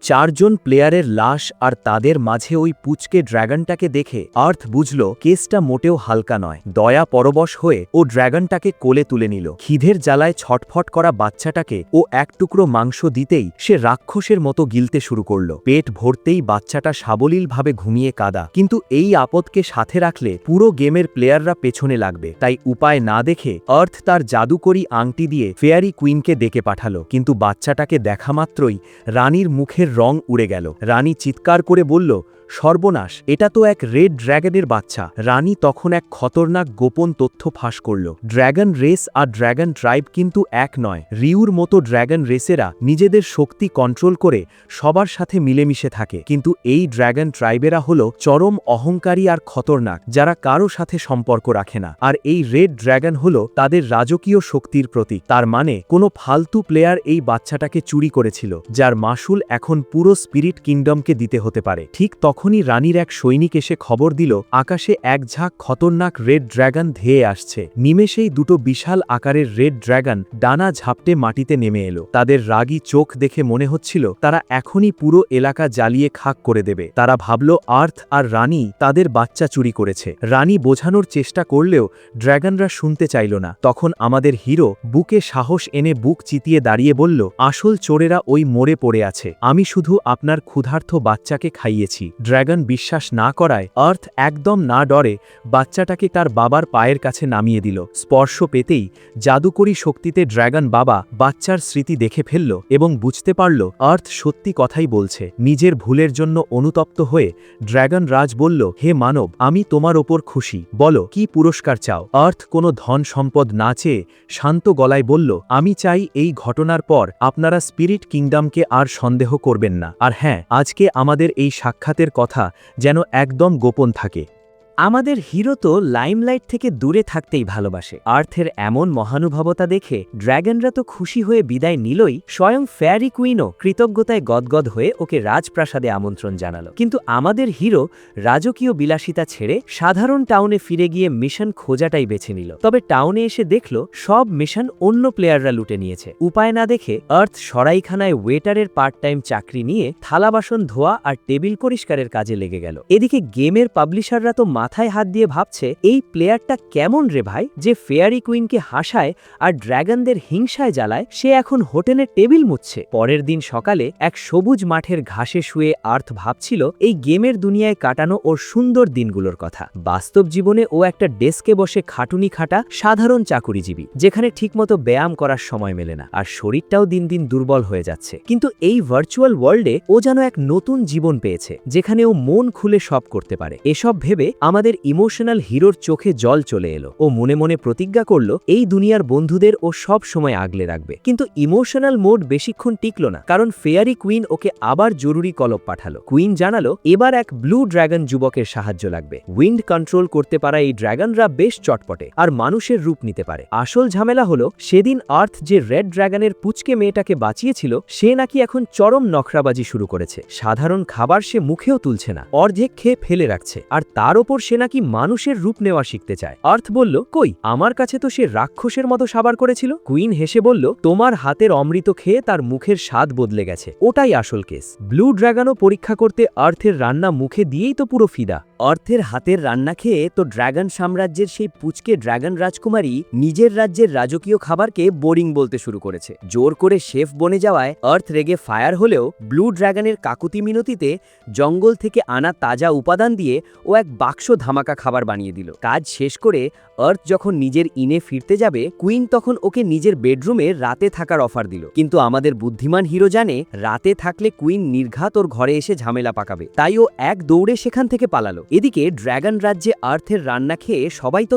4 জন প্লেয়ারের লাশ আর তাদের মাঝে ওই পুচকে ড্র্যাগনটাকে দেখে আর্থ বুঝল কেসটা মোটেও হালকা নয়। দয়া পরবশ হয়ে ও ড্র্যাগনটাকে কোলে তুলে নিল। খিদের জ্বালায় ছটফট করা বাচ্চাটাকে ও এক টুকরো মাংস দিতেই সে রাক্ষসের মতো গিলতে শুরু করল। পেট ভরতেই বাচ্চাটা সাবলীলভাবে ঘুমিয়ে কাঁদা। কিন্তু এই আপদকে সাথে রাখলে পুরো গেমের প্লেয়াররা পেছনে লাগবে, তাই উপায় না দেখে আর্থ তার জাদুকরি আংটি দিয়ে ফেয়ারি কুইনকে ডেকে পাঠালো। কিন্তু বাচ্চাটাকে দেখা মাত্রই রানীর মুখের রং উড়ে গেল। রানী চিৎকার করে বলল, সর্বনাশ, এটা তো এক রেড ড্র্যাগনের বাচ্চা। রানী তখন এক খতরনাক গোপন তথ্য ফাঁস করল। ড্র্যাগন রেস আর ড্র্যাগন ট্রাইব কিন্তু এক নয়। রিউর মতো ড্র্যাগন রেসেরা নিজেদের শক্তি কন্ট্রোল করে সবার সাথে মিলেমিশে থাকে, কিন্তু এই ড্র্যাগন ট্রাইবেরা হলো চরম অহংকারী আর খতরনাক, যারা কারো সাথে সম্পর্ক রাখে না। আর এই রেড ড্র্যাগন হলো তাদের রাজকীয় শক্তির প্রতীক। তার মানে কোনো ফালতু প্লেয়ার এই বাচ্চাটাকে চুরি করেছিল, যার মাসুল এখন পুরো স্পিরিট কিংডমকে দিতে হতে পারে। ঠিক তখনই রানীর এক সৈনিক এসে খবর দিল আকাশে এক ঝাঁক খতরনাক রেড ড্র্যাগন ধেয়ে আসছে। নিমেষেই দুটো বিশাল আকারের রেড ড্র্যাগন ডানা ঝাপটে মাটিতে নেমে এলো। তাদের রাগী চোখ দেখে মনে হচ্ছিল তারা এখনই পুরো এলাকা জ্বালিয়ে খাক করে দেবে। তারা ভাবল আর্থ আর রানী তাদের বাচ্চা চুরি করেছে। রানী বোঝানোর চেষ্টা করলেও ড্র্যাগনরা শুনতে চাইল না। তখন আমাদের হিরো বুকে সাহস এনে বুক চিতিয়ে দাঁড়িয়ে বলল, আসল চোরেরা ওই মোড়ে পড়ে আছে, আমি শুধু আপনার ক্ষুধার্ত বাচ্চাকে খাইয়েছি। ড্র্যাগন বিশ্বাস না করায় আর্থ একদম না ডরে বাচ্চাটাকে তার বাবার পায়ের কাছে নামিয়ে দিল। স্পর্শ পেতেই জাদুকরি শক্তিতে ড্র্যাগন বাবা বাচ্চার স্মৃতি দেখে ফেলল এবং বুঝতে পারল আর্থ সত্যি কথাই বলছে। নিজের ভুলের জন্য অনুতপ্ত হয়ে ড্র্যাগন রাজ বলল, হে মানব, আমি তোমার ওপর খুশি, বলো কি পুরস্কার চাও। আর্থ কোনো ধন সম্পদ না চেয়ে শান্ত গলায় বলল, আমি চাই এই ঘটনার পর আপনারা স্পিরিট কিংডমকে আর সন্দেহ করবেন না, আর হ্যাঁ, আজকে আমাদের এই সাক্ষাতের কথা যেন একদম গোপন থাকে। আমাদের হিরো তো লাইমলাইট থেকে দূরে থাকতেই ভালোবাসে। আর্থের এমন মহানুভবতা দেখে ড্র্যাগনরা তো খুশি হয়ে বিদায় নিলই, স্বয়ং ফেয়ারি কুইনও কৃতজ্ঞতায় গদগদ হয়ে ওকে রাজপ্রাসাদে আমন্ত্রণ জানালো। কিন্তু আমাদের হিরো রাজকীয় বিলাসিতা ছেড়ে সাধারণ টাউনে ফিরে গিয়ে মিশন খোঁজাটাই বেছে নিল। তবে টাউনে এসে দেখল সব মিশন অন্য প্লেয়াররা লুটে নিয়েছে। উপায় না দেখে আর্থ সরাইখানায় ওয়েটারের পার্ট টাইম চাকরি নিয়ে থালা বাসন ধোয়া আর টেবিল পরিষ্কারের কাজে লেগে গেল। এদিকে গেমের পাবলিশাররা তো মাথায় হাত দিয়ে ভাবছে, এই প্লেয়ারটা কেমন রে ভাই, যে ফেয়ারি কুইনকে হাসায় আর ড্র্যাগনদের হিংসায় জ্বালায়, সে এখন হোটেলে টেবিল মুছছে। পরের দিন সকালে এক সবুজ মাঠের ঘাসে শুয়ে আর্থ ভাবছিল এই গেমের দুনিয়ায় কাটানো ওর সুন্দর দিনগুলোর কথা। বাস্তব জীবনে ও একটা ডেস্কে বসে খাটুনি খাটা সাধারণ চাকুরিজীবী, যেখানে ঠিকমতো ব্যায়াম করার সময় মেলে না, আর শরীরটাও দিন দিন দুর্বল হয়ে যাচ্ছে। কিন্তু এই ভার্চুয়াল ওয়ার্ল্ডে ও যেন এক নতুন জীবন পেয়েছে, যেখানে ও মন খুলে সব করতে পারে। এসব ভেবে আমাদের ইমোশনাল হিরোর চোখে জল চলে এলো। ও মনে মনে প্রতিজ্ঞা করলো এই দুনিয়ার বন্ধুদের ও সব সময় আগলে রাখবে। কিন্তু ইমোশনাল মোড বেশিক্ষণ টিকলো না, কারণ ফেয়ারি কুইন ওকে আবার জরুরি কলব পাঠালো। কুইন জানালো এবার এক ব্লু ড্র্যাগন যুবকের সাহায্য লাগবে। উইন্ড কন্ট্রোল করতে পারা এই ড্র্যাগনরা বেশ চটপটে আর মানুষের রূপ নিতে পারে। আসল ঝামেলা হলো সেদিন আর্থ যে রেড ড্র্যাগনের পুচকে মেয়েটাকে বাঁচিয়েছিল, সে নাকি এখন চরম নখরাবাজি শুরু করেছে। সাধারণ খাবার সে মুখেও তুলছে না, অর্ধেক খেয়ে ফেলে রাখছে, আর তার ওপর সে নাকি মানুষের রূপ নেওয়া শিখতে চায়। আর্থ বলল, কই, আমার কাছে তো সে রাক্ষসের মতো সাবার করেছিল। কুইন হেসে বলল, তোমার হাতের অমৃত খেয়ে তার মুখের স্বাদ বদলে গেছে, ওটাই আসল কেস। ব্লু ড্র্যাগনও পরীক্ষা করতে আর্থের রান্না মুখে দিয়েই তো পুরো ফিদা। অর্থের হাতের রান্না খেয়ে তো ড্র্যাগন সাম্রাজ্যের সেই পুচকে ড্র্যাগন রাজকুমারী নিজের রাজ্যের রাজকীয় খাবারকে বোরিং বলতে শুরু করেছে। জোর করে শেফ বনে যাওয়ায় আর্থ রেগে ফায়ার হলেও ব্লু ড্র্যাগনের কাকুতি মিনতিতে জঙ্গল থেকে আনা তাজা উপাদান দিয়ে ও এক বাক্স ধামাকা খাবার বানিয়ে দিল। কাজ শেষ করে আর্থ যখন নিজের ইনে ফিরতে যাবে, কুইন তখন ওকে নিজের বেডরুমে রাতে থাকার অফার দিল। কিন্তু আমাদের বুদ্ধিমান হিরো জানে রাতে থাকলে কুইন নির্ঘাত ওর ঘরে এসে ঝামেলা পাকাবে, তাই ও এক দৌড়ে সেখান থেকে পালালো। এদিকে ড্র্যাগন রাজ্যে আর্থের রান্না খেয়ে সবাই তো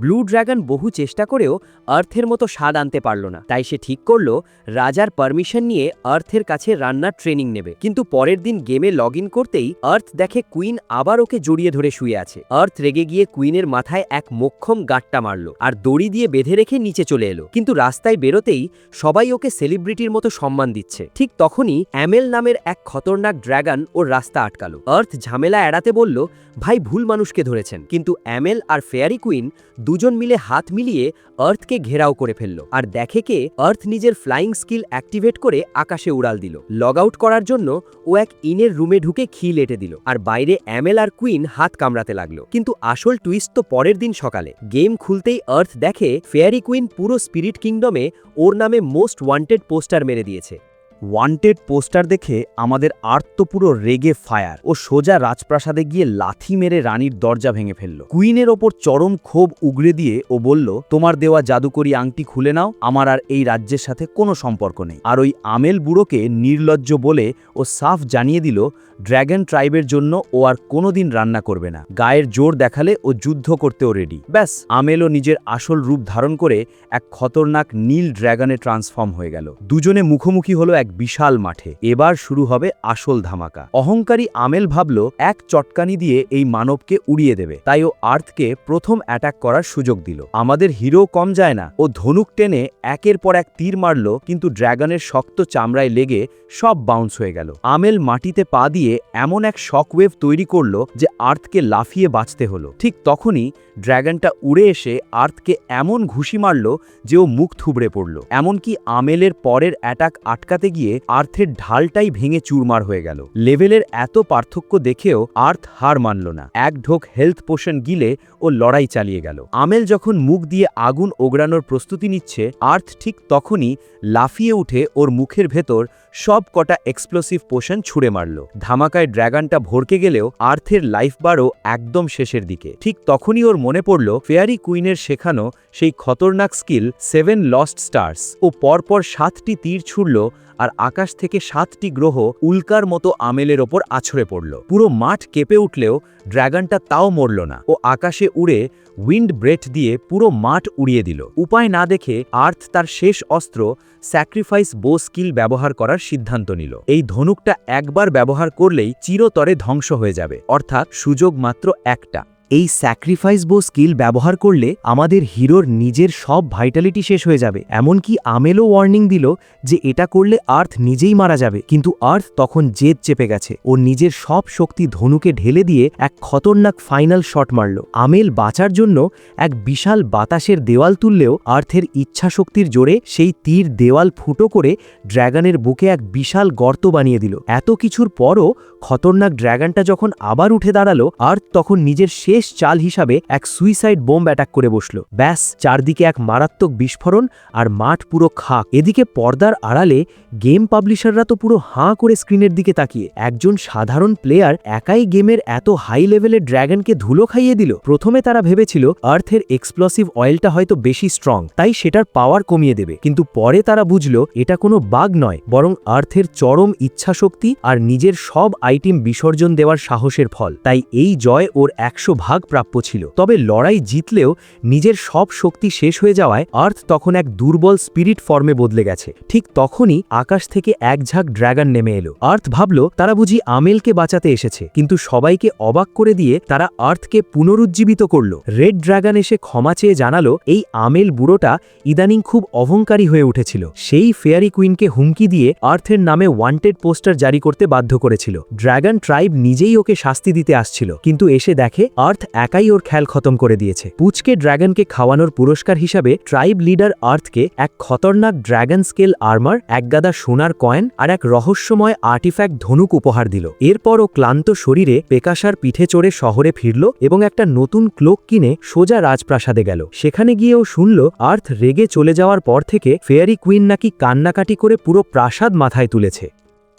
ব্লু ড্র্যাগন বহু চেষ্টা করেও আর্থের মতো স্বাদ আনতে পারল না। তাই সে ঠিক করলো রাজার পারমিশন নিয়ে আর্থের কাছে রান্নার ট্রেনিং নেবে। কিন্তু পরের দিন গেমে লগ ইন করতেই আর্থ দেখে কুইন আবার ওকে জড়িয়ে ধরে শুয়ে আছে। আর্থ রেগে গিয়ে কুইনের মাথায় এক মোক্ষম গাঁটটা মারল আর দড়ি দিয়ে বেঁধে রেখে নিচে চলে এলো। কিন্তু রাস্তায় বেরোতেই সবাই ওকে সেলিব্রিটির মতো সম্মান দিচ্ছে। ঠিক তখনই অ্যামেল নামের এক খতরনাক ড্র্যাগন ওর রাস্তা আটকালো। আর্থ ঝামেলা এড়াতে বলল, ভাই ভুল মানুষকে ধরেছেন। কিন্তু অ্যামেল আর ফেয়ারি কুইন দুজন মিলে হাত মিলিয়ে আর্থকে ঘেরাও করে ফেলল। আর দেখে কে আর্থ নিজের ফ্লাইং স্কিল অ্যাক্টিভেট করে আকাশে উড়াল দিল। লগ আউট করার জন্য ও এক ইনের রুমে ঢুকে খিল এঁটে দিল, আর বাইরে অ্যামেল আর কুইন হাত কামড়াতে লাগলো। কিন্তু আসল টুইস্ট তো পরের দিন সকালে। গেম খুলতেই আর্থ দেখে ফেয়ারি কুইন পুরো স্পিরিট কিংডমে ওর নামে মোস্ট ওয়ান্টেড পোস্টার মেরে দিয়েছে। ওয়ান্টেড পোস্টার দেখে আমাদের আর্থ তো পুরো রেগে ফায়ার। ও সোজা রাজপ্রাসাদে গিয়ে লাথি মেরে রানীর দরজা ভেঙে ফেলল। কুইনের ওপর চরম ক্ষোভ উগরে দিয়ে ও বলল, তোমার দেওয়া জাদুকরি আংটি খুলে নাও, আমার আর এই রাজ্যের সাথে কোনো সম্পর্ক নেই। আর ওই আমেল বুড়োকে নির্লজ্জ বলে ও সাফ জানিয়ে দিল ড্র্যাগন ট্রাইবের জন্য ও আর কোনোদিন রান্না করবে না। গায়ের জোর দেখালে ও যুদ্ধ করতেও রেডি। ব্যাস, আমেলও নিজের আসল রূপ ধারণ করে এক খতরনাক নীল ড্র্যাগনে ট্রান্সফর্ম হয়ে গেল। দুজনে মুখোমুখি হলো এক বিশাল মাঠে। এবার শুরু হবে আসল ধামাকা। অহংকারী আমেল ভাবল এক চটকানি দিয়ে এই মানবকে উড়িয়ে দেবে, তাই ও আর্থকে প্রথম অ্যাটাক করার সুযোগ দিল। আমাদের হিরো কম যায় না, ও ধনুক টেনে একের পর এক তীর মারল, কিন্তু ড্র্যাগনের শক্ত চামড়ায় লেগে সব বাউন্স হয়ে গেল। আমেল মাটিতে পা দিয়ে এমন এক শকওয়েভ তৈরি করল যে আর্থকে লাফিয়ে বাঁচতে হলো। ঠিক তখনই ড্র্যাগনটা উড়ে এসে আর্থকে এমন ঘুষি মারল যে ও মুখ থুবড়ে পড়ল। এমনকি আমেলের পরের অ্যাটাক আটকাতে গিয়ে আর্থের ঢালটাই ভেঙে চুরমার হয়ে গেল। লেভেলের এত পার্থক্য দেখেও আর্থ হার মানল না। এক ঢোক হেলথ পোশন গিলে ও লড়াই চালিয়ে গেল। আমেল যখন মুখ দিয়ে আগুন ওগড়ানোর প্রস্তুতি নিচ্ছে, আর্থ ঠিক তখনই লাফিয়ে উঠে ওর মুখের ভেতর সব কটা এক্সপ্লোসিভ পোশন ছুঁড়ে মারল। ধামাকায় ড্র্যাগনটা ভরকে গেলেও আর্থের লাইফ বারও একদম শেষের দিকে। ঠিক তখনই ওর মনে পড়ল ফেয়ারি কুইনের শেখানো সেই খতরনাক স্কিল 7 লস্ট স্টার্স। ও পরপর 7টি তীর ছুড়ল আর আকাশ থেকে 7টি গ্রহ উল্কার মতো আমেলের ওপর আছড়ে পড়ল। পুরো মাঠ কেঁপে উঠলেও ড্র্যাগনটা তাও মরল না। ও আকাশে উড়ে উইন্ড ব্রেথ দিয়ে পুরো মাঠ উড়িয়ে দিল। উপায় না দেখে আর্থ তার শেষ অস্ত্র স্যাক্রিফাইস বো স্কিল ব্যবহার করার সিদ্ধান্ত নিল। এই ধনুকটা একবার ব্যবহার করলেই চিরতরে ধ্বংস হয়ে যাবে, অর্থাৎ সুযোগ মাত্র একটা। এই স্যাক্রিফাইস বো স্কিল ব্যবহার করলে আমাদের হিরোর নিজের সব ভাইটালিটি শেষ হয়ে যাবে। এমনকি আমেলও ওয়ার্নিং দিল যে এটা করলে আর্থ নিজেই মারা যাবে। কিন্তু আর্থ তখন জেদ চেপে গেছে। ও নিজের সব শক্তি ধনুকে ঢেলে দিয়ে এক খতরনাক ফাইনাল শট মারল। আমেল বাঁচার জন্য এক বিশাল বাতাসের দেওয়াল তুললেও আর্থের ইচ্ছাশক্তির জোরে সেই তীর দেওয়াল ফুটো করে ড্র্যাগনের বুকে এক বিশাল গর্ত বানিয়ে দিল। এত কিছুর পরও খতরনাক ড্র্যাগনটা যখন আবার উঠে দাঁড়ালো, আর্থ তখন নিজের শেষ শেষ চাল হিসাবে এক সুইসাইড বোম্ব অ্যাটাক করে বসল। ব্যাস, চারদিকে এক মারাত্মক বিস্ফোরণ আর মাঠ পুরো খাক। এদিকে পর্দার আড়ালে গেম পাবলিশাররা তো পুরো হাঁ করে স্ক্রিনের দিকে তাকিয়ে। একজন সাধারণ প্লেয়ার একাই গেমের এত হাই লেভেলের ড্র্যাগনকে ধুলো খাইয়ে দিল। প্রথমে তারা ভেবেছিল আর্থের এক্সপ্লোসিভ অয়েলটা হয়তো বেশি স্ট্রং, তাই সেটার পাওয়ার কমিয়ে দেবে, কিন্তু পরে তারা বুঝল এটা কোনো বাগ নয়, বরং আর্থের চরম ইচ্ছাশক্তি আর নিজের সব আইটেম বিসর্জন দেওয়ার সাহসের ফল। তাই এই জয় ওর 100 ভাগ প্রাপ্য ছিল। তবে লড়াই জিতলেও নিজের সব শক্তি শেষ হয়ে যাওয়ায় আর্থ তখন এক দুর্বল স্পিরিট ফর্মে বদলে গেছে। ঠিক তখনই আকাশ থেকে এক ঝাঁক ড্র্যাগন নেমে এলো। আর্থ ভাবল তারা বুঝি আমেলকে বাঁচাতে এসেছে, কিন্তু সবাইকে অবাক করে দিয়ে তারা আর্থকে পুনরুজ্জীবিত করল। রেড ড্র্যাগন এসে ক্ষমা চেয়ে জানালো এই আমেল বুড়োটা ইদানিং খুব অহংকারী হয়ে উঠেছিল। সেই ফেয়ারি কুইনকে হুমকি দিয়ে আর্থের নামে ওয়ান্টেড পোস্টার জারি করতে বাধ্য করেছিল। ড্র্যাগন ট্রাইব নিজেই ওকে শাস্তি দিতে আসছিল, কিন্তু এসে দেখে আর্থ একাই ওর খেল খতম করে দিয়েছে। পুচকে ড্র্যাগনকে খাওয়ানোর পুরস্কার হিসাবে ট্রাইব লিডার আর্থকে এক খতরনাক ড্র্যাগন স্কেল আর্মার, এক গাদা সোনার কয়েন আর এক রহস্যময় আর্টিফ্যাক্ট ধনুক উপহার দিল। এরপর ও ক্লান্ত শরীরে পেকাসার পিঠে চড়ে শহরে ফিরল এবং একটা নতুন ক্লোক কিনে সোজা রাজপ্রাসাদে গেল। সেখানে গিয়েও শুনল আর্থ রেগে চলে যাওয়ার পর থেকে ফেয়ারি কুইন নাকি কান্নাকাটি করে পুরো প্রাসাদ মাথায় তুলেছে।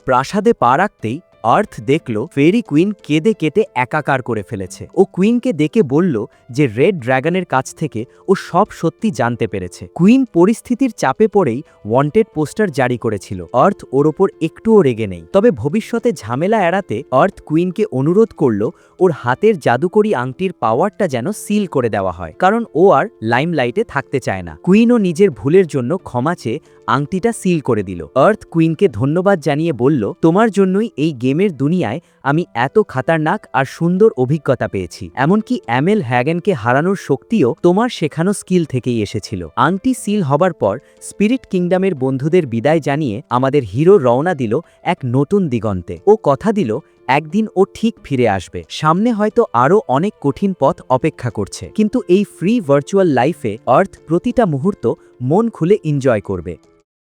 প্রাসাদে পা রাখতেই আর্থ দেখল ফেয়ারি কুইন কেঁদে কেটে একাকার করে ফেলেছে। ও কুইনকে ডেকে বলল যে রেড ড্র্যাগনের কাছ থেকে ও সব সত্যি জানতে পেরেছে। কুইন পরিস্থিতির চাপে পড়েই ওয়ান্টেড পোস্টার জারি করেছিল। আর্থ ওর ওপর একটুও রেগে নেই, তবে ভবিষ্যতে ঝামেলা এড়াতে আর্থ কুইনকে অনুরোধ করল ওর হাতের জাদুকরি আংটির পাওয়ারটা যেন সিল করে দেওয়া হয়, কারণ ও আর লাইমলাইটে থাকতে চায় না। কুইনও নিজের ভুলের জন্য ক্ষমা চেয়ে আংটিটা সিল করে দিল। আর্থ কুইনকে ধন্যবাদ জানিয়ে বলল তোমার জন্যই এই গেমের দুনিয়ায় আমি এত খাতারনাক আর সুন্দর অভিজ্ঞতা পেয়েছি। এমনকি অ্যামেল হ্যাগেনকে হারানোর শক্তিও তোমার শেখানো স্কিল থেকেই এসেছিল। আংটি সিল হবার পর স্পিরিট কিংডমের বন্ধুদের বিদায় জানিয়ে আমাদের হিরো রওনা দিল এক নতুন দিগন্তে। ও কথা দিল একদিন ও ঠিক ফিরে আসবে। সামনে হয়তো আরও অনেক কঠিন পথ অপেক্ষা করছে, কিন্তু এই ফ্রি ভার্চুয়াল লাইফে আর্থ প্রতিটা মুহূর্ত মন খুলে এনজয় করবে।